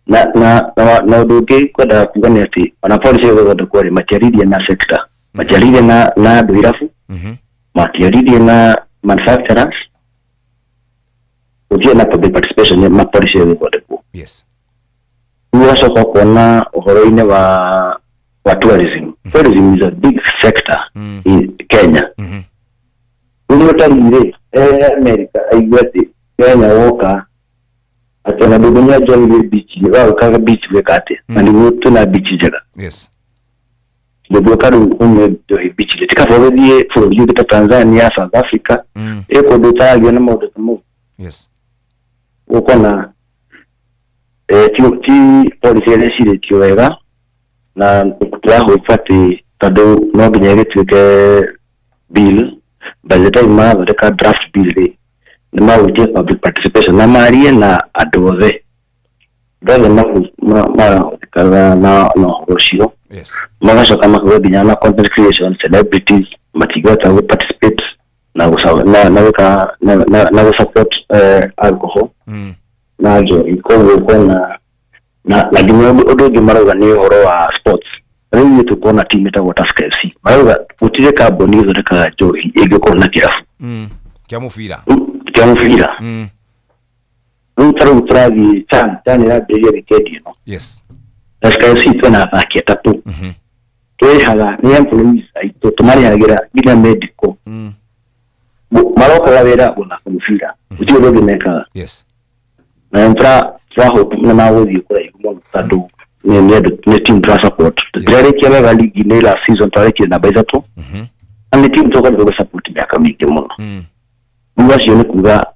na ndugi kwenda kugania ati ona policy yo kwari material na sector material na duirafu material na manufacturers ukiwa na public participation na policy yo kwa. Yes. Uwaso kwa kuona uhoroine wa tourism. Tourism is a big sector in Kenya. Uliyotarire America aigwete Kenya woka atona dunia John Beach wao kaga beach wekate and mutu na beach jega. Yes. Ndio karu beach le tikafodie for you to Tanzania, South Africa eko dotagio na modo tumu. Yes. Ukona ti policy ile shire tiwega na kutlaho ifati tado no binyere tuke bill by the time ma the draft bill ni ma uje public participation na marie na adove dole ma kaza na roshio. Yes. Magasho kama kwa binyana content creation celebrities matigata will participate na support alcohol na jo iko na lakini odoge maraga ni horo wa sports rĩu tuko na team ita Tusker FC maraga utire carbon hizo reka johi igiko na kirafu kia mufira rĩu travi tani ya beria weekend no. Yes. Tusker FC tuna baki tatu haga ni employees aito tumari hagira gina medical maroka wawera kuna mufira utire odoge meka. Yes. Na traho na mawozi kula ikumo tatu ni team tra support dire kiama ga ligi ne la season tareke na baizato and team toka ndio support ya kamike mono mwashi ni kuga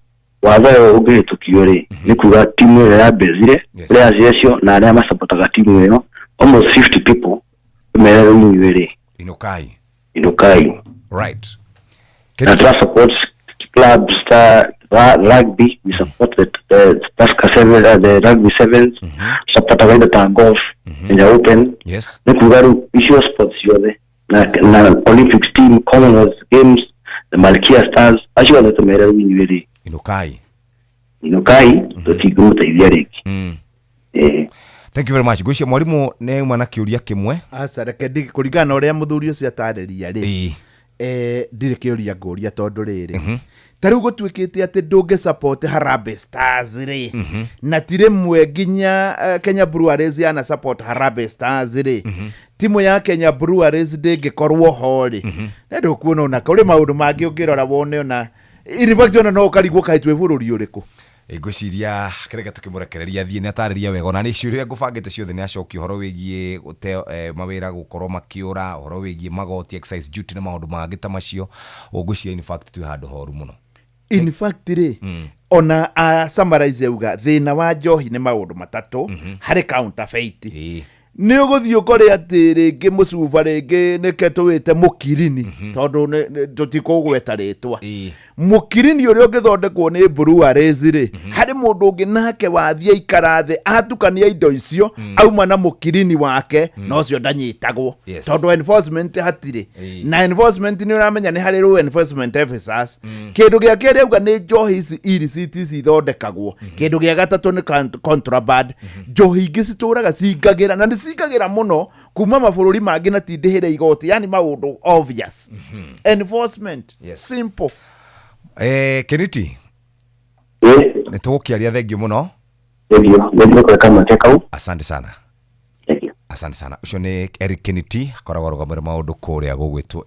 waza oge tukiyore ni kuga team ya bezire players yesho na ala ma support ga team yo almost 50 people mera ni inokai right. Na tra support clubs rugby, we support the Tusker Sevens, the rugby sevens, support the golf in the open. Yes. The Kugaru issue sports yode. Na Olympics team, Commonwealth Games, the Malkia Stars, actually the Mera win very. Inokai, to tiguta idiareki. Thank you very much. Gwicia mwalimu ne mwana kiuria kimwe. Asa reke kuringana uria muthuri ucio atariria ri. Ndire kiuria nguria tondu riri. Tariu gutwikite ati ndunge support Harambee Stars ri na tire mwe ginya Kenya Breweries yana support Harambee Stars ri timu ya Kenya Breweries ndingikorwo ho ri ndio kuona ona kuri maundu mangi ungirora wone ona in fact ona no karigwo kaitwe bururi uriku ngwiciria kereka tukimurekereria thie ni atariria wega na ni ciuria ngubangite ciothe ni acokio horo wigie gute mawira gukorwo makiura horo wigie magoti excise duty na maundu mangi ta macio ungwiciria in fact tu handu horu muno. In fact ri ona summarize uga thina wa njohi ni maundu matatu hari counterfeit ni uguthii ukore ati ringi mucuba ringi nike tuwite mukirini tondu tutikugweta ritwa mukirini uria ungithondekwo ni breweries ri hari mundu ungi nake wathia ikarathe atukania indo icio auma na mukirini wake no cio ndanyitagwo tondu enforcement hatiri na enforcement ni uramenya ni hari ru enforcement officers kindu gia keri uga ni njohi ici illicit ithondekagwo kindu gia gatatu ni contraband njohi ingi cituraga cingagira na sikagira muno kuma mabururi mangi na tindihire igoti yani maundu obvious enforcement simple. Keniti ni tukiaria thengio muno ndio kama tekau. Asante sana. Asante sana. Ucio ni Eric Keniti akoragwo rugamira maundu kuria gugwitwo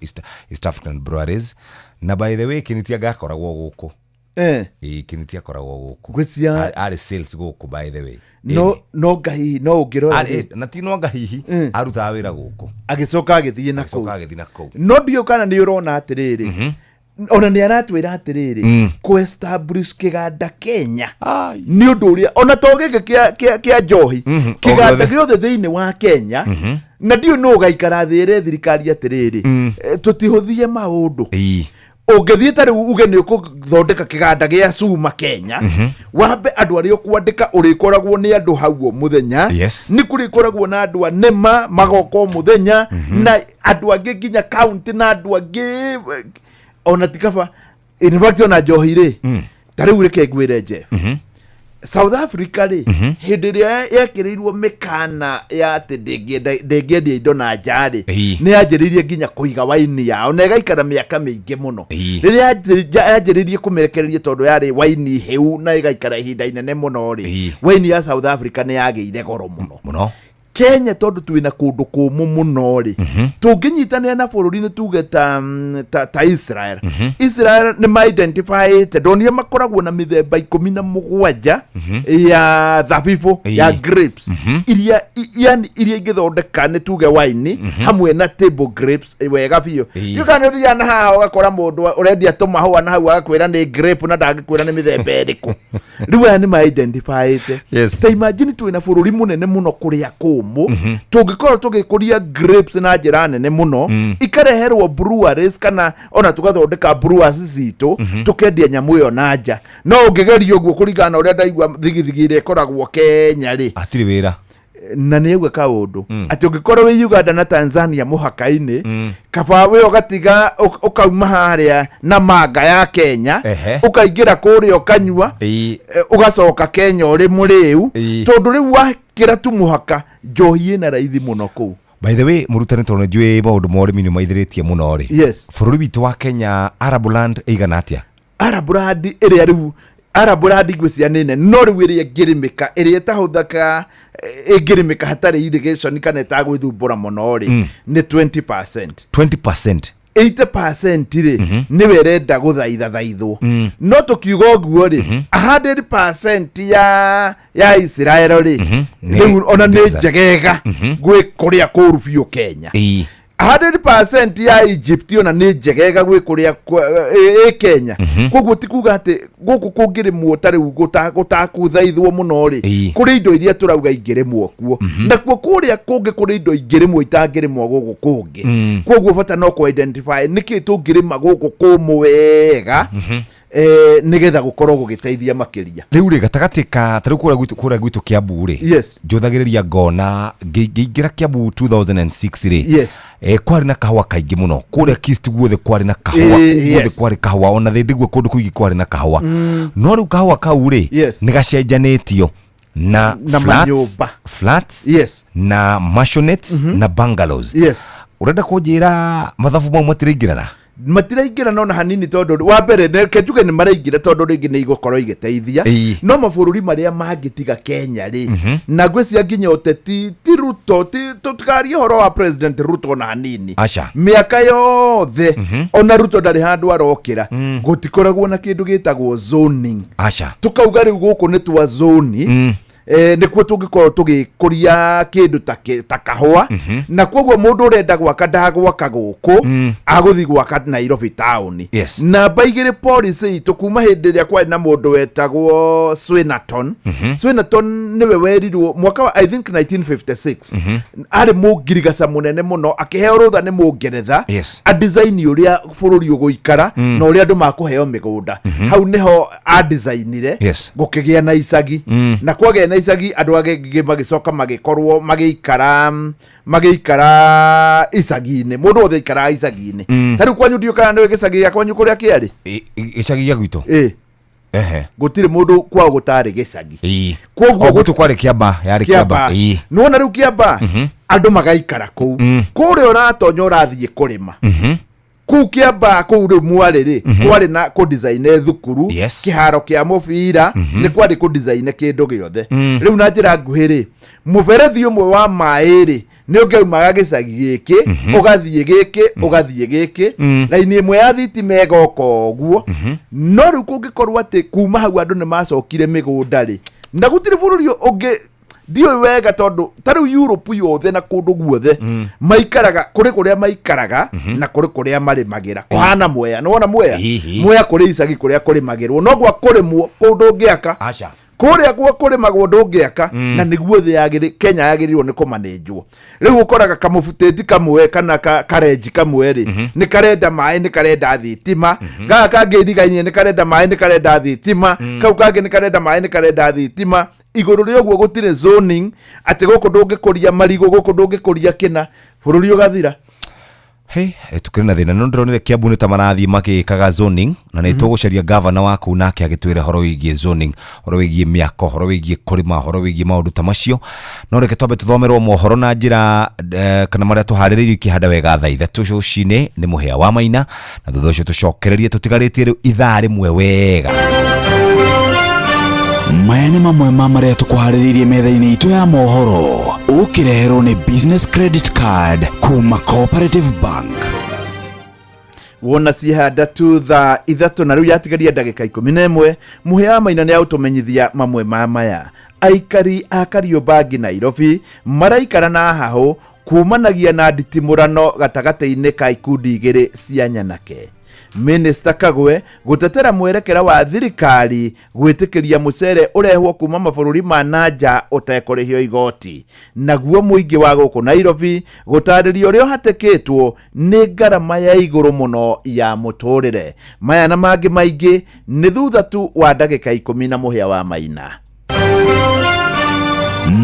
East African Breweries na by the way Keniti agakoragwo guku Keniti akoragwo guku gwisia ari sales guku by the way no gahi no ugirora na ti no gahihi aruta wira guku agicoka agithie na ku no dio kana ni urona atiriri ona ni aratwira atiriri ku establish kiganda Kenya ni undu uria ona togeke kia njohi kiganda giothe thiini wa Kenya na dio no gaikara thire thirikari atiriri tutihuthie maundu ungithie riu uge ni ukuthondeka kiganda gia cuma Kenya wambe andu ario kwandika urikoragwo ni andu hauo muthenya ni kurikoragwo na andu anema magoko muthenya na andu angi ginya county na andu angi ona tikaba in fact ona njohi ri tariu reke ngwire je South Africa ri hindi ria yekirirwo mikana ya ati ndengiendi indo na njari ni yanjiririe nginya kuiga waini yao na igaikara miaka mingi muno riria yanjiririe kumerekereria tondu yari waini heu na igaikara ihinda inene muno ri waini ya South Africa ni yagiire goro muno Kenya tondu twina kundu kumu muno ri tunginyitanira na bururi ni tuge ta Israel Israel ni ma identify donio makoragwo na mithemba 17 ya thabibu ya grapes iria ingithondeka ni tuge wine hamwe na table grapes wega biyo yukana thia na haha ugakora mundu urendia tumahua na hau agakwira ni grape na ndagikwira ni mithemba iriku riu ni ma identify ta imagine twina bururi munene muno kuria tungikora tugikuria grapes na njira nene muno ikareherwo breweries kana ona tugathondeka brewers zitu tukendia nyamu yo nanja no ungigeria uguo kuringana uria ndaigua thigithigire ikoragwo Kenya ri atiri wira na niegwe kaundu ati ungikorwo wi Uganda na Tanzania muhaka-ini kaba we ogatiga ukauma haria na manga ya Kenya ukaingira kuria ukanyua ugacoka Kenya uri muriu tondu riu wakira tu muhaka njohi ina raithi muno ku. By the way murutani tondu njui maundu mori mini maithiritie muno ri bururi witu wa Kenya Arab land igana atia Arab land iria riu Arab land gwisia nene no riu iria ngirimika iria tahuthaka ngirimika hatari irrigation kana etagwithumbura muno ri ni 20% 80% ri ni werenda guthaitha thaithwo no tukiuga guo ri 100% ya Israel ri ona ni njegega gwi kuria kuru biu Kenya 100% ya Egypt ona ni njegega gwi kuria Kenya koguo tikuga ati guku kungirimwo tari gutakuthaithwo muno ri kuri indo iria turauga ingirimwo kuo na kuo kuria kungi kuri indo ingirimwo itangirimwo guku kungi koguo bata no ku identify niki tungirima guku kumu wega nigetha gukorwo gugiteithia makiria riu ri gatagati ka tari kura gwitu Kiambu ri njuthagiriria ngona ngiingira Kiambu 2006 ri kwari na kahwa kaingi muno kuria Kist guothe kwari na kahwa guothe kwari kahwa ona thindigwe kundu kuigi kwari na kahwa no riu kahwa kau ri ni gacenjanitio na flats na mansionettes na bungalows urenda kunjira mathabu mau matiraingira nona hanini tondu wa mbere kejuge ni maraingira tondu ringi ni igukoro igiteithia no mabururi maria mangitiga Kenya ri na ngwisia nginya uteti ti Ruto tukari horo wa President Ruto na hanini miaka yothe ona Ruto ndari handu arokira gutikoragwo na kindu gitagwo zoning tukauga riu guku ni twa zoni nikuo tungikorwo tugikuria kindu ta kahua na koguo mundu urenda gwaka ndagwaka guku aguthi gwaka Nairobi town na baigire policy tukuma hindi ria kwa na mundu wetagwo Swinaton niwe werirwo mwaka wa I think 1956 ari mugirigaca munene muno akiheo rutha ni mungeretha a design uria bururi uguikara na uria andu makuheo migunda hau niho a designire gukigia na icagi na kwage na icagi andu age magicoka magikorwo magiikara icagi-ini mundu othe ikara icagi-ini tari kwanyu ndio kana ni gicagi ya kwanyu kuria kiari icagi ya gwitu gutire mundu kwa gutari gicagi koguo gutu kwari Kiamba yari Kiamba nona riu Kiamba andu magaikara kuu kuria uratonya urathie kurima ku Kiamba ku riu mwari ri kwari na ku design thukuru kiharo kia mubira ni kwari ku design kindu giothe riu na njira nguhiri muberethi umwe wa mai ri ni ungeumaga gicagi giki ugathie giki raini imwe ya thitima igoka uguo no riu kungikorwo ati kuma hau andu ni macokire migunda ri na gutiri bururi ungi dio wega tondu tari Europe yothe na kundu guothe maikaraga kuria maikaraga na kuria mari magira kuhana Mwea nona Mwea kuri icagi kuria kuri magirwo no gwa kurimwo kundu ngiaka kuria gwa kurimagwo ndungiaka na niguo thi yagiri Kenya yagirirwo ni kumanenjwo riu ukoraga kamufuteti kamwe kana karenji kamwe ri ni karenda mai ni karenda thitima gaga kangirigainie ni karenda mai ni karenda thitima kau kangi ni karenda mai ni karenda thitima iguru ri ogwo gutire zoning ati guku ndungikuria marigo guku ndungikuria kina bururi ugathira tukire na thina no ndronire Kiambu ni tamarathi makikaga zoning na ni tugucaria governor wa kuu nake agitwire horo wigie zoning, horo wigie miako, horo wigie kurima, horo wigie maundu ta macio. No reke twambe tuthomerwo mohoro na njira kana maria tuhaririirie kihanda wega thaa ithatu rucini ni muhia wa Maina, na thutha ucio tucokererie tutigaritie riu ithaa rimwe wega. Maya nĩ mamwe ma marĩa tũkũharĩrĩirie metha-inĩ itũ ya mohoro. Ũkĩreherwo nĩ business credit card kuma Cooperative Bank. Wona cihanda tu thaa ithatu na riu yatigaria ndagĩka 11 muhia Maina nĩ automenyithia mamwe ma maya. Aikari a Kariobangi Nairobi maraikara na haho kumanagia na nditimurano gatagata-inĩ ka ikundi igĩrĩ cia nyanake. Minister Kagwe gutetera mwerekera wa thirikari gwitikiria mucere urehwo kuma mabũrũri ma nanja utekorehio igoti. Naguo muingi wa guku Nairobi gutaririo rio hateketwo ni ngarama ya iguru muno ya muturire. Maya na mangi maingi ni thutha tu wa ndagĩka 10 na muhia wa Maina.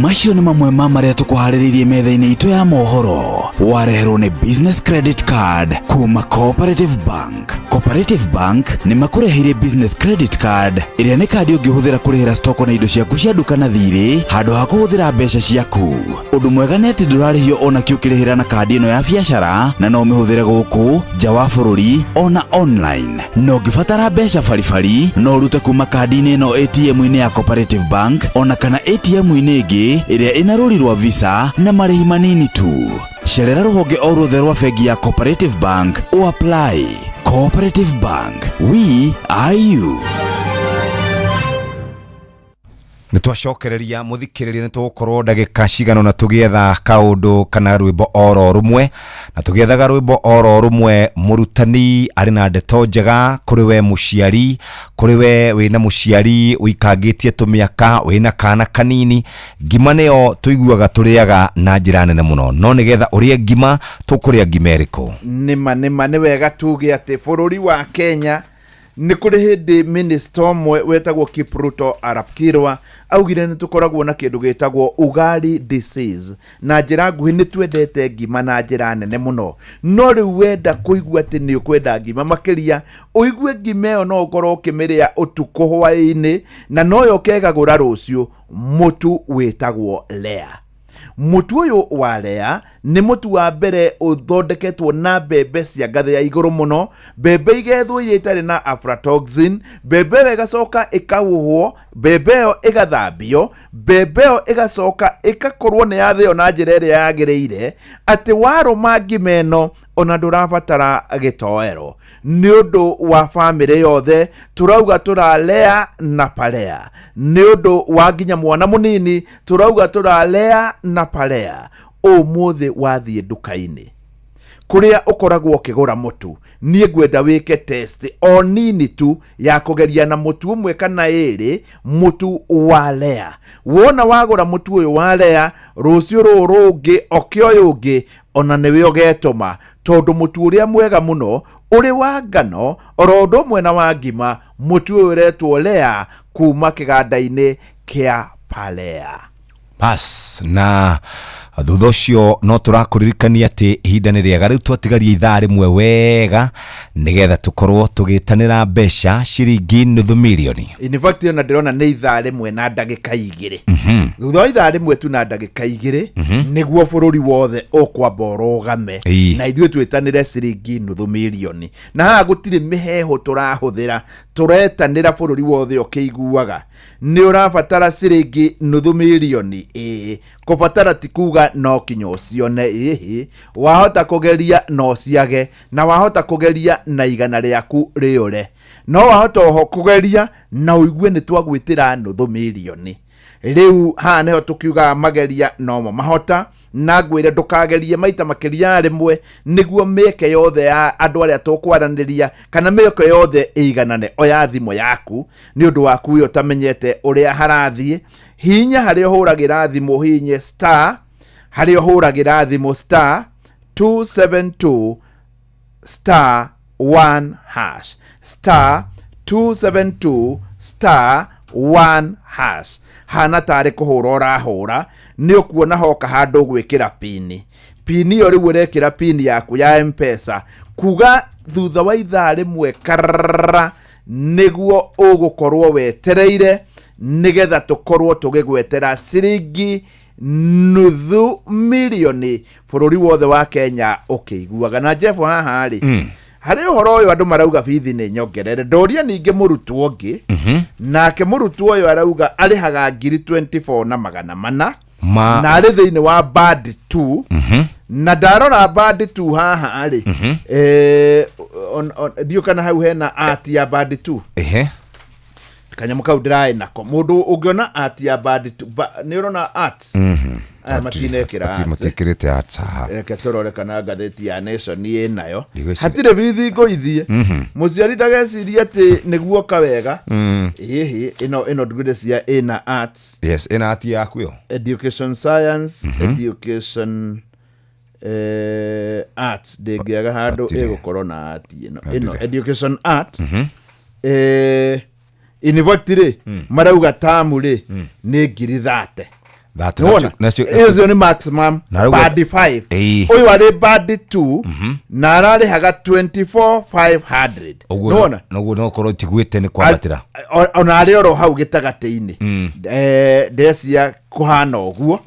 Macio nĩ mamwe ma marĩa tũkũharĩrĩirie metha-inĩ itũ ya mohoro. Wareherwo nĩ business credit card kuma Cooperative Bank. Cooperative Bank nĩ makũreheire business credit card ĩrĩa nĩ kandi ũngĩhũthĩra kũrĩhĩra stoko na indo ciaku cia nduka na thirĩ handũ ha kũhũthĩra mbeca ciaku. Ũndũ mwega nĩ atĩ ndũrarĩhio ona kĩ ũkĩrĩhĩra na kandi ĩno ya biacara, na no ũmĩhũthĩre gũkũ nja wa bũrũri ona online. No ũngĩbatara mbeca baribari no ũrute kuma kandi-inĩ ĩno ATM-inĩ ya Cooperative Bank ona kana ATM-inĩ ĩngĩ ĩrĩa ĩna rũri rwa Visa na marĩhi manini tu. Cerera rũhonge o ruothe rwa bengi ya Cooperative Bank o apply. Cooperative Bank, we are you. Nitwacokereria muthikiriria nitugukorwo ndagika cigano na tugietha kaundu kana rwimbo oro rumwe, na tugiethaga rwimbo oro rumwe murutani ari na ndeto njega kuri we muciari, kuri we wina muciari uikangitie tumiaka wina kana kanini. Ngima niyo tuiguaga turiaga na njira nene muno, no nigetha urie ngima tukuria ngima eriko. Nima ni wega tuge ati bururi wa Kenya ni kuri hindi minister omwe wetagwo Kipruto Arap Kirwa augire ni tukoragwo na kindu gitagwo ugali disease, na njira nguhi ni twendete ngima na njira nene muno. No riu wenda kuigua ati ni ukwenda ngima makiria, uigue ngima ĩyo no ukorwo ukimiria utuku hwaĩ-inĩ, na no yo kegagura rucio mutu wetagwo Lea. Mutu uyu wa Lea ni mutu wa mbere uthondeketwo na mbembe cia ngathĩ ya iguru muno, mbembe igethwo iria itarĩ na aflatoxin, mbembe igacoka ikahuhwo, mbembe ĩyo igathambio, mbembe ĩyo igacoka ikakorwo ni yathĩo na njĩra ĩrĩa yagĩrĩire, atĩ warũma ngima ĩno ona ndũrabatara gĩtoero. Nĩ ũndũ wa famĩlĩ yothe turauga turalea na palea, nĩ ũndũ wa nginya mwana mũnini turauga turalea na palea. Ũmũthĩ wathiĩ nduka-inĩ kuria ukoragwo ukigura mutu, nie ngwenda wike test o nini tu ya kugeria na mutu umwe kana iri, mutu wa Lea. Wona wagura mutu uyu wa Lea, rucio rungi okioyo ungi ona niwe ugetuma, tondu mutu uria mwega muno uri wa ngano orondo mwena wa ngima, mutu uyu uretwo Lea kuma kiganda-ini kia Palea. Pas na thutha ucio no turakuririkania ati ihinda ni riega riu twatigaria ithaa rimwe wega nigetha tukorwo tugitanira mbeca ciringi nuthu milioni. In fact na ndirona ni ithaa rimwe na ndagika 2 thutha wa ithaa rimwe tu na ndagika 2 niguo bururi wothe ukwamba urugame na ithuĩ twetanire ciringi nuthu milioni. Na haha gutiri miheho turahuthira, turetanira bururi wothe ukiguaga ni urabatara ciringi nuthu milioni. Kubatara tikuga no kinyo cione, wahota kugeria no ciage, na wahota kugeria na igana riaku riure, no wahota oho kugeria na uigue ni twagwitira nuthu milioni. Riu ha neho tukiuga mageria no mahota, na ngwire ndukagerie maita makiria rimwe niguo meke yothe ya andu aria tukwaraniria kana meke yothe iganane. Oya thimo yaku ni undu waku yo tamenyete uria harathie, hinya haria huragira thimo hinye star, haria huragira thimo star 272 star 1 hash, star 272 star 1 hash. hana tare kuhura urahura ni ukuona hoka handu gwikira pini yo riu urekira pini yaku ya M-Pesa kuga thutha wa ithaa rimwe karra niguo ugukorwo wetereire nigetha tukorwo tugigwetera ciringi nuthu milioni bururi wothe wa Kenya ukiguaga na Jeff haha ri hari uhoro uyu andu marauga bithi ni nyongerere ndoria ninge murutwo ungi nake murutwo uyu arauga arihaga 24 na 400 na ari thiini wa band 2 na ndarora band 2 haha ri dio kana hau hena art ya band 2 kanyamu kau ndirai nako mundu ungiona art ya band 2 ni urona arts matinekirite arts reke turore kana ngatheti ya Nation ni nayo hatire bithi ngoithie muciari ndageciria ati niguo kawega hihi ino ndugude cia ina arts yes ina art yaku yo education science education arts degiaga handu egukorwo na art ino education art inivotire marauga tamu ri ni 30 Ezo ni maximum band 5 uyu ari band 2 na arari haga 24,500 nona noguo no korwo tigwite ni kwabatira ona ari oro hau gitagate-ini ndecia kuhana uguo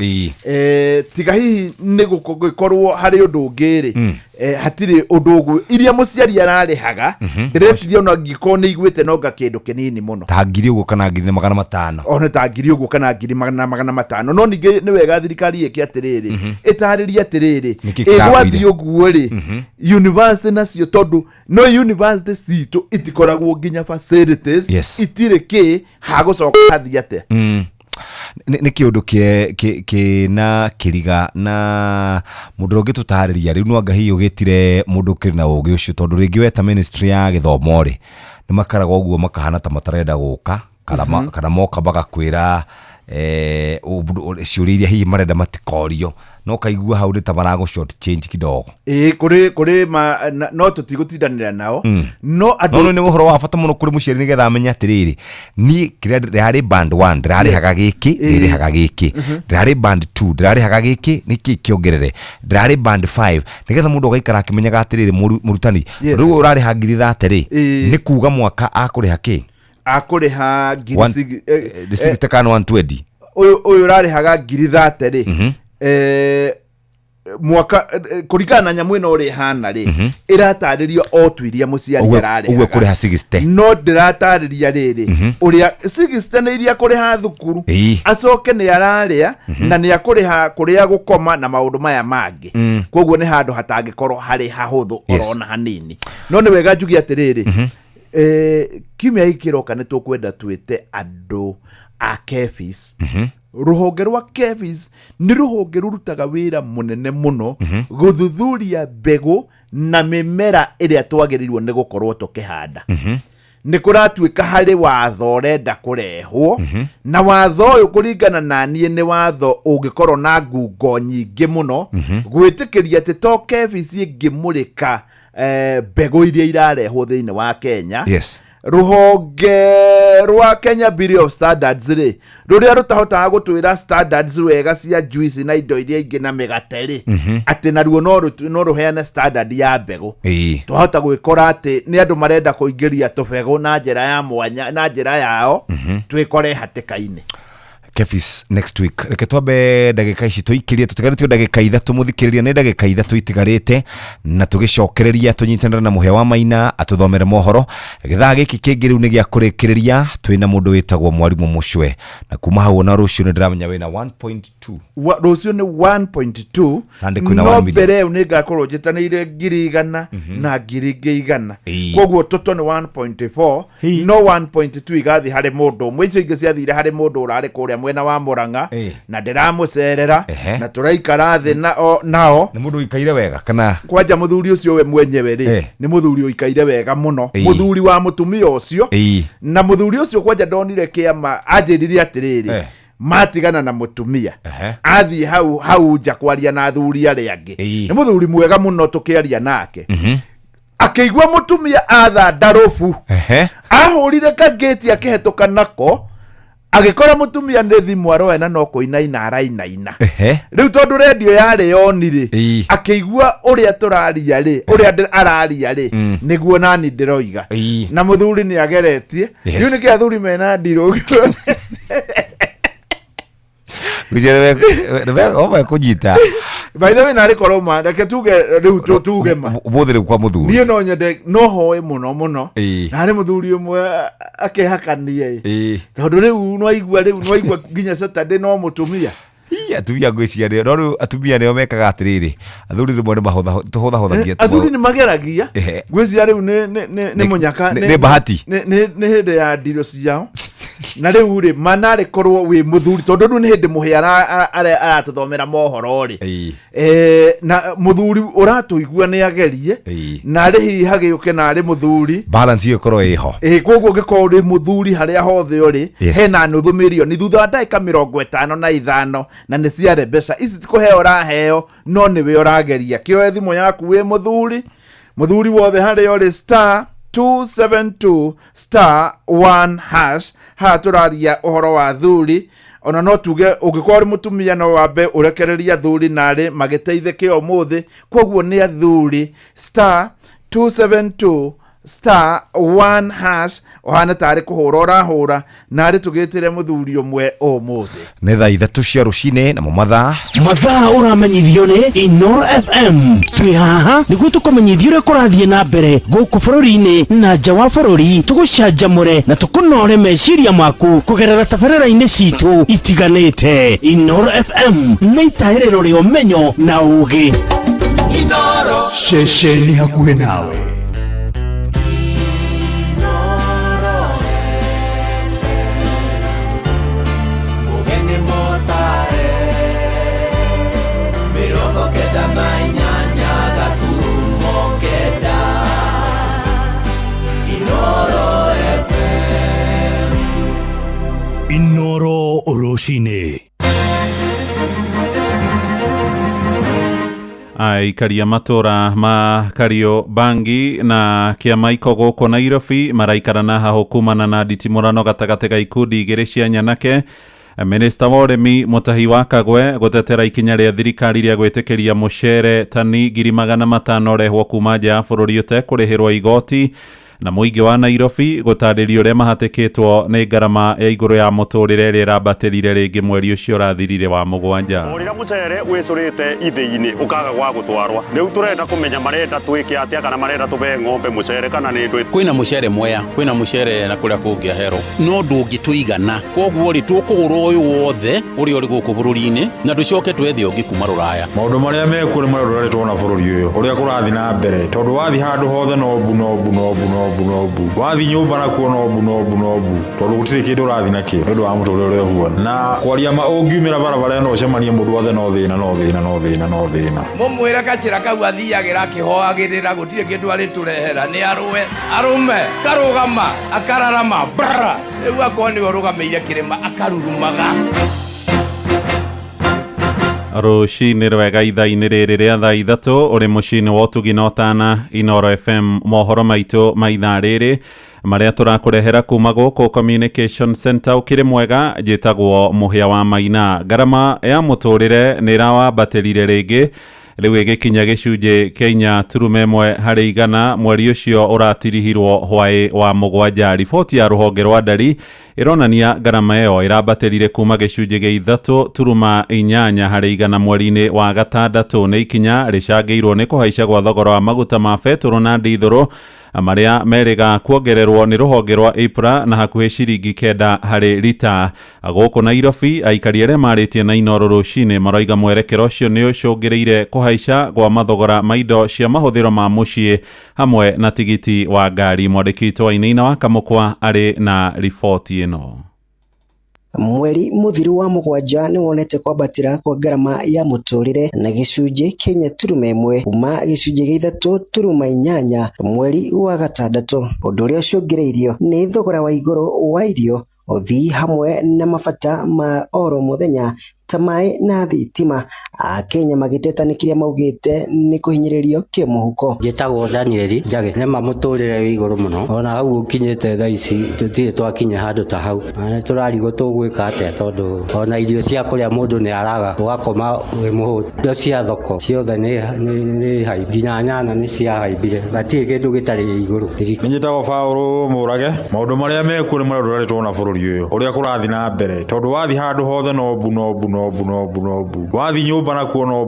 tiga hihi ni gukorwo hari undu ngiri hatiri undu uguo iria muciari arari haga ndireciria ona ngiko ni igwite no gakindu kinini muno ta ngiri uguo kana ngiri 500 ona ta ngiri uguo kana ngiri 500 no ninge ni wega thirikari iki atiriri itariria atiriri igwathi uguo ri university nacio tondu no university citu itikoragwo nginya facilities itire ki hagucoka hathi ate ni kiundu ki na kiriga na mundu ungi tutariria riu no ngahi ugitire mundu kiri na ugi ucio tondu ringi weta ministry ya githomo ri ni makaraga uguo makahana ta matarenda guka kana moka bagakwira ciuria hihi marenda matikorio no kaigua hau ta barago short change kidogo kuri no tutigutindanira nao no ni uhoro wa bata muno kuri muciari nigetha amenya atiriri ni kiria ndari band 1 ndari haga giki ndiri haga giki ndari band 2 ndari haga giki niki kiongerere ndari band 5 nigetha mundu gaikara akimenyaga atiriri murutani riu urari hagiri thateri ni kuga mwaka akuriha ki akuriha ngiri 120 uyu rari haga ngiri thateri mwaka kurikana na nyamu ino uri hana ri irataririo otwiria muciari arari uwe kuriha 60 no ndiratariria riri uria 60 ni iria kuriha thukuru acoke ni araria na ni akuriha kuria gukoma na maundu maya mangi koguo ni handu hatangikorwo hari hahuthu orona hanini no ni wega njugi atiriri kimya ikiroka ni tukwenda twite andu a Kefis ruhonge rwa Kefis ni ruhonge rurutaga wira munene muno guthuthuria mbegu na mimera iria twagirirwo ni gukorwo tukihanda ni kuratuika hari watho renda kurehwo na watho uyu kuringana na nie ni watho ungikorwo na ngungo nyingi muno gwitikiria ati to Kefis ingimurika mbegu iria irarehwo thiini wa Kenya ruhonge rwa Kenya Bureau of Standards ri ruria rutahotaga gutwira standards wega cia juice na indo iria ingi na migateri ati naruo no ruheane standard ya mbegu twahota gwikora ati ni andu marenda kuingiria tubegu na njira ya mwanya na njira yao twikore hatikaini Kefis next week reke twambe ndagika ici tuikirie tutigarite ndagika 3 muthikiriria ni ndagika 3 itigarite na tugicokereria tunyitanira na muhe wa maina atuthomere mohoro githaa giki kingi riu ni gia kurikiriria twina mundu witagwo mwarimu mucwe na kuma hau na rucio ni ndiramenya wina 1.2 rucio ni 1.2 no mbere ni ngakorwo jitanire ngiri 100 na ngiri 100 koguo toto ni 1.4 no 1.2 igathi hari mundu mwicio ingi ciathire hari mundu urari kuria mwena wa Muranga na ndiramucerera na turaikara thi nao ni mundu ikaire wega kana kwanja muthuri ucio we mwenyewe ri ni muthuri ikaire wega muno muthuri wa mutumia ucio na muthuri ucio kwanja ndonire kiama ajiririe atiriri matigana na mutumia athi hau nja kwaria na athuri ari angi ni muthuri mwega muno tukiaria nake akigwa mutumia atha ndarufu ahurire kageti akihetuka nako agikora mutumia nä thimå aroena no kå inaina arainaina rä u tondå redio yarä yoni rä akä igua å rä a tå raria rä å rä a araria rä nä guo nani ndä roiga na må thuri nä ageretie rä u nä kä athuri mena ndirå Owe kujita by the way na rä ma reke tuge rä u tuge ma må kwa må thuri niä no nyende no hoe må no na rä må thuri å mwe akehakanie tondå rä u no aigua nginya Saturday no må tumia atumia ngwiciria no riu atumia nio mekaga atiriri athuri rimwe ni tuhuthagia athuri ni mageragia ngwiciria riu ni munyaka ni bahati ni hindi ya ndiro ciao na riu ri manare korwo wi muthuri tondu riu ni hindi muhe aratuthomera mohoro ri na muthuri uratuigua ni agerie na ri hi hagiuke na ri muthuri balance iyo korwo iho koguo ngikorwo ri muthuri haria hothe uri hena nuthu milioni thutha wa ndagika 55 na nä ciare mbeca ici ti kũheo raheo no nä we ũrageria kĩoe thimũ yaku wĩ mũthuri wothe harĩa ũrĩ star 272 star 1 hash haha tũraria ũhoro wa thuri ona no tuge ũngĩkorwo ũrĩ mũtumia no wambe ũrekereria thuri narĩ magĩteithĩke ũmũthĩ koguo nĩ athuri star 272 star 1 hash ohana tari kuhura urahura nari tugitire muthuri umwe umuthi nĩ thaa 3 cia rucine na mathaa uramenyithio ni Inoro FM twi haha nĩguo tũkũmenyithia ũrĩa kũrathiĩ na mbere gũkũ bũrũri-inĩ na nja wa bũrũri tũgũcanjamũre na tũkũnore meciria maku kũgerera tabarĩra-inĩ citũ itiganĩte. Inoro FM nĩ itaĩrĩro rĩa ũmenyo na ũũgĩ. Inoro ceceni hakuhĩ nawe. Inoro Oroshine. Aikaria matora ma Kariobangi na kiama iko gũkũ Nairobi maraikarana haha kumana na nditimũrano gatagatĩ ga ikundi igĩrĩ cia nyanake. Minista wa ũrĩmi Mutahi wa Kagwe gũtetera ikinya rĩa thirikari rĩa gwĩtĩkĩria mũcere tani 500 ũrehwo kuma nja ya bũrũri ũtekũrĩhĩrwo igoti na mũingĩ wa Nairobi gũtarĩria ũrĩa mahatĩkĩtwo nĩ ngarama ya igũrũ ya mũtũrĩre ĩrĩa ĩrambatĩrire rĩngĩ mweri ũcio ũrathirire wa mũgwanja. Ũrĩa mũcere wĩcũrĩte ithĩ-inĩ ũkaga gwa gũtwarwa. Rĩu tũrenda kũmenya marenda twĩke atĩa kana marenda tũbe ng'ombe mũcere kana nĩ ndũ. Kwĩna mũcere Mwea, kwĩna mũcere na kũrĩa kũngĩaherwo. No ndũngĩtũigana. Koguo rĩ tũkũgũra ũyũ wothe ũrĩa ũrĩ gũkũ bũrũri-inĩ na tũcoke twethe ũngĩ kuma Rũraya. Maũndũ marĩa mekũrĩ marĩa tũrarĩtwo na bũrũri ũyũ ũrĩa kũrathiĩ na mbere tondũ wathi handũ hothe no bu wathi nyũmba nakuo no bu tondũ gũtirĩ kĩndũ ũrathi nakĩo nĩ ũndũ wa mũtũrĩre ũrĩa ũhuana na kwaria ma ũngiumĩra barabara no ũcemanie mũndũ wothe no thĩna mũmwĩre gacĩra kau athiagĩra akĩhoagĩrĩra gũtirĩ kĩndũ arĩtũrehera nĩ arũme karũgama akararama brra rĩu akorwo nĩwe ũrũgamĩire kĩrĩma akarurumaga. Rũcinĩ rwega ithaa-inĩ rĩrĩ rĩa thaa 3 ũrĩ mũciĩ-inĩ wa ũtugi na ũtana Inoro FM mohoro maitũ ma ithaa rĩrĩ marĩa tũrakũrehera kuma gũkũ Communication Center ũkĩrĩ mwega njĩtagwo Mũhĩa wa Maina. Ngarama ya mũtũrĩre nĩ ĩrawambatĩrire rĩngĩ rĩu ĩgĩkinya gĩcunjĩ kĩa 4.1 harĩ igana mweri ũcio ũratirihirwo hwaĩ wa mũgwanja. Riboti ya rũhonge rwa ndari ĩronania ngarama ĩyo ĩrambatĩrire kuma gĩcunjĩ gĩa 3.8 harĩ igana mweri-inĩ wa gatandatũ. Nĩ ikinya rĩcangĩirwo nĩ kũhaica gwa thogora wa maguta ma betũrũ na ndithũrũ marĩa merĩga kuongererwo nĩ rũhonge rwa IPRA na hakuhĩ ciringi 9 harĩ lita. Gũkũ Nairobi aikari arĩa marĩtie na Inoro rũcinĩ maroiga mwerekero ũcio nĩ ũcũngĩrĩire kũhaica gwa mathogora ma indo cia mahũthĩro ma mũciĩ hamwe na tigiti wa ngari. Mwandĩki witũ wa Inaina wa Kamũkwa arĩ na riboti ĩno. Mweri muthiru wa mũgwanja nĩ wonete kwambatĩra kwa ngarama ya mũtũrĩre na gĩcunjĩ kenya turuma ĩmwe kuma gĩcunjĩ gĩa 3.8 mweri wa gatandatũ. Ũndũ ũrĩa ũcũngĩrĩirio nĩ thogora wa igũrũ wa irio, ũthii hamwe na mabata ma oro mũthenya ta maĩ na thitima. Akenya magĩtetanikiria maugĩte nĩ kũhinyĩrĩrio kĩmũhuko. Njĩtagwo Danieli Njage, nĩ mamũtũrĩre wĩ igũrũ mũno, ona hau ũkinyĩte thaa ici tũtirĩ twakinya handũ ta hau, na tũrarigwo tũgwĩka atĩa, tondũ ona irio cia kũrĩa mũndũ nĩ araga, ũgakoma wĩ mũhũtu. Indo cia thoko ciothe nĩ haimbi, nginya nyanya nĩ ciahaimbire, gatirĩ kĩndũ gĩtarĩ igũrũ. Nĩ njĩtagwo Paũlũ Mũrage, maũndũ marĩa mekuo nĩ marĩa tũrarĩtwo na bũrũri ũyũ ũrĩa kũrathiĩ na mbere, tondũ wathiĩ handũ hothe no bu, wathiĩ nyũmba nakuo no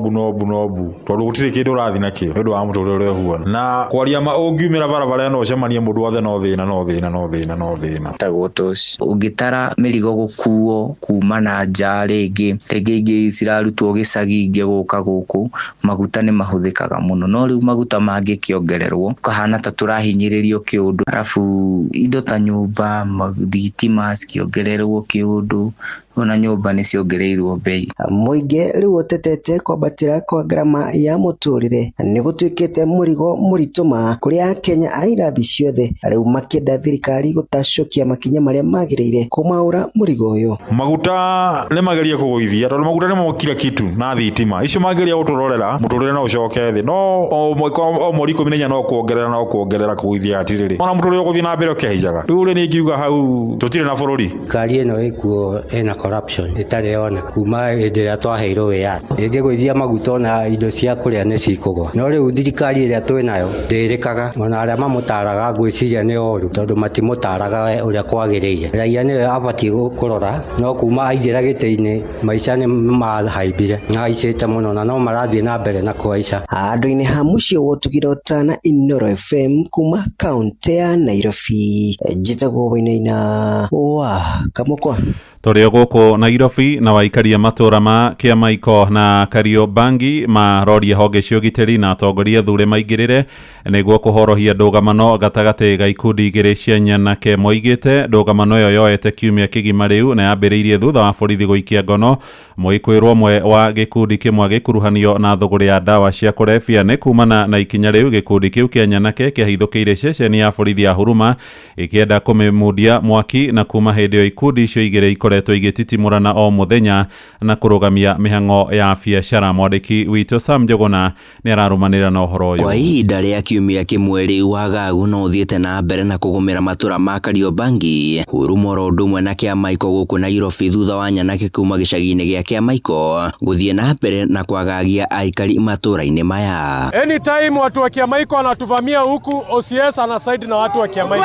bu, tondũ gũtirĩ kĩndũ ũrathiĩ nakĩo nĩ ũndũ wa mũtũrĩre ũrĩa ũhuana, na kwaria ũngiumĩra barabara no ũcemanie mũndũ wothe no thĩna. Tagotos ũngĩtara mĩrigo gũkuo kuma na nja rĩngĩ ingĩ cirarutwo gĩcagi ingĩ gũka gũkũ, maguta nĩ mahũthĩkaga mũno, no rĩu maguta mangĩkĩongererwo kahana ta tũrahinyĩrĩrio kĩũndũ, arabu indo ta nyũmba thitima cikĩongererwo kĩũndũ, ona nyũmba nĩ ciongereirwo bei. Mũingĩ rĩu ũtetete kwambatĩra kwa ngarama ya mũtũrĩre nĩ gũtuĩkĩte mũrigo mũritũma kũrĩ Akenya a irathi ciothe, rĩu makĩenda thirikari gũtacũkia makinya marĩa magĩrĩire kũmaũra mũrigo ũyũ. Maguta nĩ mageria kũgũithia, tondũ maguta nĩ mokira kitu na thitima icio mageria gũtũrorera mũtũrĩre no ũcoke thĩ, no o mweri 14 no kuongerera kũgũithia atirĩrĩ, ona mũtũrĩre ũgũthiĩ na mbere ũkĩhaicaga. Rĩu nĩ ngiuga hau tũtirĩ na bũrũri. Kari ĩno ĩkuo ĩna corruption itarĩ yona kuma hĩndĩ ĩrĩa twaheirwo wĩyathi, ĩngĩgũithia maguta na indo cia kũrĩa nĩ cikũgwa. No rĩu thirikari ĩrĩa twĩ nayo ndĩrĩkaga, ona arĩa mamũtaraga ngwĩciria nĩ oru, tondũ matimũtaraga ũrĩa kwagĩrĩire. Raia nĩwe abatiĩ kũrora, no kuma aingĩra gĩtĩ-inĩ maica nĩ mahaimbire, haicĩte mũno, na no marathiĩ na mbere na kũhaica. Handũ-inĩ ha mũciĩ wotugire ũtana Inooro FM kuma kaunti ya Nairobi, njĩtagwo Wainaina wa Kamũkwa. Tũrĩ gũkũ Nairobi na waikaria matũra ma Kĩamaiko na Kariobangi maroria honge cia ũgitĩri na atongoria thure maingĩrĩre nĩguo kũhorohia ndũgamano gatagatĩ ga ikundi igĩrĩ cia nyanake. Moigĩte ndũgamano ĩyo yoete kiumia kĩgima rĩu na yambĩrĩirie thutha wa borithi gũikia ngono mũĩkwĩrwo ũmwe wa gĩkundi kĩmwe gĩkuruhanio na thũgũrĩ ya ndawa cia kũrebia. Nĩ kumana na ikinya rĩu gĩkundi kĩu kĩa nyanake kĩahithũkĩire ceceni ya borithi ya Huruma ĩkĩenda kũmĩmundia mwaki, na kuma hĩndĩ ĩyo ikundi icio igĩrĩ ikoretwo igĩtitimũrana o mũthenya na kũrũgamia mĩhang'o ya biacara. Mwandĩki witũ Sam Njogona nĩ ararũmanĩrĩra na ũhoro ũyũ. Kwa ihinda rĩa kiumia kĩmwe rĩu wagagu no ũthiĩte na mbere na kũgũmĩra matũra ma Kariobangi, Huruma oro ũndũ ũmwe na Kĩamaiko gũkũ Nairobi, thutha wa nyanake kuma gĩcagi-inĩ gĩa Kĩamaiko gũthiĩ na mbere na kwagagia aikari matũra-inĩ maya. Anytime watu wa Kĩamaiko wanatuvamia huku, OCS ana side na watu wa Kĩamaiko.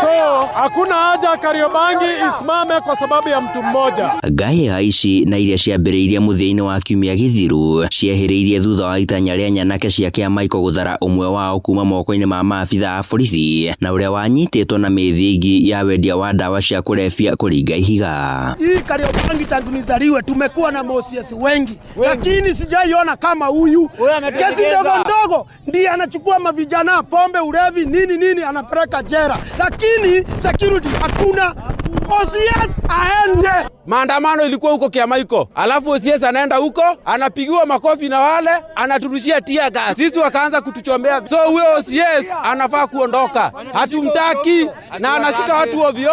So hakuna haja Kariobangi isimame kwa sababu ya mtu mmoja. Ngahĩha ici na iria ciambĩrĩirie mũthia-inĩ wa kiumia gĩthiru ciehĩrĩirie thutha wa itanya rĩa nyanake cia Kĩamaiko gũthara ũmwe wao kuma moko-inĩ ma maabitha a borithi, na ũrĩa wanyitĩtwo na mĩthingi ya wendia wa ndawa cia kũrebia kũringa ihiga. Hii Kariobangi tangu nizaliwe tumekuwa na OCS wengi, lakini sijaiona kama huyu. Kesi ndogo ndiye anachukua mavijana pombe, ulevi, nini anapeleka jera, lakini security hakuna. OCS aende. Maandamano ilikuwa huko Kĩamaiko, alafu OCS anaenda huko anapigiwa makofi na wale anaturushia tear gas, sisi wakaanza kutuchombea. So huyo OCS anafaa kuondoka, hatumtaki, na anashika watu ovyo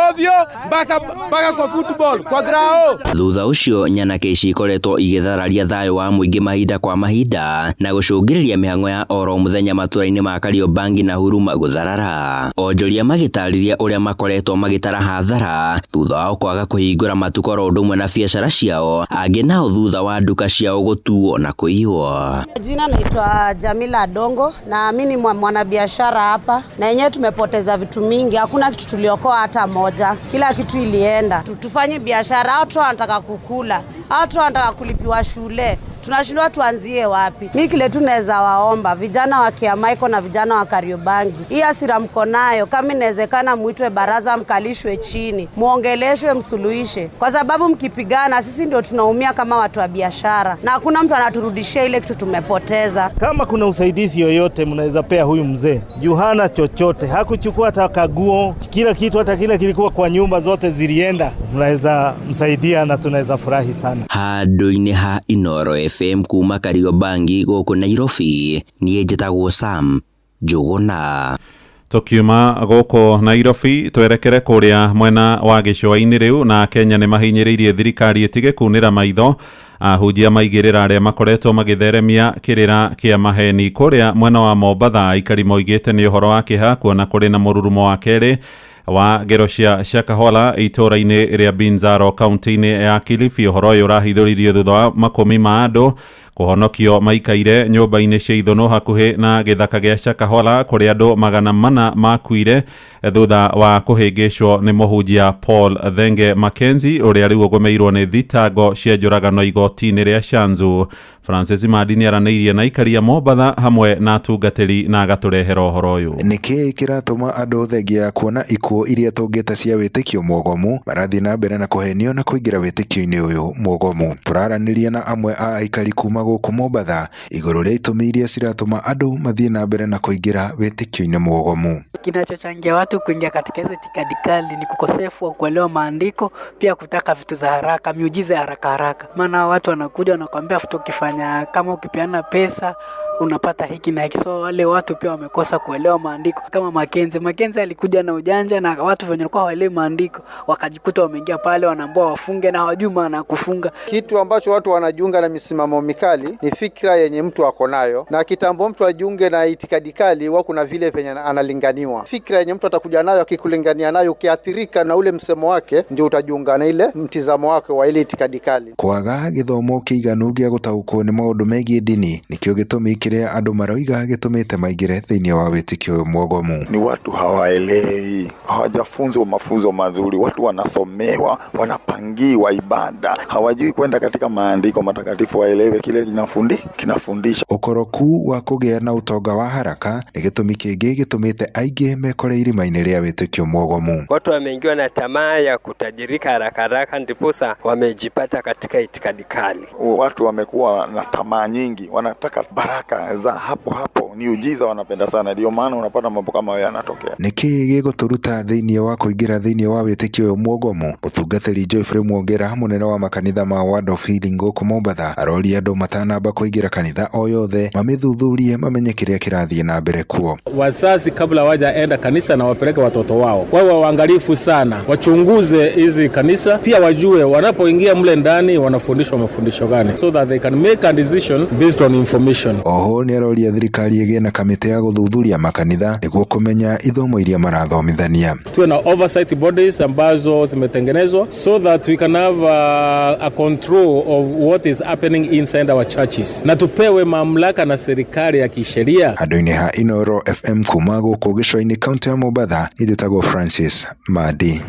mpaka kwa football kwa grao. Thutha ũcio nyanake ici ikoretwo igĩthararia thayũ wa mũingĩ mahinda kwa mahinda na gũcũngĩrĩria mĩhang'o ya oro mũthenya matũra-inĩ ma Kariobangi na Huruma gũtharara. Onjoria magĩtarĩria ũrĩa makoretwo magĩtara hathara thutha wa kwaga kũhingũra matukũ oro ũndũ ũmwe na biacara ciao, angĩ nao thutha wa nduka ciao gũtuo na kũiywo. Jina naitwa Jamila Dongo na mimi ni mwanabiashara hapa, na yenyewe tumepoteza vitu mingi, hakuna kitu tuliokoa hata moja, kila kitu ilienda. Tufanye biashara, watu wanataka kukula, watu wanataka kulipiwa shule, tunashindwa tuanzie wapi? Mimi kile tunaweza waomba vijana wa Kĩamaiko na vijana wa Kariobangi, hii hasira mko nayo, kama inawezekana muitwe baraza, mkalishwe chini, muongeleshwe, msuluhishe, kwa sababu mkipigana sisi ndio tunaumia kama watu wa biashara, na hakuna mtu anaturudishia ile kitu tumepoteza. Kama kuna usaidizi yoyote mnaweza pea huyu mzee, Juhana chochote, hakuchukua hata kaguo, kila kitu, hata kile kilikuwa kwa nyumba zote zilienda, mnaweza msaidia na tunaweza furahi sana. Handũ-inĩ ha Inooro FM kuma Kariobangi gũkũ Nairobi, niĩ njĩtagwo Sam Njogona. Tukiuma goko Nairobi twerekere kuria mwena wa gicua-ini riu na Kenya ni mahinyiriirie thirikari itige kunira maitho ahunjia maigirira aria makoretwo magitheremia kirira kia maheni kuria mwena wa Mombatha. Aikari moigite ni uhoro wa kiha kuona kuri na mururumo wa keri wa ngero cia Shakahola itura-ini ria Binzaro kaunti-ini ya Kilifi. Uhoro uyu urahithuririo thutha wa makumi ma andu kuhonokio maikaire nyumba-ini cia ithono hakuhi na githaka gia Shakahola kuria andu magana mana makuire thutha wa kuhingicwo ni muhunjia Paul Thenge Mackenzie uria riu ugomeirwo ni thitango cia njuragano igoti-ini ria Shanzu. Francis Madini araneirie na aikari ya Mombatha hamwe na atungatiri na agaturehera uhoro uyu. Niki kiratuma andu thengia kuona ikuo iria tungita cia witikio mwogomu marathi na mbere na kuhenio na kuingira witikio-ini uyu mwogomu. Turaranirie na amwe a aikari kuma guku Mombatha iguru ria itumi iria ciratuma andu mathie na mbere na kuingira witikio-ini mwogomu. Kinachochangia watu kuingia katika hizo itikadi kali ni kukosefu wa kuelewa maandiko, pia kutaka vitu za haraka, miujiza ya haraka. Maana watu wanakuja wanakuambia vitu ukifanya, kama ukipeana pesa unapata hiki na hiki. So wale watu pia wamekosa kuelewa maandiko. Kama Mackenzie alikuja na ujanja na watu wenye walikuwa hawaelewi maandiko wakajikuta wameingia pale wanaambiwa wafunge na hawajui maana kufunga. Kitu ambacho watu wanajiunga na misimamo mikali ni fikra yenye mtu ako nayo, na kitambo mtu ajiunge na itikadi kali wao kuna vile venye analinganiwa. Fikra yenye mtu atakuja nayo akikulingania nayo, ukiathirika na ule msemo wake ndio utajiunga na ile mtizamo wake wa ile itikadi kali. Kwaga githomo kiiganu gia gutaukwo ni maundu megie dini nikio gitumi kiria andu maroiga gitumite maigire thiini wa witikio mwogomu. Ni watu hawaelewi, hawajafunzwa mafunzo mazuri, watu wanasomewa, wanapangiwa ibada, hawajui kwenda katika maandiko matakatifu waelewe kile kinafundisha. Ukoroku wa kugia na utonga wa haraka ni gitumi kingi gitumite aingi mekore irima-ini ria witikio mwogomu. Watu wameingiwa na tamaa ya kutajirika haraka ndiposa wamejipata katika itikadi kali. Watu wamekuwa na tamaa nyingi, wanataka baraka za hapo miujiza wanapenda sana, ndio maana unapata mambo kama haya yanatokea. Niki giguturuta thiini wa kuingira thiini wa witikio mwogomu. Mutungatiri Geoffrey Mwongera munene wa makanitha ma Word of Healing guku Mombatha arori andu matanamba kuingira kanitha o yothe mamithuthurie mamenye kiria kirathie na mbere kuo. Wazazi kabla wajaenda kanisa na wapeleke watoto wao wawe waangalifu sana, wachunguze hizi kanisa, pia wajue wanapoingia mle ndani wanafundishwa mafundisho gani, so that they can make a decision based on information. Oho ni aroria thirikari igie na kamite ya guthuthuria makanitha niguo kumenya ithomo iria marathomithania. Tuwe na oversight bodies ambazo zimetengenezwa so that we can have a control of what is happening inside our churches, na tupewe mamlaka na serikali ya kisheria. Andu-ini ha Inoro FM kuma guku gicua-ini kaunti ya Mombatha itagwo Francis Madi.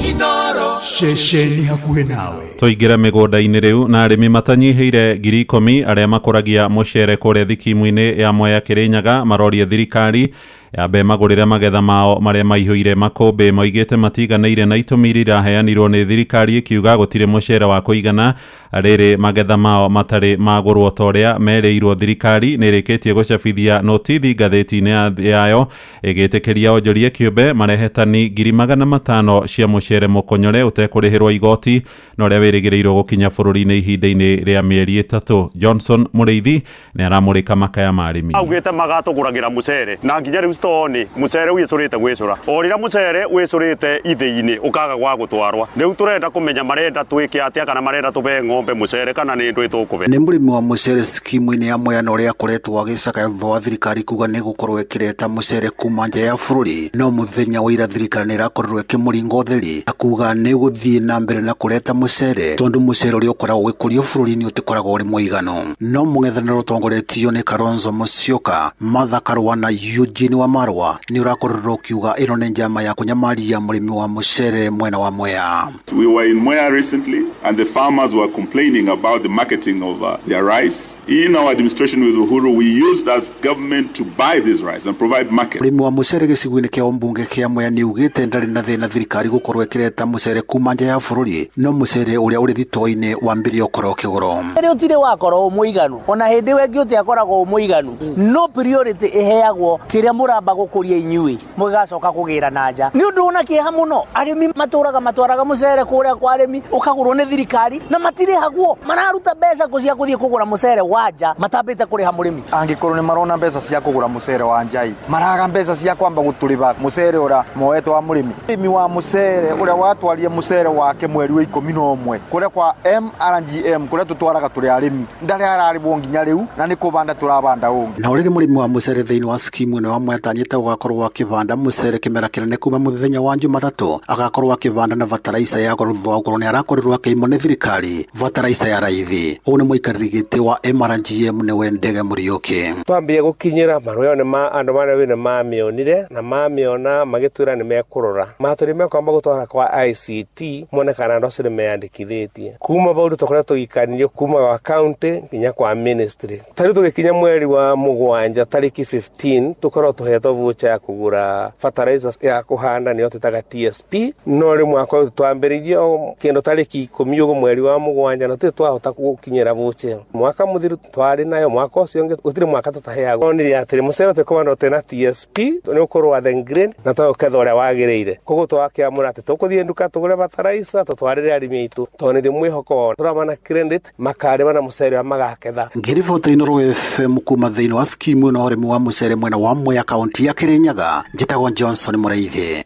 Inoro shesheni hakuhe nawe. Tuingira migunda-ini riu na arimi matanyihiire 10,000 aria makuragia mucere kuria thikimu-ini ya Mwea Kirinyaga marorie thirikari yabe magurire magetha mao maria maihuire makombe moigite matiganeire na itumi iraheanirwo ni thirikari ikiuga gutire mucere wa kuigana. Riri magetha mao matari magurwo toria mereirwo thirikari nirikitie gucabithia notithi ngatheti-ini yayo igitikiria onjorie kiumbe marehetani 500,000 cia mucere mukonyore utekurihirwo igoti no ria wirigirirwo gukinya bururi-ini ihinda-ini ria mieri 3. Johnson Mureithi ni aramurika makaya marimi augite magatuguragira mucere na nginya riu stone mucere wicurite gwicura orira mucere wicurite ithii-ini ukaga gwa gutwarwa. Riu turenda kumenya marenda twike atia kana marenda tube ng'ombe mucere kana ni ndu itukube. Ni murimi wa mucere skimu-ini ya Mwea no ria koretwo agicaka thwa thirikari kuga ni gukorwo ikireta mucere kuma nja ya bururi, no muthenya wa ira thirikari ni irakorwo ikimuringa utheri akuga ni guthie na mbere na kureta mucere tondu mucere uria ukoragwo wikurio bururi-ini utikoragwo uri muigano. No mung'ethaniro utongoretio ni Kalonzo Musyoka, Martha Karua na Eugene Wamalwa ni urakorwo ukiuga ino ni njama ya kunyamaria murimi wa mucere mwena wa Mwea. We were in Mwea recently and the farmers were complaining about the marketing of their rice. In our administration with Uhuru, we used as government to buy this rice and provide market. Murimi wa mucere gicigo-ini kia umbunge kia Mwea ni ugite ndari na thina thirikari gukorwo wekireta mucere kuma nja ya bururi no mucere uria uri thito-ini wambirie ukoro kigoro ri utire wakoro umuiganu ona hindi wengi uti akoragwo umuiganu no priority iheagwo kiria muramba gukuria inyui mugacoka kugira nanja ni undu una kieha muno arimi matwaraga mucere kuria kwa arimi ukagurwo ni thirikari na matire hagwo mararuta mbeca kucia kuthie kugura mucere wanja matambite kuriha murimi angikorwo ni marona mbeca cia kugura mucere wa njai maraga mbeca cia kwamba guturiba mucere ura moeto wa murimi imi wa mucere uria watwaria mucere wake mweri wa 11 kuria kwa MRGM kuria tutwaraga turi arimi ndari araribwo nginya riu na ni kubanda turabanda ungi na uriri murimi wa mucere thiini wa skimu ni wamwe atanyite gugakorwo akivanda mucere kimera kinene kuma muthenya wa Jumatatu agakorwo akivanda na fertilizer ya gorotho wa goroni arakorirwo akaimo ni thirikari fertilizer ya raithi uyu ni muikariri giti wa MRGM ni Wendege Muriuki twambie gukinyira maroyo ni ma andu mara wina mamionire na mamiona magitwira ni mekurora maturi mekwamba gutwara kwa ICT monekana ndo cire meandikithitie kuma baudu tokora tugikanirio kuma wa county nginya kwa ministry tari tugikinya mweri wa mugwanja tariki 15 tukoro tuhetwo voucher ya kugura fertilizer ya kuhanda ni otetaga TSP no ri mwaka twambiririe kendo tariki 10 mweri wa mugwanja no twahota gukinyira voucher mwaka muthiru twari nayo mwaka ucio utire mwaka tutaheaga onire atiri mucere tukomando tena TSP ni ukorwo wa the green na tuketha uria wagiriire koguo twakiamura ati tukuthie nduka tugure fertilizer tutwarire arimi itu tonithio mwihoko turamana credit makarema na mucere wa magaketha ngiribota inoro FM kuma thiini wa skimu na urimi wa mucere mwena wa Mwea kaunti ya Kirinyaga njitagwo Johnson Muraithi.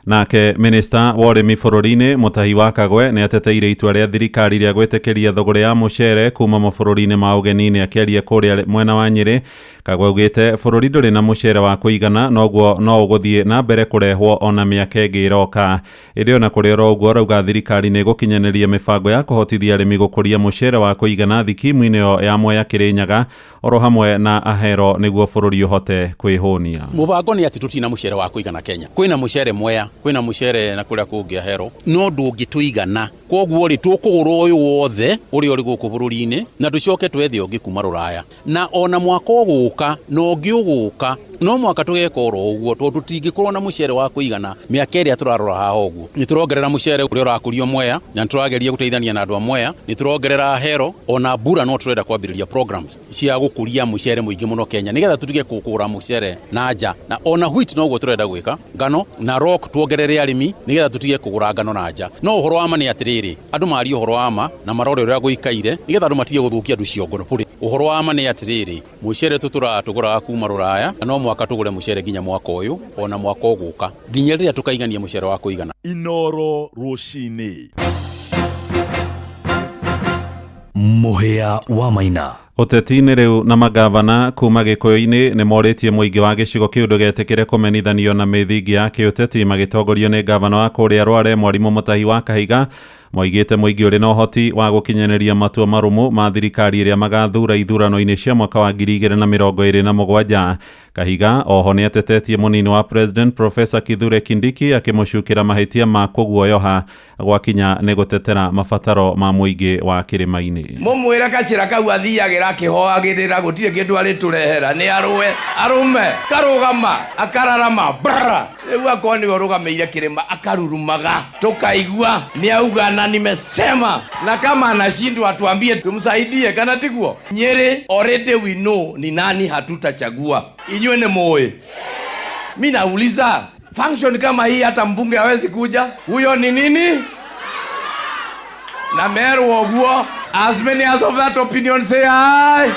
Nake minista wa urimi bururi-ini Mutahi wa Kagwe ni ateteire itua ria thirikari ria gwetekeria thogora ya mucere kuma mabũrũri-inĩ ma ũgeni akiaria kuria mwena wa Nyeri. Kagwe augite bũrũri ndũrĩ na mucere wa kuigana noguo no ũgũthie na mbere kurehwo ona mĩaka ĩngĩ iroka. Ĩndĩ ona kũrĩ oro ũguo rauga thirikari nĩ gũkinyanĩria mĩbango ya kũhotithia arĩmi gũkũria mucere wa kuigana thikimu-inĩ yo ya Mwea Kirinyaga oro hamwe na ahero nĩguo bũrũri ũhote kwĩhũnia. Mũbango nĩ ati tũtina mucere wa kuigana Kenya. Kwĩna mucere Mwea, kwĩna mucere na kũrĩa kũngĩ ahero no ndũngĩtũigana koguo ri tukugura uyu wothe uri uri guku bururi-ini na ducoke twethe ungi kuma Ruraya na ona mwaka uguka no ungi uguka no mwaka tugeka oro uguo tondu tutingikorwo na mucere wa kuigana miaka iria turarora haha uguo ni turongerera mucere uria urakurio Mwea na turageria guteithania na andu a Mwea ni turongerera hero ona bura no turenda kwambiriria programs cia gukuria mucere muingi muno Kenya nigetha tutige kugura mucere na nja na ona wheat no uguo turenda gwika ngano na rock tuongerere arimi nigetha tutige kugura ngano na nja no uhoro wa mani atiriri andu mari uhoro wa ma na marore uria guikaire nigetha andu matige guthukia andu ciongono buri uhoro wa mani atiriri mucere turatugura kuma Ruraya no mwaka tugure mucere ginya mwaka uyu ona mwaka uguka ginya riria tukaigania mucere wa kuigana Inoro Rushini Muhea wa Maina Uteti-inĩ rĩu na magavana kuma Gĩkũyũ-inĩ nĩ morĩtie mũingĩ wa gĩcigo kĩu ndũgetĩkĩre kũmenithanio na mĩthingi ya kĩũteti magĩtongorio nĩ gavana wa kũrĩa Rware Mwarimũ Mutahi wa Kahiga. Moigĩte mũingĩ ũrĩ na ũhoti wa gũkinyanĩria matua marũmu ma thirikari ĩrĩa magathura ithurano-inĩ cia mwaka wa 2027. Kahiga oho nĩ atetetie mũnini wa president Professor Kithure Kindiki akĩmũcukĩra mahĩtia ma kũguoyoha gwakinya nĩ gũtetera mabataro ma mũingĩ wa kĩrĩma-inĩ. Mũmwĩre gacĩra kau athiagĩra akĩhoagĩrĩra gũtirĩ kĩndũ arĩtũrehera nĩ arũme karũgama akararama brra rĩu akorwo nĩwe ũrũgamĩire kĩrĩma akarurumaga tũkaigua nĩ auga na nimesema na kama anashindwa tuambie tumsaidie kana tiguo. Nyeri already we know ni nani hatutachagua. Inywe ni moe. Mimi nauliza function kama hii hata mbunge hawezi kuja. Huyo ni nini? Na meru oguo. As many as of that opinion say aye.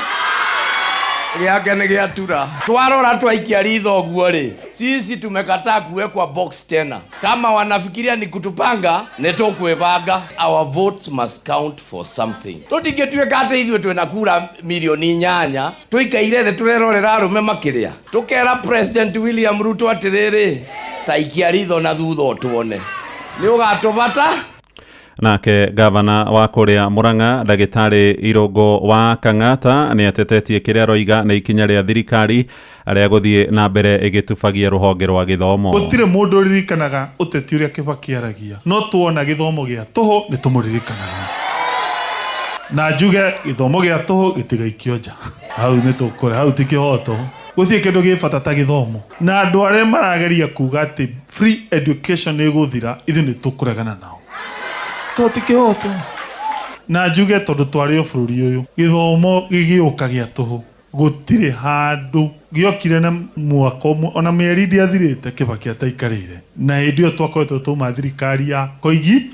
Giake ni giatura. Twarora twaikia ritho oguo ri. Sisi tumekataa kuwekwa box tena. Kama wanafikiria ni kutupanga, neto kuebanga. Our votes must count for something. Tutingetuĩka atĩ ithuĩ twĩna kura milioni 8, tuikaire turerorera arume makiria. Tukera President William Ruto atiriri, taikia ritho na thutha tuone. Ni ugatubata? Nake gavana wa kũrĩa Murang'a Ndagĩtarĩ Irũngũ wa Kang'ata nĩ atetetie kĩrĩa roiga nĩ ikinya rĩa thirikari arĩa gũthiĩ na mbere ĩgĩtubagia rũhonge rwa gĩthomo. Gũtirĩ mũndũ ũririkanaga ũteti ũrĩa Kibaki aragia, no tuona gĩthomo gĩa tũhũ nĩ tũmũririkanaga. Na njuge gĩthomo gĩa tũhũ gĩtigaikio nja. Hau nĩ tũkũre, hau ti kĩhoto. guthie kindu gibata ta githomo na andu aria marageria kuga ati free education ni guthira ithu ni tukuregana nao totikihoto na njuge tondu twari o bururi uyu githomo gigiukagia tuhu gutire handu giokire na mwaka ona mieri ndiathirite Kibaki ataikarire na hindi yo twakoretwo tuma thirikari ya Koigi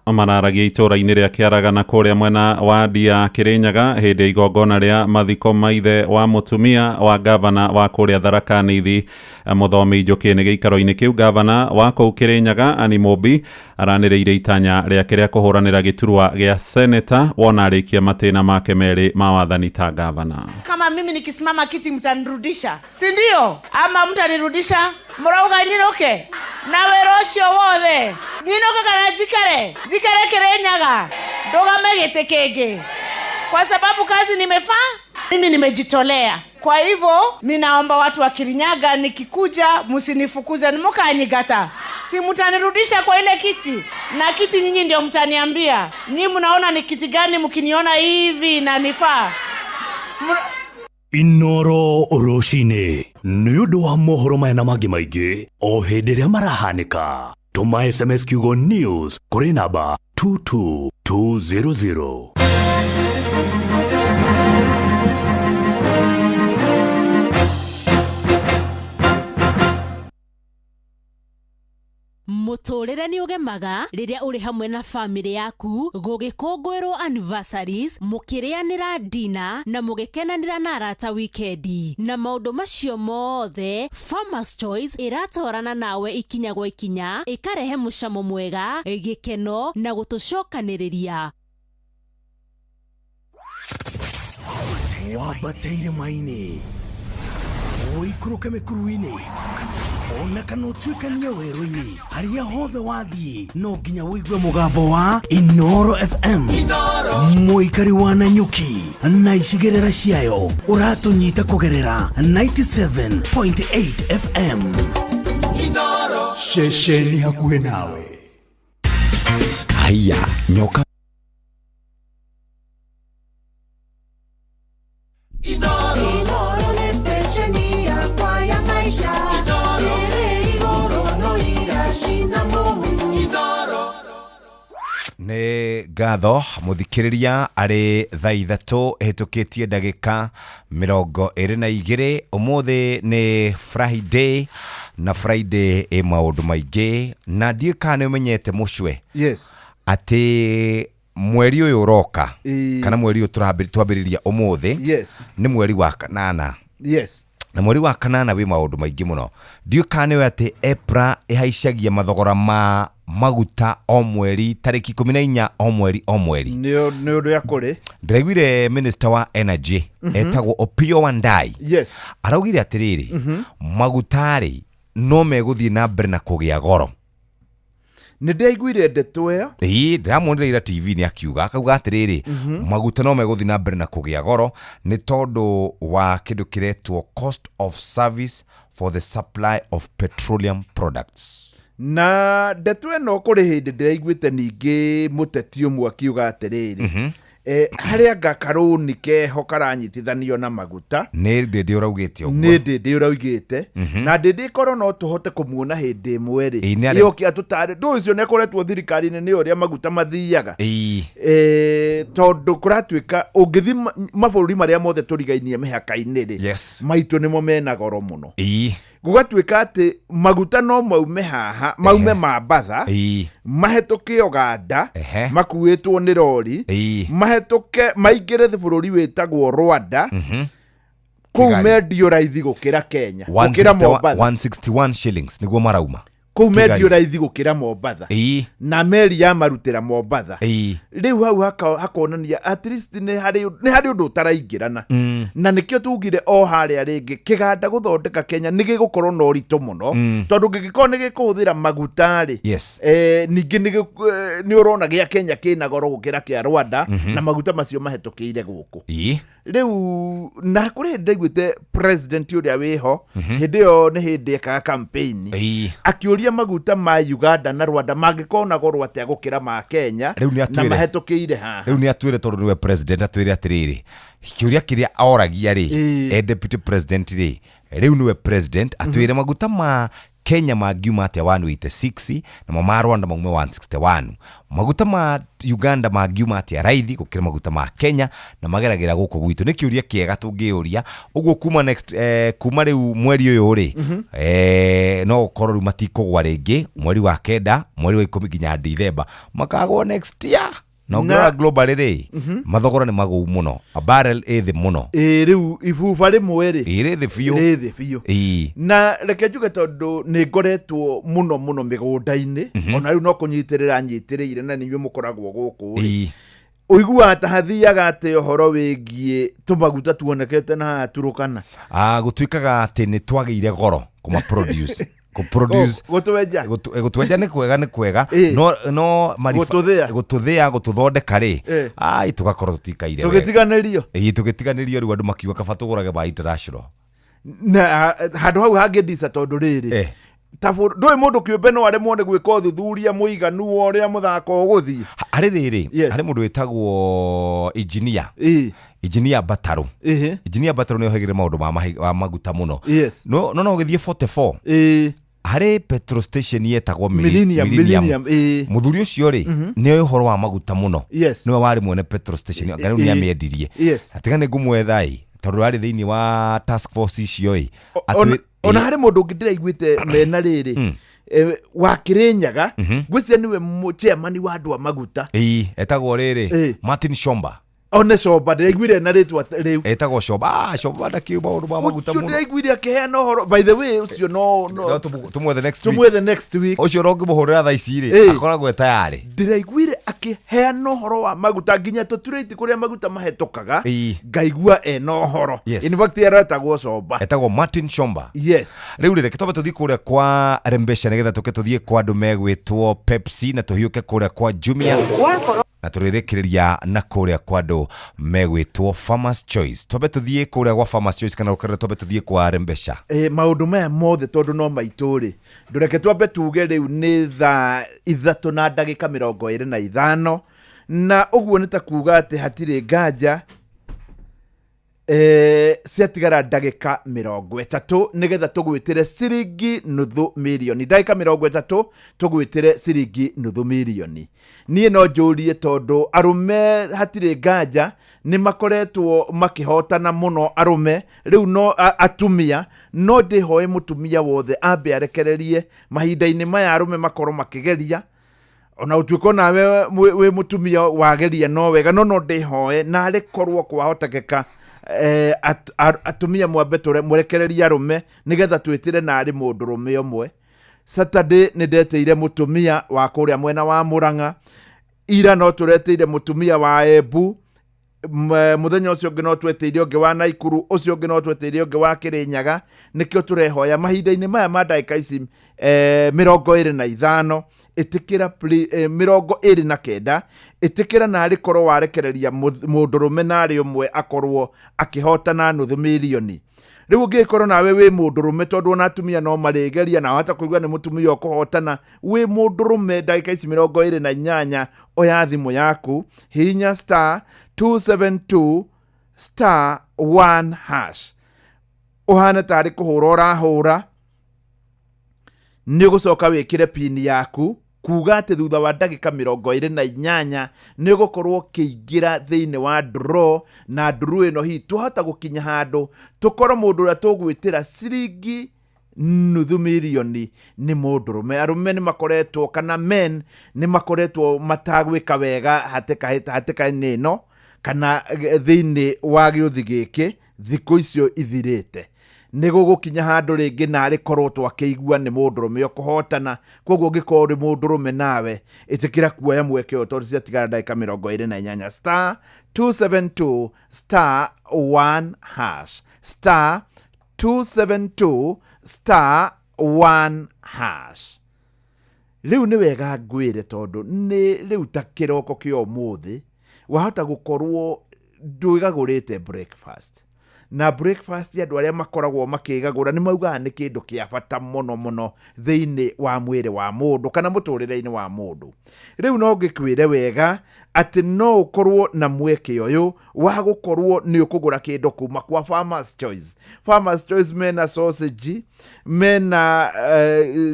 mararagia itura-inĩ rĩa Kĩaragana kũrĩa mwena wa Ndia Kĩrĩnyaga hĩndĩ igongona rĩa mathiko maithe wa mũtumia wa gavana wa kũrĩa Tharaka Nithi Mũthomi Njũkĩ nĩ gĩikaro-inĩ kĩu gavana wa kũu Kĩrĩnyaga Annie Mumbi aranĩrĩire itanya rĩake rĩa kũhũranĩra gĩturwa gĩa seneta wona arĩkia matĩna make merĩ ma wathani ta gavana. Kama mimi nikisimama kiti mtanirudisha, si ndio? Ama mtanirudisha murauga nyiroke na werocio wothe nyiroke kana jikare Kĩrĩnyaga ndogame gĩtĩ kĩngĩ kwa sababu kazi nimefanya mimi, nimejitolea. Kwa hivyo mimi naomba watu wa Kirinyaga nikikuja msinifukuze, nimukanyigata, si mtanirudisha kwa ile kiti, na kiti nyinyi ndio mtaniambia nyinyi mnaona ni kiti gani, mkiniona hivi na nifaa. Inoro Roshine nĩ ũndũ wa mohoro maya na mangĩ maingĩ o hĩndĩ ĩrĩa marahanĩka. Tuma SMS Kiugo News kuri namba 22200. Mũtũrĩre nĩ ũgemaga rĩrĩa ũrĩ hamwe na family yaku gũgĩkũngũĩrwo anniversaries, mũkĩrĩanĩra dinner na mũgĩkenanĩra na arata weekendi, na maũndũ macio mothe Farmers Choice ĩratwarana nawe ikinya gwa ikinya, ĩkarehe mũcamo mwega, gĩkeno na gũtũcokanĩrĩria. Wabateire maini oikũrũke mĩkuru-inĩ ona kana ũtuĩkanie werũ-inĩ, harĩa hothe wathiĩ no nginya wĩigue mũgambo wa Inoro FM. Mũikari wa Nanyuki na icigĩrĩra ciayo ũratũnyita kũgerera 97.8 FM. Inoro ceceni hakuhĩ nawe. Haya nyoka Inoro ni stesheni ya kwa ya maisha. Nĩ ngatho mũthikĩrĩria arĩ thaa ithatũ hĩtũkĩtie ndagĩka 22. Ũmũthĩ nĩ Friday na Friday ĩ maũndũ maingĩ na ndiĩ kana ũmenyete mũcwe. Yes. Atĩ mweri ũyũ ũroka kana mweri ũyũ twambĩrĩria ũmũthĩ. Yes. Nĩ mweri wa kanana. Yes. Na mweri wa kanana wĩ maũndũ maingĩ mũno. Ndiũ kana nĩ atĩ EPRA ĩhaicagia mathogora ma maguta o mweri tarĩki 14 o mweri. Nĩ ũndũ ya kũrĩ. Ndĩraiguire Minister wa Energy etagwo Opiyo Wandayi. Yes. Araugire atĩrĩrĩ magutarĩ no megũthiĩ na mbere na kũgĩa goro. Nĩ ndaiguire ndeto ĩyo. Ndĩramuonire TV nĩ akiuga akauga atĩrĩrĩ maguta no megũthiĩ na mbere na kũgĩa goro nĩ tondũ wa kĩndũ kĩretwo cost of service for the supply of petroleum products. Na ndeto ĩno kũrĩ hĩndĩ ndĩraiguĩte ningĩ mũteti ũmwe akiuga atĩrĩrĩ harĩa gakarũni keho karanyitithanio na maguta nĩ ndĩndĩ ũraugĩte ũguo. Nĩ ndĩndĩ ũraugĩte na ndĩndĩ korwo no tũhote kũmuona hĩndĩ ĩmwe rĩ yoki atũtare ndũ ũcio nĩ akoretwo thirikari-inĩ nĩ ũrĩa maguta mathiaga tondũ kũratuĩka ũngĩthi mabũrũri marĩa mothe tũrigainie mĩhaka-inĩ rĩ maitũ nĩmo mena goro mũno. Gũgatuĩka atĩ maguta no maume haha maume Mambatha mahĩtũke Uganda makuĩtwo nĩ rori mahĩtũke maingĩre bũrũri wĩtagwo Rwanda kũu mendio raithi gũkĩra Kenya gũkĩra Mombatha 161 shillings nĩguo marauma kũu mendio raithi gũkĩra Mombatha na meri ya marutĩra Mombatha. Rĩu hau hakonania at least nĩ harĩ ũndũ ũtaraingĩrana na nĩkĩo tugire o harĩa rĩngĩ kĩganda gũthondeka Kenya nĩ gĩgũkorwo na ũritũ mũno tondũ gĩgĩkorwo nĩ gĩkũhũthĩra maguta rĩ ningĩ nĩ ũrona gĩa Kenya kĩna goro gũkĩra kĩa Rwanda na maguta macio mahĩtũkĩire gũkũ. Rĩu na kũrĩ hĩndĩ ndaiguĩte president ũrĩa wĩho hĩndĩ ĩyo nĩ hĩndĩ ekaga campaign akĩũria uria maguta ma Uganda na Rwanda mangikona gorwo atia gukira ma Kenya na mahetũkĩire haha rĩu nĩ atwĩre tondũ nĩwe president atwĩre atĩrĩrĩ kĩũria kĩrĩa oragia rĩ deputy president rĩ rĩu nĩwe president atwĩre maguta ma Kenya mangiuma atia 186 na ma Rwanda maume 161 maguta ma Uganda mangiuma atia raithi gũkĩra maguta ma Kenya na mageragĩra gũkũ gwitũ nĩ kĩũria kĩega tũngĩũria ũguo kuma next kuma rĩu mweri ũyũ rĩ no ũkorwo rĩu matikũgwa rĩngĩ mweri wa kenda mweri wa 10 nginya December makagwo next year na global rĩ mathogora nĩ magũu mũno a barrel thĩ mũno rĩu ibuba rĩmwe rĩ rĩ biũ na reke njuge tondũ nĩ ngoretwo mũno mĩgũnda-inĩ ona rĩu no kũnyitĩrĩra nyitĩrĩire na nĩnyuĩ mũkoragwo gũkũ rĩ ũiguaga ta hathiaga atĩ ũhoro wĩgiĩ tũmaguta tuonekete na haha Turukana gũtuĩkaga atĩ nĩ twagĩire goro kuma produce gũtwenja nĩ kwega no gũtũthĩa gũtũthondeka rĩ tũgakorwo tũtikaire tũgĩtiganĩrio rĩu andũ makiuga kaba tũgũrage ba international na handũ hau hangĩndica tondũ rĩrĩ ndũĩ mũndũ kĩũmbe no aremwo nĩ gwĩka ũthuthuria mũiganu wa ũrĩa mũthako ũgũthiĩ harĩ rĩrĩ harĩ mũndũ wĩtagwo engineer Bataro engineer Bataro nĩ ohagĩrĩra maũndũ ma maguta mũno no ũgĩthiĩ 44 harĩ petrol station yetagwo Millennium mũthuri ũcio rĩ nĩ ũhoro wa maguta mũno nĩwe warĩ mwene petrol station rĩu nĩ amĩendirie atiga nĩ ngũmwetha tondũ arĩ thĩinĩ wa task force icio ona harĩ mũndũ ũngĩ ndĩraiguĩte mena rĩrĩ wa Kĩrĩnyaga ngwĩciria nĩwe chairman wa andũ a maguta etagwo rĩrĩ Martin Shomba one Shomba ndĩraiguire na rĩtwa rĩu etagwo Shomba ndakiuma maũndũ ma maguta mũno ndĩraiguire akĩheana ũhoro by the way ũcio no tumwethe next week ũcio no ngĩmũhũrĩra thaa ici rĩ akoragwo tayari ndĩraiguire akĩheana ũhoro wa maguta nginya tũturĩti kũrĩa maguta mahetũkaga ngaigua ena ũhoro in fact etagwo Shomba etagwo Martin Shomba rĩu rĩrĩ kĩtobe tũthiĩ kũrĩa kwa Rembesha nĩgetha tũthiĩ kwa andũ megwĩtwo Pepsi na tũhiũke kũrĩa kwa Jumia na tũrĩrĩkĩrĩria na kũrĩa kwa andũ megwĩtwo Farmers Choice tobe tũthiĩ kũrĩa kwa Farmers Choice kana ũkĩrĩra tobe tũthiĩ kwa Rembesha maũndũ maya mothe tondũ no maitũ rĩ ndũreke twambe tuge rĩu nĩ thaa 3:25 na ũguo nĩ ta kuga atĩ hatirĩ nganja ciatigara ndagĩka 30 nĩgetha tũgwĩtĩre ciringi nuthu mirioni ndagĩka 30 tũgwĩtĩre ciringi nuthu mirioni niĩ no njũrie tondũ arũme hatirĩ nganja nĩ makoretwo makĩhotana mũno arũme rĩu no atumia no ndĩhoe mũtumia wothe ambe arekererie mahinda-inĩ maya arũme makorwo makĩgeria ona ũtuĩko nawe wĩ mũtumia wageria no wega no ndĩhoe na arĩ korwo kwahotekeka atumia mwambe mũrekereria arũme nĩgetha twĩtĩre na arĩ mũndũrũme ũmwe Saturday nĩ ndeteire mũtumia wa kũrĩa mwena wa Mũrang'a ira no tũreteire mũtumia wa Embu muthenya ũcio ũngĩ no tweteire ũngĩ wa Naikuru ũcio ũngĩ no tweteire ũngĩ wa Kĩrĩnyaga nĩkĩo tũrehoya mahinda-inĩ maya ma ndagĩka ici 25 ĩtĩkĩra 29 ĩtĩkĩra na arĩ korwo warekereria mũndũrũme na arĩ ũmwe akorwo akĩhotana nuthu mirioni rĩu ũngĩkorwo nawe wĩ mũndũrũme tondũ ona atumia no marĩgeria na wahota kũigua nĩ mũtumia ũkũhotana wĩ mũndũrũme ndagĩka ici 28 oya thimũ yaku hihinya *272 *1# ũhana tarĩ kũhũra ũrahũra nĩ ũgũcoka wĩkĩre pin yaku kuga atĩ thutha wa ndagĩka 28 nĩ ũgũkorwo kĩingĩra thĩinĩ wa draw na draw ĩno hihi twahota gũkinya handũ tũkorwo mũndũ ũrĩa tũgwĩtĩra ciringi nuthu mirioni nĩ mũndũrũme arũme nĩ makoretwo kana men nĩ makoretwo matagwĩka wega hatĩka-inĩ ĩno kana thĩinĩ wa gĩũthi gĩkĩ thikũ icio ithirĩte nĩ gũgũkinya handũ rĩngĩ na arĩ korwo twakĩigua nĩ mũndũrũme ũkũhotana koguo ũngĩkorwo ũrĩ mũndũrũme nawe ĩtĩkĩra kuoya mweke ũyũ tondũ ciatigara ndagĩka 28 *272 *1# *272 *1#. Rĩu nĩ wega ngwĩre tondũ nĩ rĩu ta kĩroko kĩa ũmũthĩ wahota gũkorwo ndwĩgagũrĩte breakfast na breakfast ya andũ arĩa makoragwo makĩgagũra nĩ maugaga nĩ kĩndũ kĩa bata mũno mũno thĩinĩ wa mwĩrĩ wa mũndũ kana mũtũrĩre-inĩ wa mũndũ. Rĩu no ngĩkwĩre wega atĩ no ũkorwo na mweke ũyũ wa gũkorwo nĩ ũkũgũra kĩndũ kuma kwa Farmers Choice. Farmers Choice mena sausage, mena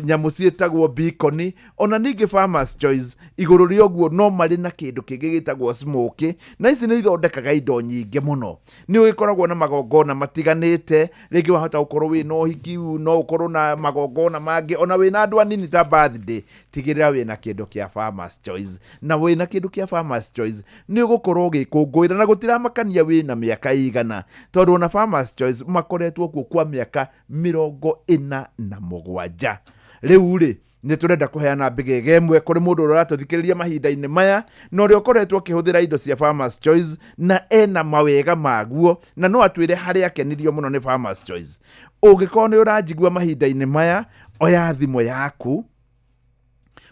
nyamũ ciĩtagwo bacon, ona ningĩ Farmers Choice igũrũ rĩa ũguo no marĩ na kĩndũ kĩngĩ gĩtagwo smoke, na ici nĩ ithondekaga indo nyingĩ mũno. Nĩ ũgĩkoragwo na magongona matiganĩte, rĩngĩ wahota gũkorwo wĩ na ũhiki, no ũkorwo na magongona mangĩ, ona wĩ na andũ anini ta birthday, tigĩrĩra wĩ na kĩndũ kĩa Farmers Choice. Na wĩ na kĩndũ kĩa Farmers Choice nĩ ũgũkorwo gĩkũngũĩra na gũtiramakania wĩ na mĩaka igana, tondũ ona Farmers Choice makoretwo kuo kwa mĩaka 47. Rĩu rĩ nĩ tũrenda kũheana mbegege ĩmwe kũrĩ mũndũ ũrĩa ũratũthikĩrĩria mahinda-inĩ maya na ũrĩa ũkoretwo akĩhũthĩra indo cia Farmers Choice na ena mawega maguo na no atwĩre harĩa akenirio mũno nĩ Farmers Choice. Ũngĩkorwo nĩ ũranjigua mahinda-inĩ maya, oya thimũ yaku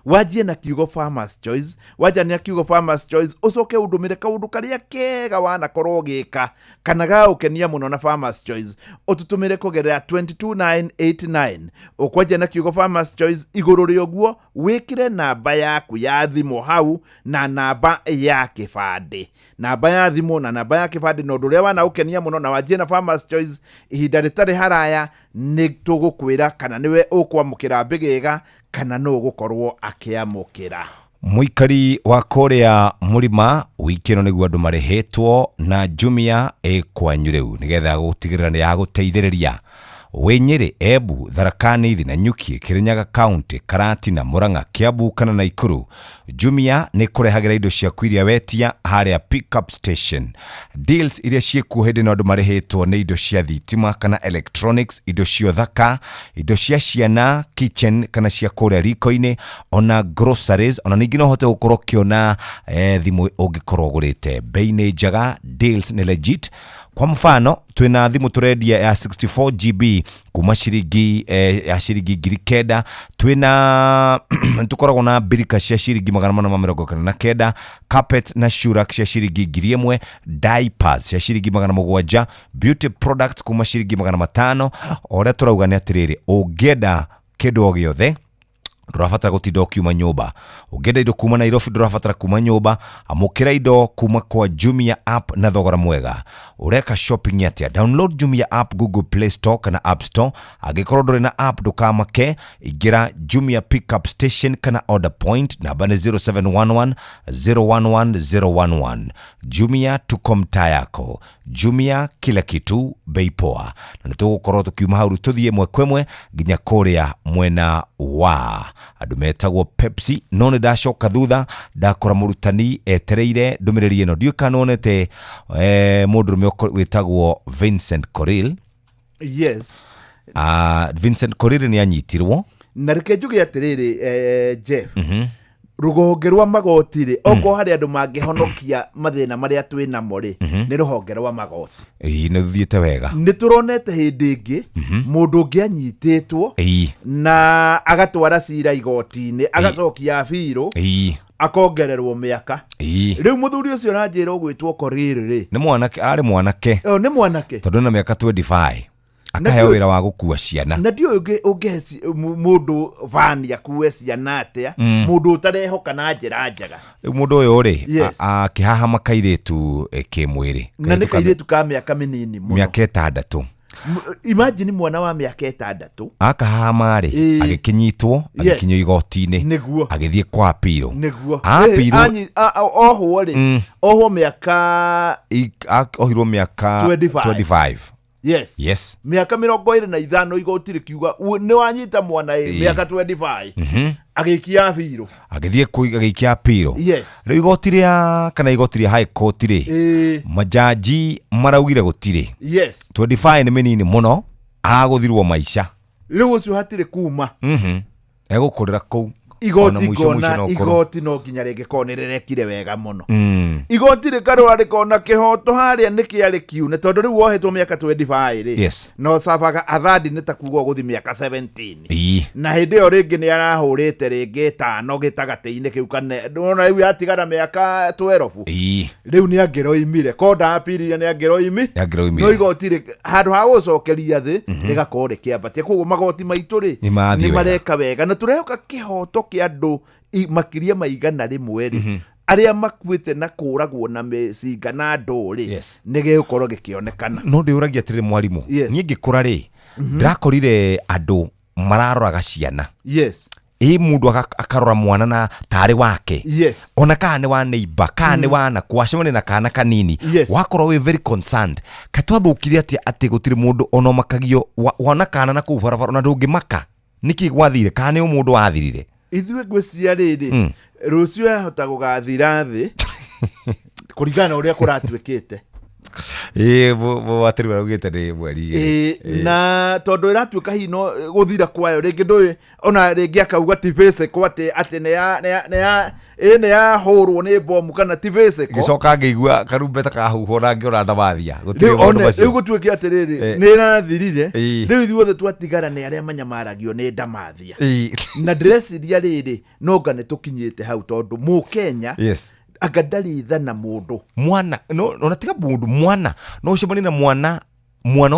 wajie na kiugo Farmers Choice, waja na kiugo Farmers Choice, ucoke udumire kaundu karia kega wanakorwo gika kana ga ukenia muno na Farmers Choice, ututumire kugerera 22989. Ukwaja na kiugo Farmers Choice iguru rioguo wikire namba yaku ya thimu hau na namba ya kibande, namba ya thimu na namba ya kibande, no nduria wana ukenia muno na wajie na Farmers Choice ihinda ritari haraya ni tugukwira kana niwe ukwamukira mbigega kana no gukorwo akiamukira. Muikari wa Korea Murima wikino niguo andu marehetwo na Jumia ekwanyu riu nigetha gutigirira ni ya guteithiriria Wenyere, Embu, Tharaka Nithi na Nyuki, Kirinyaga County, Karatina, Murang'a, Kiambu kana Naikuru. Jumia ni kurehagira indo cia kwiria wetia haria pickup station. Deals iria ciekuo hindi na andu marehetwo ni indo cia thitima kana electronics, indo cia thaka, indo cia ciana, kitchen kana cia kuria riko-ini, ona groceries, ona ningi no hote gukorwo kiona thimu ungikorwo gurite. Bei ni njega, deals ni legit. Kwa mfano, twina thimu turendia ya 64GB kuma ciringi ya ciringi 9,000, twina tukoragwo na birika cia ciringi 449, carpet na shurak cia ciringi 1,000, diapers cia ciringi 700, beauty products kuma ciringi 500. Ora turauga ni atiriri, ungienda kindu o giothe ndurafatara gutinda ukiuma nyumba, ungenda indo kuma Nairobi ndurafatara kuma nyumba, amukira indo kuma kwa Jumia app na thogora mwega. Ureka shopping atia? Download Jumia app Google Play Store kana App Store. Agikorwo nduri na app ndukamake, igira Jumia pickup station kana order point, namba ni 0711 011 011. Jumia tuko mtaa yako. Jumia kila kitu bei poa. Na nitugukorwo tukiuma hau tuthie mwekwemwe nginya Korea mwena wa andu metagwo Pepsi. None ndacoka thutha ndakora murutani etereire ndumiriri ino ndiukanonete mundurume witagwo Vincent Koril. Yes. Vincent Koril ni anyitirwo na reke njuge atiriri Jeff. Rugonge rwa magoti oko hari andu mangihonokia mathina maria twina mori ni ruhonge rwa magoti. Ni thiete wega. Ni turonete hindi ingi mundu ngianyititwo na agatwara cira igoti-ini agacokia biro akongererwo miaka. Riu muthuri ucio aranjira ugwitwo Koriri ni mwanake, ari mwanake. Ni mwanake tondu na miaka 25 akaheo wira wa gukua ciana. Na ndio ungeci mundu vani akuwe ciana atia mundu utarehoka na njira njega. Mundu uyu ri akihahama kairitu kimwiri na ni kairitu ka miaka minini muno, miaka 6. Imagine mwana wa miaka 6 akahama ri agikinyitwo agikinyo igoti-ini agithie kwa piro niguo apiro oho ri oho miaka ohirwo miaka 25. Yes. Miaka 25 igoti rikiuga ni wanyita mwana miaka 25 agikia biro agithie agikia piro. Riu igoti ria kana igoti ria high court ri majaji maraugire gutire 25 ni minini muno aguthirwo maisha. Riu ucio hatire kuma egukurira kuu igoti ngona igoti no nginya rĩngĩkonererekire wega mũno igoti rĩkarora rĩkona kĩhoto harĩa nĩ kĩarĩ kiune tondũ rĩu wohetwo mĩaka 25 rĩ no sabaga athandi nĩ ta kuga gũthi mĩaka 17 na hĩndĩ ĩyo rĩngĩ nĩ arahũrĩte rĩngĩ 5 gĩtagatĩ-inĩ kĩu kana ndona rĩu yatigara mĩaka 12 rĩu nĩ angĩroimire konda apiriria nĩ angĩroimire no igoti handũ ha gũcokeria thĩ rĩgakorwo rĩkĩambatia koguo magoti maitũ rĩ nĩ mareka wega na tũrehoka kĩhoto kĩa andũ makĩria maigana rĩmwe rĩ arĩa makuĩte na kũragwo na mĩcinga na ndũrĩ nĩ gĩgũkorwo gĩkĩonekana no ndĩũragia atĩrĩ mwarimũ niĩ ngĩkũra rĩ ndĩrakorire andũ mararoraga ciana mũndũ akarora mwana na tarĩ wake ona kana nĩ wa neighbor kana nĩ wa nakwa cemani na kana kanini wakorwo we very concerned katwathũkire atĩ gũtirĩ mũndũ ona makagio wana kana na kũu barabara na ndũngĩmaka niki gwathire kana nĩ mũndũ wathirire ithuĩ ngwĩcia rĩrĩ rũciũ yahota gũgathira thĩ kũringana ũrĩa kũratuĩkĩte watĩrĩ waraugĩte nĩ mweri na tondũ ĩratuĩka hino gũthira kwayo rĩngĩ ndũĩ ona rĩngĩ akauga tivese kwa atĩ nĩ yahũrwo nĩ bomu kana tivese ko gĩcoka ngĩigua karumbeta kahuho na ngĩona ndamathia rĩu gũtuĩke atĩrĩrĩ nĩ ĩrathirire rĩu ithuothe twatigara nĩ arĩa manyamaragio nĩ ndamathia na ndĩreciria rĩrĩ nonga nĩ tũkinyĩte hau tondũ Mũkenya agadari thana mũndũ mwana no tiga mũndũ mwana no cemani na mwana wa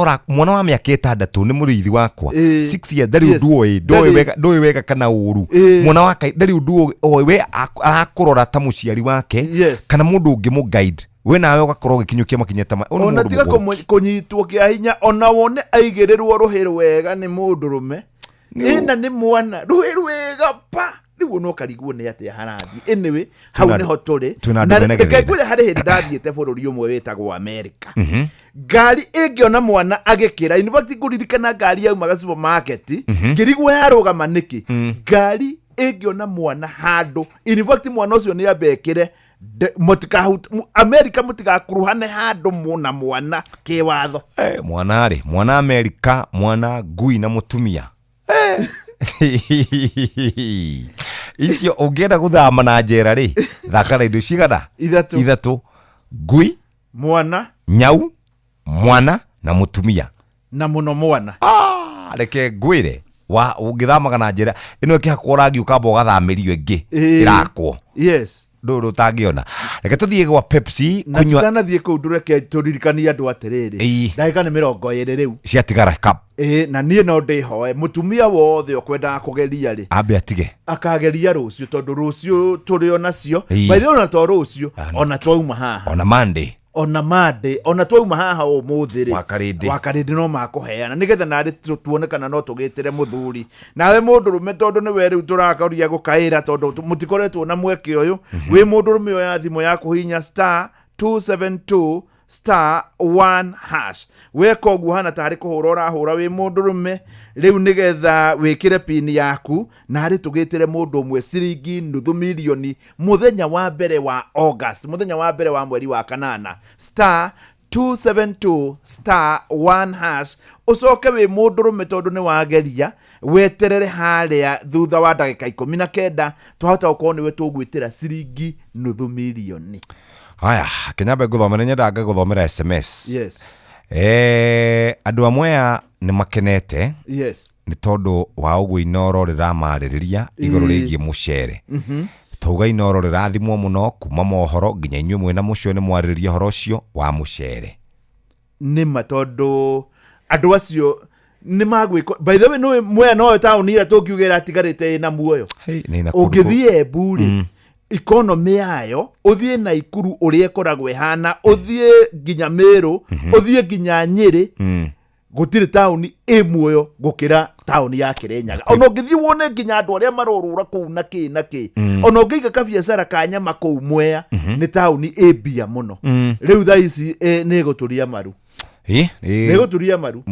mĩaka 6 nĩ mũrĩithi wakwa 6 years ndari ũndũ wega kana ũru mwana wake ndari ũndũ we arakũrora ta mũciari wake kana mũndũ ũngĩ mu guide we nawe ũgakorwo ũgĩkinyũkia makinya ta ona tiga kũnyitwo kĩa hinya ona wone aigĩrĩrwo rũhĩ rwega nĩ mũndũrũme ĩna nĩ mwana rũhĩ rwega pa rĩu no karigwo nĩ atĩa harathi anyway hau nĩho tũrĩ na ngĩkwĩra harĩ hĩndĩ ndathiĩte bũrũri ũmwe wĩtagwo America ngari ĩngĩona mwana agĩkĩra in fact ngũririkana ngari yaumaga supermarket ngĩrigwo yarũgama nĩkĩ ngari ĩngĩona mwana handũ in fact mwana ũcio nĩ ambekĩre America mũtigakuruhane handũ mũna mwana kĩwatho mwana America mwana ngui na mũtumia icio ũngĩenda gũthama na njera rĩ thaka na indo cigana ithatũ ngui mwana nyau mwana na mũtumia na mũno mwana reke ngwĩre ũngĩthamaga na njera ĩno ĩkĩhakwo rangi ũkamba ũgathamĩrio ĩngĩ ĩrakwo ndũrũ tangĩona reke tũthiĩ gwa Pepsi kunywa na tutanathie kũu ndũreke tũririkanie andũ atĩrĩrĩ ndagĩka nĩ 20 rĩu ciatigara cup na niĩ no ndĩhoe mũtumia wothe ũkwendaga kũgeria rĩ ambe atige akageria rũciũ tondũ rũciũ tũrĩ onacio baithe ona to rũciũ ona twauma haha ona Monday ona twauma haha ũmũthĩ rĩ wakarĩndĩ no makũheana nĩgetha narĩ tuonekana no tũgĩtĩre mũthuri nawe mũndũrũme tondũ nĩ we rĩu tũrakaria gũkaĩra tondũ mũtikoretwo na mweke ũyũ wĩ mũndũrũme oya thimũ ya kũhihinya *272*1# weka ũguo hana tarĩ kũhũra ũrahũra wĩ mũndũrũme rĩu nĩgetha wĩkĩre pin yaku na harĩ tũgĩtĩre mũndũ ũmwe ciringi nuthu milioni mũthenya wa mbere wa August mũthenya wa mbere wa mweri wa kanana *272*1# ucoke wĩ mũndũrũme tondũ nĩ wageria weterere harĩa thutha wa ndagĩka 19 twahota gũkorwo nĩwe tũgwĩtĩra ciringi nuthu milioni. Haya, Kenyambe ngũthomera nyendaga ngũthomera SMS. Andũ amwe nĩ makenete. Nĩ tondũ wa ũguo inoro rĩramarĩrĩria igũrũ rĩgiĩ mũcere. Tauga inoro rĩrathimwo mũno kuma mohoro nginya inyuĩ mwena mũcio nĩ mwarĩrĩria horo ũcio wa mũcere. Nĩ tondũ andũ acio nĩ magwĩko by the way no mwe no taũni ĩrĩa tũngiugĩra atigarĩte na muoyo. Ũngĩthiĩ Embu rĩ economy yayo uthie na Ikuru uria koragwe hana uthie ginya Meru uthie ginya Nyeri gutire tauni muoyo gukira tauni ya Kirinyaga ona ngithie wone ginya andu aria marorura kuu na ki ona ngiga ka biacara ka nyama kuu Mwea ni tauni bia muno riu tha ici ni guturia maru ni guturia maru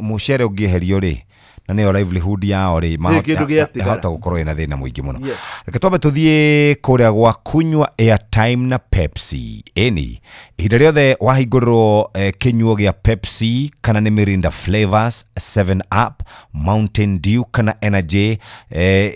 mucere ungieherio ri na nĩyo livelihood yao rĩ mahota gũkorwo ĩna thĩna mũingĩ mũno. Reke twambe tũthiĩ kũrĩa gwa kunywa airtime na Pepsi. Eni ihinda rĩothe wahingũrĩrwo kĩnyuo gĩa Pepsi kana nĩ Mirinda flavors, 7 Up, Mountain Dew kana energy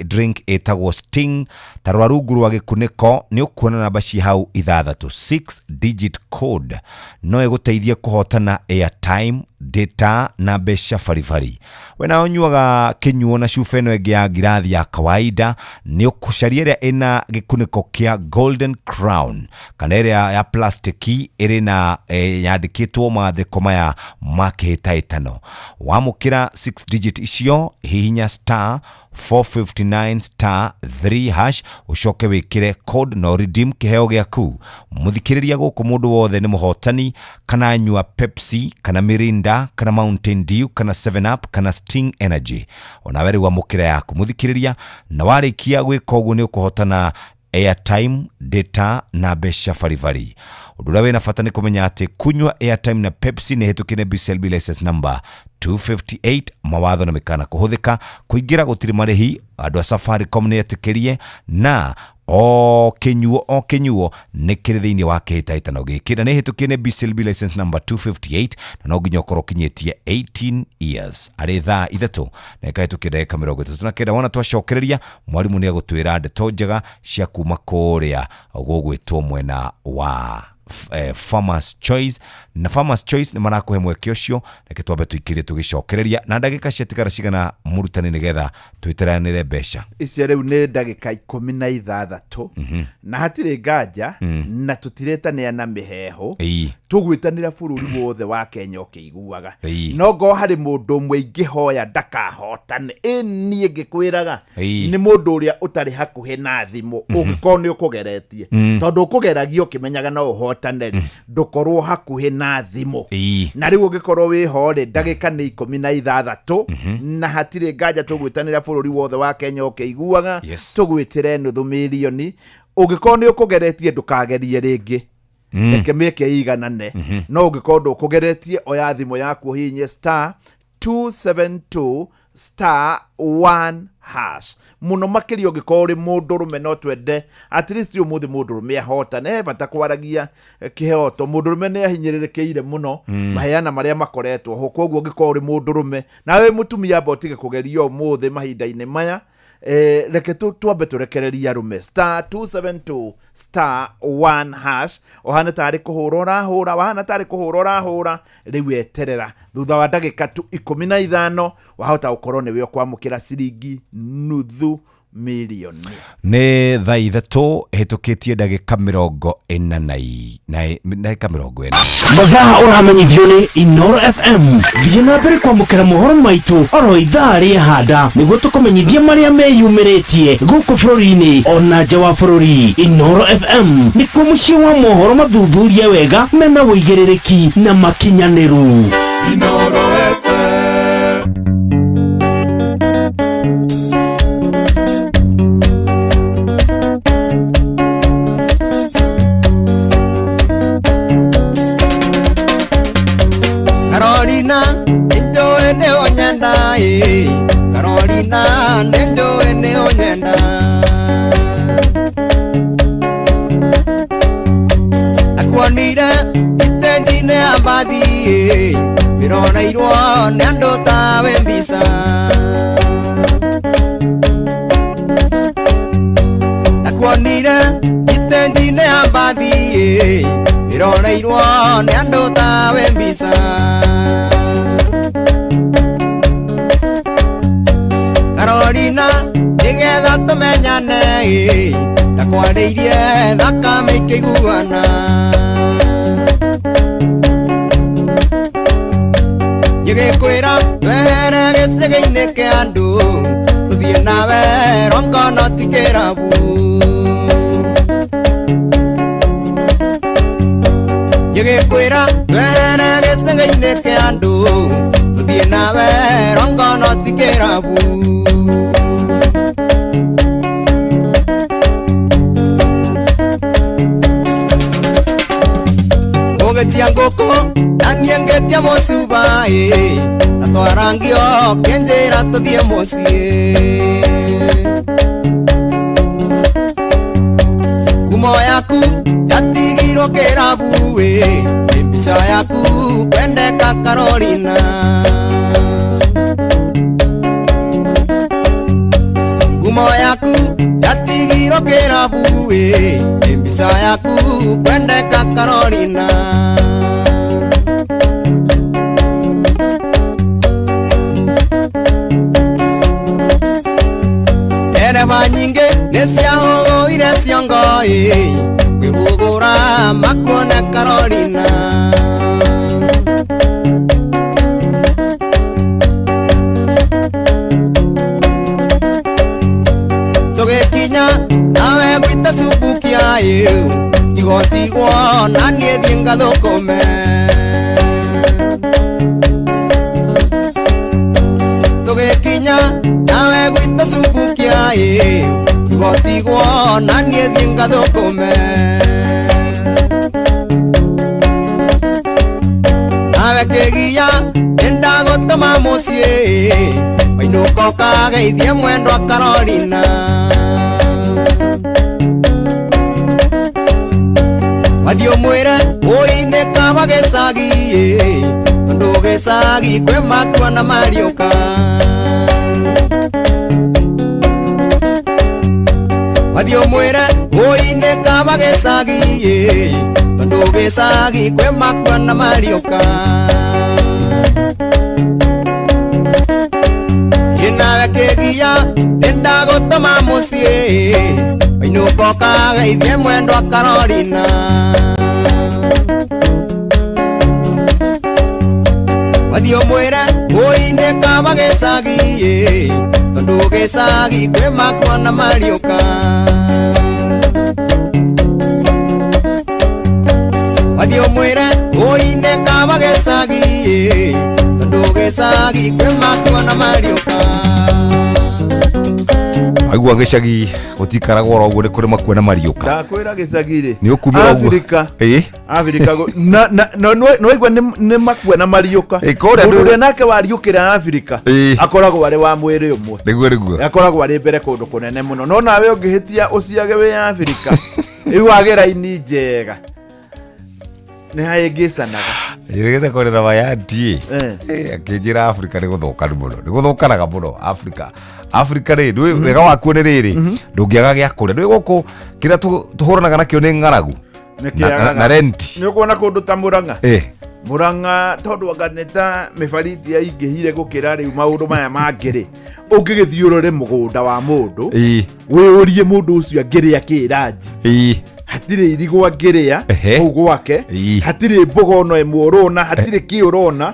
drink ĩtagwo Sting, tarora rungu rwa gĩkunĩko nĩ ũkuona namba ci hau 6 digit code no ĩgũteithie kũhotana airtime, data na mbeca baribari. Wena onyuaga kinyuo na cuba ĩno ĩngĩ ya ngirathi ya kawaida nĩ ũkũcaria ĩrĩa ĩna gĩkunĩko kĩa Golden Crown kana ĩrĩa ya plastiki ĩrĩ na yandĩkĩtwo maandĩko maya ma kĩhĩtahĩtano. Wamũkĩra 6 digit icio hihinya *459*3# ucoke wĩkĩre code no redeem kĩheo gĩaku. Mũthikĩrĩria gũkũ mũndũ wothe nĩ mũhotani, kana nyua Pepsi kana Mirinda kana Mountain Dew kana 7 Up kana Sting Energy. Ona weri wa mukira yaku muthikiriria na warĩkia gwĩka ũguo nĩ ũkũhotana airtime, data na mbeca baribari. Ũndũ ũrĩa wĩna bata nĩ kũmenya atĩ kunywa airtime na Pepsi nĩ hetũkĩre BCLB license number 258. Mawatho na mĩkana kũhũthĩka kũingĩra gũtirĩ marĩhi. Andũ a Safaricom nĩ etĩkĩrie na o kinyuo nĩ kĩrĩ thĩinĩ wa kĩhĩtahĩtano gĩkĩ na nĩ hetũkĩre BCLB license number 258 na no nginya ũkorwo kinyĩtie 18 years. Arĩ thaa 3 na ĩkahetũkĩra ndagĩka 39 wona twacokereria mwarimũ nĩ agũtwĩra ndeto njega cia kuma kũrĩa gũgwĩtwo mwena wa Farmers Choice. Na Farmers Choice nĩ marakũhe mweke ũcio, reke twambe tũikĩrie tũgĩcokereria na ndagĩka ciatigara cigana mũrutani nĩgetha twĩteranĩre mbeca. Icio rĩu nĩ ndagĩka 16 na hatirĩ nganja na tũtiretanĩana mĩheho tũgwĩtanĩra bũrũri wothe wa Kenya ũkĩiguaga. No ngo harĩ mũndũ ũmwe ingĩhoya ndakahotane niĩ ngĩkwĩraga nĩ mũndũ ũrĩa ũtarĩ hakuhĩ na thimũ ũngĩkorwo nĩ ũkũgeretie tondũ ũkũgeragio ũkĩmenyaga no ũhotane ndũkorwo hakuhĩ na thimũ. Na rĩu ũngĩkorwo wĩho rĩ ndagĩka nĩ 16 na hatirĩ nganja tũgwĩtanĩra bũrũri wothe wa Kenya ũkĩiguaga tũgwĩtĩre nuthu mirioni. Ũngĩkorwo nĩ ũkũgeretie ndũkagerie rĩngĩ reke mĩeke iganane. No ũngĩkorwo ndũkũgeretie oya thimũ yaku hihinye *272*1# muno makĩria ũngĩkorwo ũrĩ mũndũ rũme no twende at least ũmũthĩ mũndũ rũme ahotane bata kwaragia kĩhoto. Mũndũ rũme nĩ ahinyĩrĩrĩkĩire mũno maheana marĩa makoretwo ho, koguo ũngĩkorwo ũrĩ mũndũ rũme nawe mũtumia botige kũgerio ũmũthĩ mahinda-inĩ maya reke twambe tũrekereria rũme *272*1# ohana tarĩ kũhũra ũrahũra wahana tarĩ kũhũra ũrahũra rĩu eterera thutha wa ndagĩka 15 wahota gũkorwo nĩwe ũkwamũkĩra ciringi nuthu milioni. Nĩ thaa 3 hetũkĩtie ndagĩka 40 mathaa ũramenyithio nĩ Inoro FM. Thiĩ na mbere kwamũkĩra mohoro maitũ oro ithaa rĩa handa nĩguo tũkũmenyithia marĩa meyumĩrĩtie gũkũ bũrũri-inĩ ona nja wa bũrũri. Inoro FM nĩkuo mũciĩ wa mohoro mathuthurie wega mena wũigĩrĩrĩki na makinyanĩru. Inoro FM. Carolina nendo ene onyenda akwanira itenjine abadi birona irwa nendo tawe mbisa akwanira itenjine abadi birona irwa nendo tawe mbisa Carolina nigetha tumenyane ndakwarĩirie thakame ikĩiguana ngĩgĩkwĩra wehere gĩcĩgĩ-inĩ kĩa andũ tũthiĩ nawe rongono ti kĩrabu ngĩgĩkwĩra wehere gĩcĩgĩ-inĩ kĩa andũ tũthiĩ nawe rongono ti kĩrabu Tiangoko, Anyangetia Mosuba, twarangio kenjera tuthie mucie ngumo yaku yatigirwo kirabu mbica yaku kwendeka Carolina ngumo yaku yatigirwo kirabu mbica yaku kwendeka Carolina ereba nyingi niciahoire ciongoi kwibugura makone Carolina tugikinya nawe gwita subukia igotigwo nanie thienga thukome tugikinya nawe gwita subukia igotigwo nanie thienga thukome nawe kigia ndagotoma mucie mainuko kageithie mwendwa Carolina wathio mwire uine kaba gicagi tondu gicagi kwe makwa na mariuka wathio mwire uine kaba gicagi tondu gicagi kwe makwa na mariuka nawe kigia ndagotoma mucie mainuko kageithie mwendwa Carolina wathio mwire uine kaba gicagi tondu gicagi kwe makwa na mariuka wathio mwire uine kaba gicagi tondu gicagi kwe makwa na mariuka aigua gicagi gutikaragwo ro uguo ni kuri makwe na mariuka ndakwira gicagi ri ni ukumira uguo Afrika no igwa ni makwe na mariuka mundu nake wariukira Afrika akoragwo ari wa mwiri umwe niguo akoragwo ari mbere kundu kunene muno no nawe ungihitia uciage we Afrika iwagera ini njega ni haigicanaga iregete korera bayandi akinjira Afrika ni guthokana muno ni guthokanaga muno Afrika ri ndui wega waku ni riri ndungiaga gia kuria ndui guku kira tuhuranaga nakio ni ngaragu na rent ni ukuona kundu ta Muranga tondu waganeta mifariti ya ingihire gukira riu maundu maya mangiri ungigithiurure mugunda wa mundu wiurie mundu ucio angiria kiraji hatire irigo angiria kuu gwake hatire mboga ono imwe urona hatire ki urona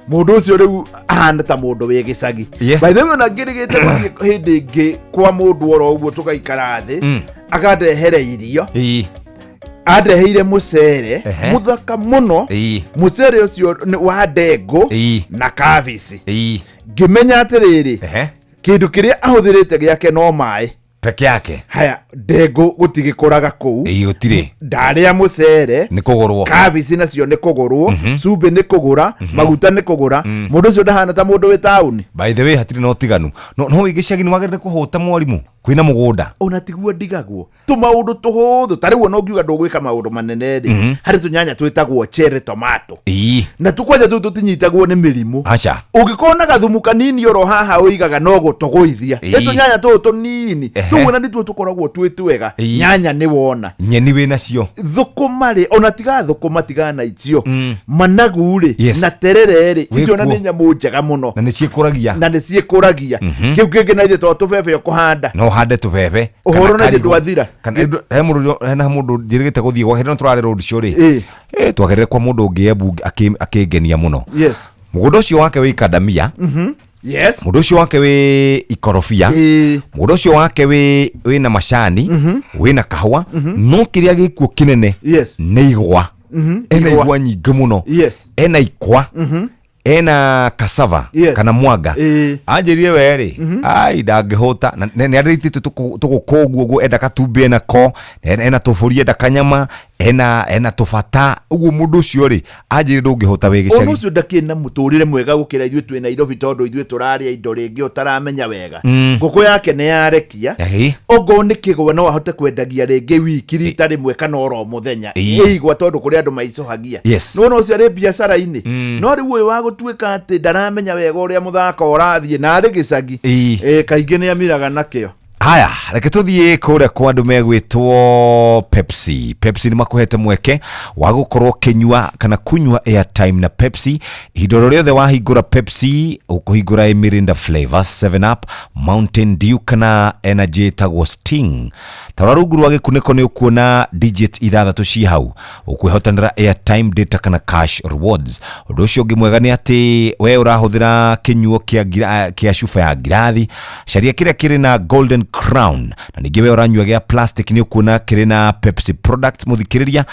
mundu ucio riu ahana ta mundu wi gicagi by the way ona ngirigite hindi ingi kwa mundu oro uguo tugaikara thi akandehere irio adeheire mucere muthaka muno mucere ucio wa ndengu na kabici ngimenya atiriri kindu kiria ahuthirite giake no mai peke yake haya ndengu gutigikuraga kuu gutire ndaria mucere ni kugurwo kabici nacio ni kugurwo cumbi ni kugura maguta ni kugura mundu ucio ndahana ta mundu wi tauni by the way hatire no tiganu no igicagi ni wagirire kuhuta mwarimu kwina mugunda ona tiguo ndigagwo tumaundu tuhuthu tariwo no ngiuga ndugwika maundu manene ri hari tunyanya twitagwo cherry tomato na tukwaja tutinyitagwo ni mirimu acha ungikona gathumu kanini oro haha uigaga no gutuguithia tunyanya tunini tuwona nituo tukoragwo twitwega nyanya ni wona nyeni we nacio thukuma ri ona tiga thukuma tiga na icio managu ri na terere ri icio na ni nyamu njega muno na ni ciikuragia kiu kingi na ithe tubebe kuhanda hande tubebe uhoro na ndwathira kana he mundu njirigite guthie gwa hendo turare road show ri twagerere kwa mundu ungiembu akingenia muno mugunda ucio wake wi kadamia mundu ucio wake wi ikorofia mundu ucio wake wi na macani wi na kahua no kiria gikuo kinene ni igwa ena igwa nyingi muno ena ikwa ena cassava kana mwaga anjirie weri ai ndangihota na ni aritite tugukoguo enda katumbi na ko ena tufurie enda kanyama ena tofata ugu mundu ucio ri anjire ndungihota we gicagi onu ucio ndakina muturire mwega gukira ithuĩ twĩ Nairobi tondu ithuĩ turaria indo ringi utaramenya wega nguku yake ni yarekia ogo nĩ kĩgwa no ahote kwendagia ringi wiki rita rimwe kana oro muthenya igwa tondu kuri andu maicohagia no ucio ari biacara-ini no riu uyu wa gutuika ati ndaramenya wega uria muthaka urathie na ari gicagi kaingi ni amiraga nakio. Haya, reke tuthie kuria kwa andu megwitwo Pepsi. Pepsi ni makuhete mweke wa gukorwo kinyua kana kunyua airtime na Pepsi. Ihinda riothe wahingura Pepsi ukuhingura Mirinda flavor 7 Up, Mountain Dew kana energy tagwo Sting. Tara rungu rwa gikuniko ni ukuona digit 6 ci hau ukwihotanira airtime, data kana cash rewards. Undu ucio ungi mwega ni ati we urahuthira kinyuo kia shufa ya ngirathi sharia kiria kiri na golden crown na ningi we uranyua gia plastic ni ukuona kiri na Pepsi product muthikiriria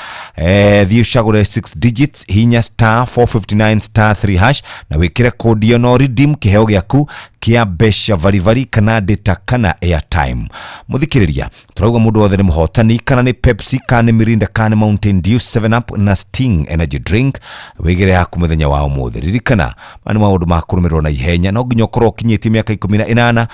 thie ucagure 6 digits hinya *459*3# na wikire code yo no redeem kiheo giaku kia besha varivari kana data kana airtime. Muthikiriria turauga mundu wothe ni muhotani kana ni Pepsi kana Mirinda kana Mountain Dew 7 Up na Sting energy drink wigire yaku muthenya wa umuthi. Ririkana mani maundu ma kurumirwo na ihenya no nginya ukorwo kinyiti miaka 18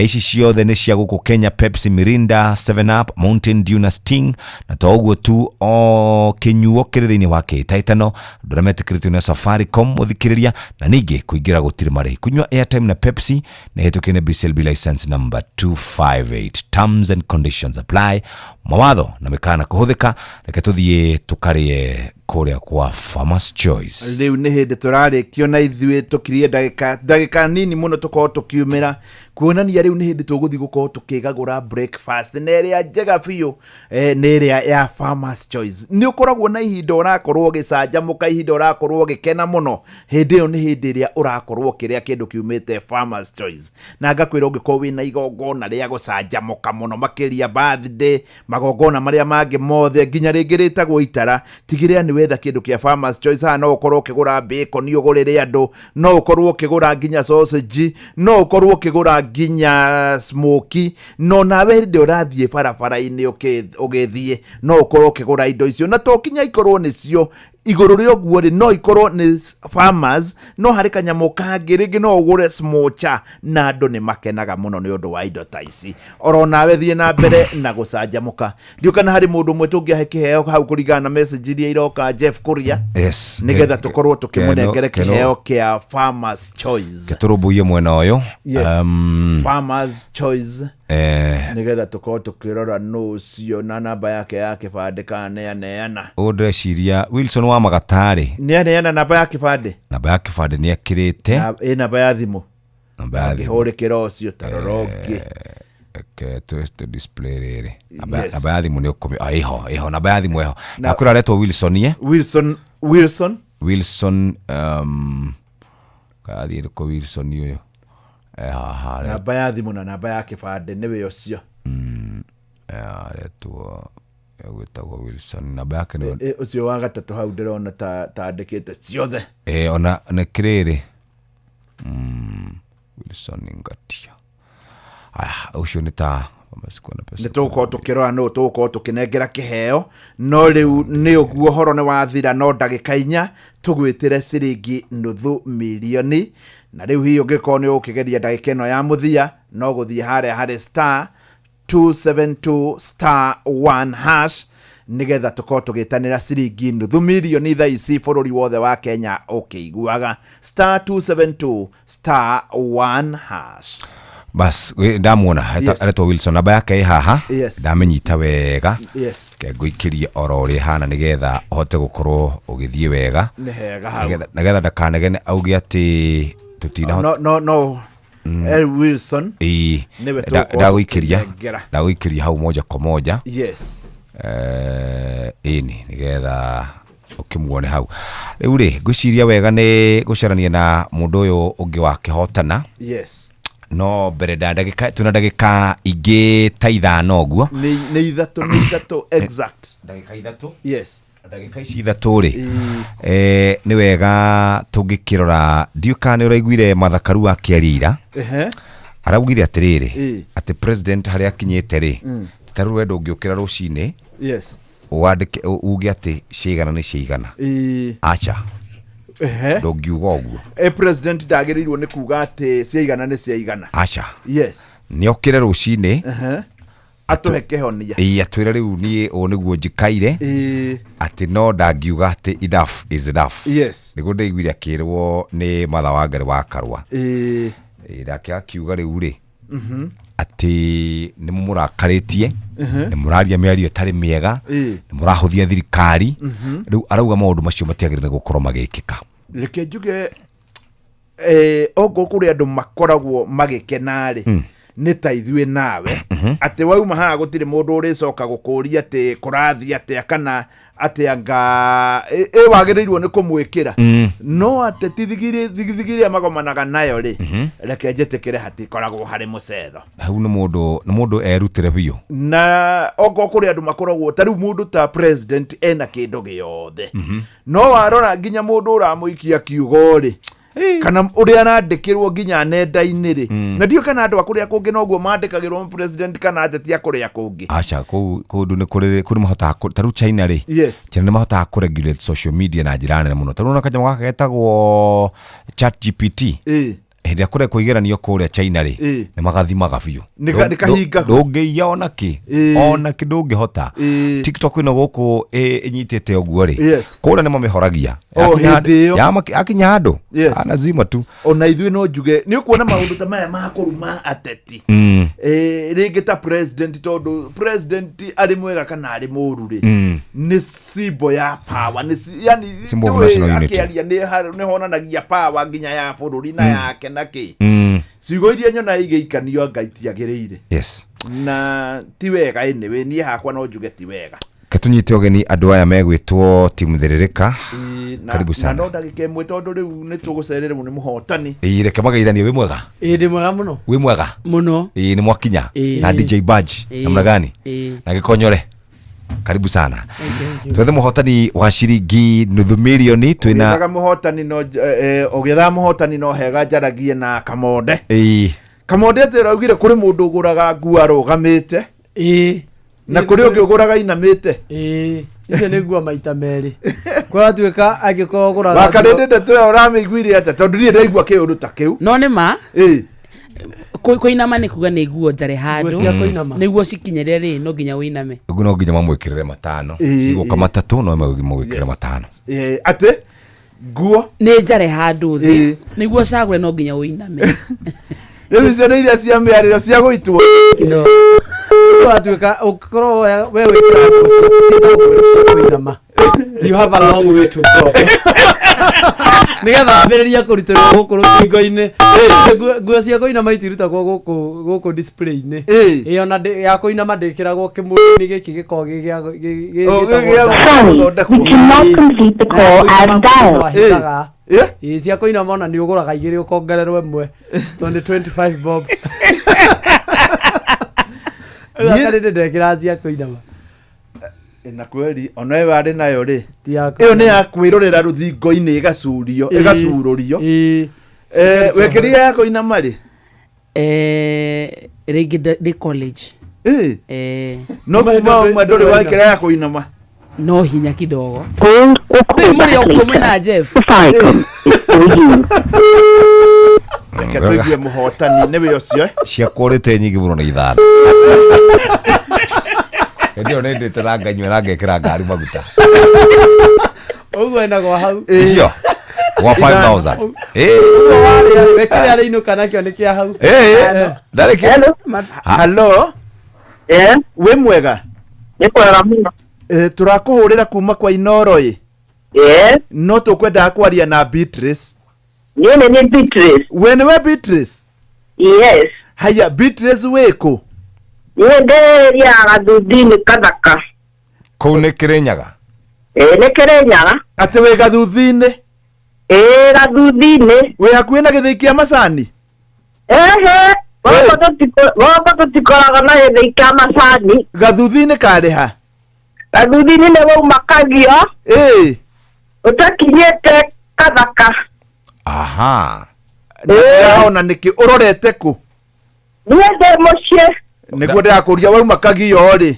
ici ciothe ni cia guku Kenya. Pepsi, Mirinda, 7 Up, Mountain Dew na Sting na toguo tu o kinyuo kiri thiini wa Taitano ndurametikirite na Safaricom muthikiriria na ningi kuingira gutiri mari kunyua airtime na Pepsi na hetukine BCLB license number 258. Terms and conditions apply. Mawatho na mikana kuhuthika. Reke tuthie tukarie kuria kwa Farmers Choice. Riu ni hindi turarikio na ithuĩ tukirie ndagika nini muno tukorwo tukiumira kuonania riu ni hindi tuguthi gukorwo tukigagura breakfast neria njega biũ neria ya Farmers Choice. Ni ukoragwo na ihinda urakorwo gicanjamuka, ihinda urakorwo gikena muno. Hindi ĩyo ni hindi iria urakorwo kiria kindu kiumite Farmers Choice. Na ngakwira ungikorwo wina igongona ria gucanjamuka muno makiria birthday, magongona maria mangi mothe nginya ringi ritagwo itara, tigiria ni wetha kindu kia Farmers Choice. Ha no ukorwo ukigura bacon ni ugurire andu, no ukorwo ukigura nginya sausage, no ukorwo ukigura nginya smoky, no nawe ndi urathie barabara-ini ugithie no ukorwo ukigura indo icio na to kinya ikorwo nicio iguru rio guo ri no ikorwo ni Farmers no hari kanyamo kangi ringi no ugure smocha na andu ni makenaga muno ni undu wa indo ta ici. Oro nawe thie na mbere na gucanjamuka. Ndio kana hari mundu mwe tungiahe kiheo hau kurigana na message iria iroka Jeff Kuria nigetha tukorwo tukimunengere kiheo kia Farmers Choice keturubuye mwena uyu Farmers Choice nigetha tukorwo tukirora no cio na namba yake ya kibande kana neana udreciria Wilson wa Magatari neana namba ya kibande ni akirite namba ya thimu hore kiro cio tarorogi to display rere namba ya thimu ni ukumi iho namba ya thimu iho nakwira retwo Wilson Wilson kathire ko Wilson uyu namba ya thimu na namba ya kibande niwe ucio retwo gwitagwo Wilson namba yake ni ucio wa gatatu hau ndirona ta andikite ciothe ona ne kiriri Wilson ngatia ucio ni ta ni tugukorwo tukirora no tugukorwo tukinengera kiheo no riu ni uguo horo ni wathira no ndagika 4 tugwitire ciringi $500,000 na riu hiyo ngiko ni ukigeria ndagika ino ya muthia no guthie hari *272*1# nigetha tukorwo tugitanira ciringi $500,000 thaa ici bururi wothe wa Kenya ukiguaga *272*1#. Bas ndamuona aretwo Wilson namba yake haha ndamenyita wega ke nguikirie oro ri hana nigetha hote gukorwo ugithie wega nigetha ndakanegene augi ati tutina no Wilson ndaguikiria hau moja kwa moja ini nigetha ukimuone hau riu ri ngwiciria wega ni gucarania na mundu uyu ungi wa kihotana no mbere tuna ndagika ingi ta 5 uguo ni ithatu exact ndagika 3 ndagika ici 3 ri ni wega tungikirora ndiuka ni uraiguire Mathakaru akiarira araugire atiriri ati president hari akinyite ri taru wendo ungiukira rucini wandike uge ati cigana ni cigana acha ndongiuga uguo president ndagĩrĩirwo nĩ kuga ati ciaigana ni ciaigana acha yes ni okire rucine atuhe kĩhonia atwĩre rĩu niĩ o nĩguo njikaire ati no ndangiuga ati enough is enough yes nĩguo ndaiguire akĩrwo nĩ Martha Wangari wa Karua ndake akiuga rĩu rĩ ati nĩ mũrakarĩtie nĩ mũraria mĩario ĩtarĩ mĩega nĩ mũrahũthia thirikari rĩu arauga maũndũ macio matiagĩrĩire gũkorwo magĩkĩka reke njuge ogo kũrĩ andũ makoragwo magĩkena rĩ nĩ ta ithuĩ nawe atĩ wauma haha gũtirĩ mũndũ ũrĩcoka gũkũria atĩ kũrathi atĩa kana atĩ anga wagĩrĩirwo nĩ kũmwĩkĩra no atĩ thigithigiri magomanaga nayo rĩ reke njĩtĩkĩre hatikoragwo harĩ mũcetho hau nĩ mũndũ erutĩre biũ na ogo kũrĩ andũ makoragwo ta rĩu mũndũ ta president ena kĩndũ gĩothe no warora nginya mũndũ ũramũikia kiugo rĩ kana ũrĩa arandĩkĩrwo nginya nenda-inĩ rĩ na ndio kana andũ akũrĩa kũngĩ noguo mandĩkagĩrwo president kana ateti akũrĩa kũngĩ acha kũndũ nĩ kũrĩ mahotaga ta rĩu China rĩ China nĩ mahotaga kũregulate social media na njĩra nene mũno ta rĩu kanyamũ gaka getagwo ChatGPT hĩndĩ akũrĩa kũigeranio kũrĩa China rĩ nĩ magathimaga biũ ndũngĩiya ona kĩ ndũngĩhota TikTok ĩno gũkũ ĩnyitĩte ũguo rĩ kũrĩa nĩ mamĩhoragia akinya handũ anazima tu ona ithuĩ no njuge nĩ ũkuona maũndũ ta maya ma kũruma ateti rĩngĩ ta president tondũ president arĩ mwega kana arĩ mũũru rĩ nĩ symbol ya power yani akĩaria nĩ honanagia power nginya ya bũrũri na yake naki ciugo iria nyona igĩikanio ngaitiagĩrĩire na ti wega anyway niĩ hakwa no njuge ti wega ketunyite ogeni andũ aya megwĩtwo timu Therereka karibu sana na no ndagĩka ĩmwe tondũ rĩu nĩ tũgũcererwo nĩ mũhotani reke magaithanie wĩ mwega ndĩ mwega mũno wĩ mwega mũno nĩ mwakinya na DJ Badge namna gani na gĩkonyore karibu sana twethe mũhotani wa ciringi nuthu milioni twina mũhotani no ũgĩtha mũhotani no hega njaragie na Kamonde Kamonde tĩraugire kũrĩ mũndũ ũgũraga nguo arũgamĩte na kũrĩ ũngĩ ũgũraga inamĩte icio nĩ nguo maita merĩ kũratuĩka angĩkorwo ũgũraga wakarĩndĩ ndeto ĩyo ũramĩiguire atĩa tondũ niĩ ndaigua kĩũndũ ta kĩu no nĩ ma kũinama nĩ kuga nĩ nguo njarĩ handũ nĩguo cikinyĩre rĩ no nginya wĩiname ũguo no nginya mamwĩkĩrĩre matano cigũka matatũ no mamwĩkĩrĩre matano atĩ nguo nĩ njarĩ handũ thĩ nĩguo cagũre no nginya wĩiname rĩu icio nĩ iria cia mĩarĩro cia gũitwo watuĩka ũkorwo we wĩkĩra nguo cia kũinama you have a long way to go nigetha ambĩrĩria kũrutĩrwo gũkũ rũthingo-inĩ nguo cia kũinama itirutagwo gũkũ display-inĩ ona ya kũinama ndĩkĩragwo kĩmũri-inĩ gĩkĩ gĩkoragwo gĩgĩtagwo cia kũinama ona nĩ ũgũraga igĩrĩ ũkongererwo ĩmwe tondũ 25 bob akarĩndĩ ndekĩra cia kũinama na kweli ona wewe arĩ nayo rĩ ĩyo nĩ ya kwĩrorera rũthingo-inĩ ĩgacurũrio wekĩrire ya kũinama rĩ rĩngĩ ndĩ college no kuma ũmwe ndũrĩ wekĩra ya kũinama no hinya kidogo rĩu mũrĩ okuo mwĩna Jeff reke tũigue mũhotani nĩwe ũcio ciakũrĩte nyingĩ mũno na ithano ndio nende taranganywa na ngekera ngari maguta ũguo enagwo hau icio wa 5000 wekĩra arĩ inũka nakĩo nĩ kĩa hau ndarĩ kĩ halo wĩ mwega nĩ kwega mũno tũrakũhũrĩra kuma kwa Inoro no tũkwendaga kwaria na Beatrice niĩ nĩ Beatrice we nĩwe Beatrice yes haya Beatrice wĩkũ ya Gathuthi-inĩ Kathaka kũu nĩ Kĩrĩnyaga nĩ Kĩrĩnyaga atĩ wĩ Gathuthi-inĩ Gathuthi-inĩ wĩ hakuhĩ na gĩthĩi kĩa macani gũkũ tũtikoraga na gĩthĩi kĩa macani Gathuthi-inĩ karĩ ha Gathuthi-inĩ nĩ wauma Kagio ũtakinyĩte Kathaka aha ona nĩkĩ ũrorete kũ niĩ ndĩ mũciĩ nĩguo ndĩrakũria wauma Kagio rĩ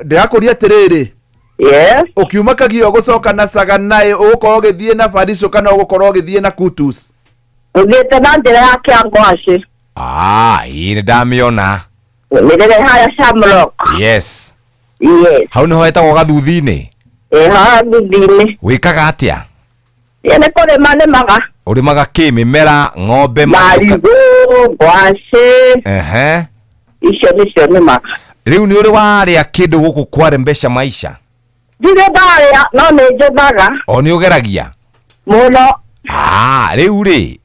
ndirakuria atiriri yes ukiuma Kagio gucoka na Saganae ugukorwo ugithie na Fariso kana ugukorwo ugithie na Kutus ugite na njira ya Kiangwashi ii ndamiona nirere haya Shamrock yes hau niho hetagwo gathuthi-ini gathuthi-ini wikaga atia nĩ kũrĩma nĩmaga ũrĩmaga kĩ mĩmera ng'ombe marigũ ngwacĩ icio nĩcio nĩmaga rĩu nĩ ũrĩ warĩa kĩndũ gũkũ Kware Mbeca Maisha ndirĩ ndarĩa no nĩ njethaga nĩ ũgeragia mũno rĩu rĩ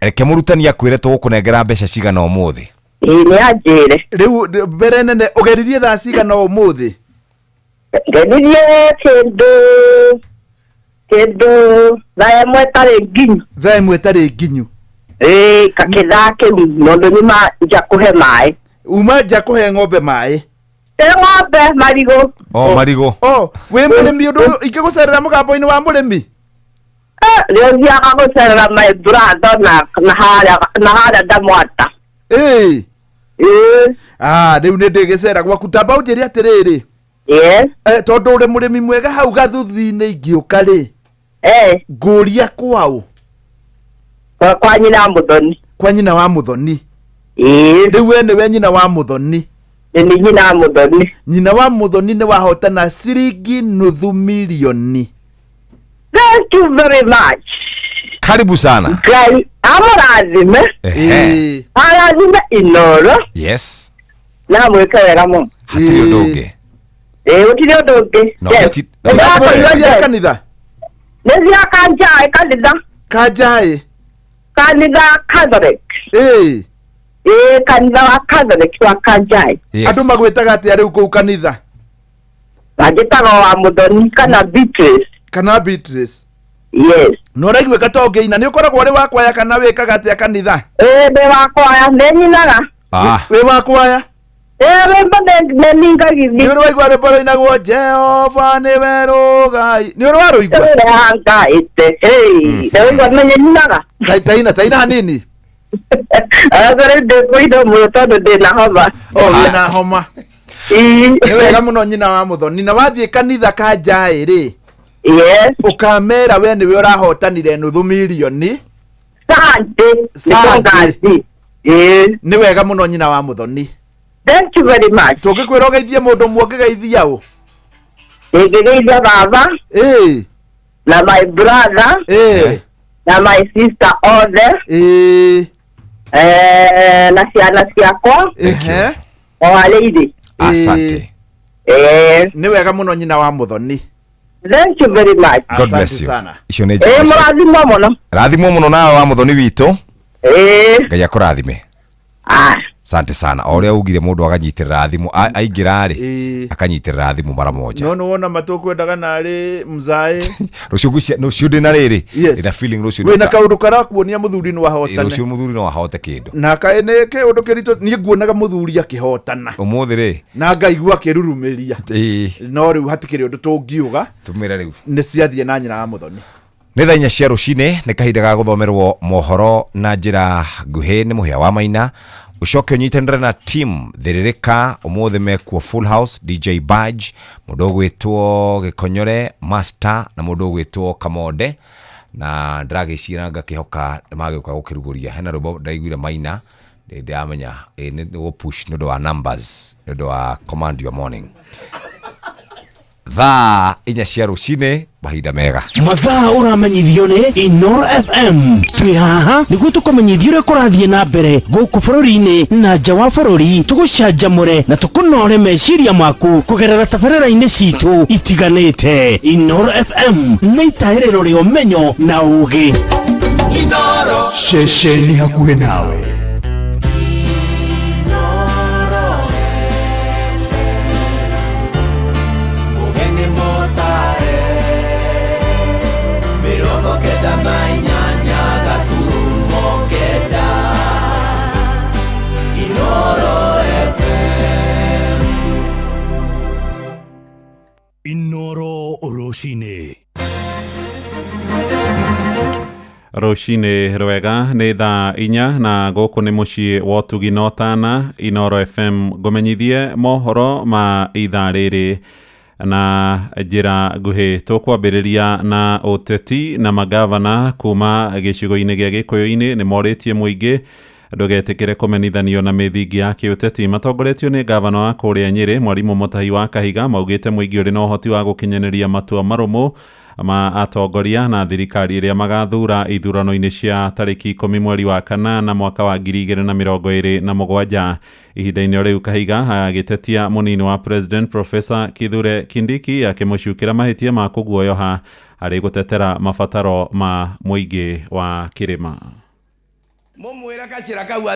reke mũrutani akwĩre tũgũkũnengera mbeca cigana ũmũthĩ nĩ anjĩre rĩu mbere nene ũgeririe thaa cigana ũmũthĩ ngeririe kĩndũ thaa ĩmwe ĩtarĩ nginyu kakĩthaa kĩu mũndũ nĩma nja kũhe maĩ uma nja kũhe ng'ombe maĩ ng'ombe marigũ marigũ wĩ mũrĩmi ũndũ ingĩgũcerera mũgambo-inĩ wa mũrĩmi rĩo thiaga gũcerera my brother na harĩa Ndamwata rĩu nĩ ndĩgĩcera gwaku tamba ũnjĩre atĩrĩrĩ tondũ ũrĩ mũrĩmi mwega hau gathuthi-inĩ ingĩũka rĩ ngũria kwao kwa nyina Mũthoni kwa nyina wa Mũthoni rĩu we nĩwe nyina wa Mũthoni nĩ nyina wa Mũthoni nyina wa Mũthoni nĩ wahotana ciringi nuthu milioni. Thank you very much. Karibu sana. Ngai amũrathime arathime Inoro. Yes. Na mwĩke wega mũno. Hatirĩ ũndũ ũngĩ. Gũtirĩ ũndũ ũngĩ. Nĩ kanitha nĩ cia kanitha kanitha Catholic. Kanitha wa Catholic wa Kanjai. Andũ magwĩtaga atĩa rĩu kũu kanitha? Magĩtaga wa Mũthoni kana Beatrice. Yes. No raigwĩka ta ũngĩina nĩ ũkoragwo ũrĩ wa kwaya kana wĩkaga atĩa kanitha? Ndĩ wa kwaya nĩ nyinaga. Wĩ wa kwaya? Rĩmbo nĩ ningagithi. Nĩ ũrĩ waigua rĩmbo rũinagwo Jehova nĩwe Rũgai. Nĩ ũrĩ warũigua? Ngaĩte. Ndaigua menye nyinaga. Taina hanini. Agora ndĩkũindo mũno tondũ ndĩna homa. Wĩna homa. Nĩ wega mũno nyina wa Mũthoni. Na wathiĩ kanitha Kanjai rĩ? Yes. Ukamera we niwe ũrahotanire nuthu milioni. Sante. Nĩ wega mũno nyina wa Mũthoni. Thank you very much. Tũngĩkwĩra ũgeithie mũndũ ũmwe ũngĩgeithia ũ? Ngĩgeithia baba. Na my brother. Na my sister othe. Na ciana ciakwa. Waleire. Asante. Nĩ wega mũno nyina wa Mũthoni. Thank you very much. God bless you. Icio nĩ mũrathimwo mũno. Rathimwo mũno nawe wa Mũthoni witũ. Ngai akũrathime. Asante sana. O ũrĩa ugire mũndũ akanyitirĩra thimũ aingĩra rĩ akanyitĩrĩra thimũ mara moja. No wona matukwendaga narĩ mzae. Rũciũ ndĩ na rĩrĩ. Ĩna feeling rũciũ. Wĩna kaũndũ karakuonia mũthuri nĩ wahotana. Rũciũ mũthuri no ahote kĩndũ. Na kaĩ nĩ kĩũndũ kĩritũ niĩ nguonaga mũthuri akĩhotana. Ũmũthĩ rĩ. Na ngaigua akĩrurumĩria. No rĩu hatikĩrĩ ũndũ tũngiuga. Tumĩra rĩu. Nĩ ciathiĩ na nyina wa Mũthoni. Nĩ thaa 4 cia rũcinĩ nĩ kahinda ga gũthomerwo mohoro na njĩra nguhĩ nĩ Mũhĩa wa Maina. Ucoke unyitanĩre na team Thiririka ũmũthĩ mekuo Full House, DJ Badge, mũndũ ũgwĩtwo Gĩkonyore, Master na mũndũ ũgwĩtwo Kamonde, na ndĩragĩciria ngakĩhoka magĩũka gũkĩrugũria hena rwĩmbo ndaiguire Maina ndĩamenya nĩ gũpush nĩ ũndũ wa numbers, nĩ ũndũ wa command your morning. Thaa 4 cia rũcinĩ mahinda mega. Mathaa ũramenyithio nĩ Inoro FM. Twĩ haha nĩguo tũkũmenyithia ũrĩa kũrathiĩ na mbere gũkũ bũrũri-inĩ na nja wa bũrũri, tũgũcanjamũre na tũkũnore meciria maku kũgerera tabarĩra-inĩ citũ itiganĩte. Inoro FM nĩ itaĩrĩro rĩa ũmenyo na ũũgĩ. Inoro ceceni hakuhĩ nawe. Inoro Oroshine. Rucini rwega nĩ thaa 4 na gũkũ nĩ mũciĩ wa ũtugi na ũtana Inoro FM ngũmenyithie mohoro ma ithaa rĩrĩ na njĩra nguhĩ. Tũkwambĩrĩria na ũteti na magavana kuma gĩcigo-inĩ gĩa Gĩkũyũ-inĩ nĩ morĩtie mũingĩ ndũgetĩkĩre kũmenithanio na mĩthingi ya kĩũteti. Matongoretio nĩ gavana wa kũrĩa Nyĩrĩ Mwarimũ Mutahi wa Kahiga maugĩte mũingĩ ũrĩ na ũhoti wa gũkinyanĩria matua marũmũ ma atongoria na thirikari ĩrĩa magathura ithurano-inĩ cia tarĩki 10 mweri wa kanana mwaka wa 2027. Ihinda-inĩ rĩu Kahiga agĩtetia mũnini wa president Professor Kithure Kindiki akĩmũcukĩra mahĩtia ma kũguoyoha harĩ gũtetera mabataro ma mũingĩ wa kĩrĩma. Mũmwĩra gacĩra kau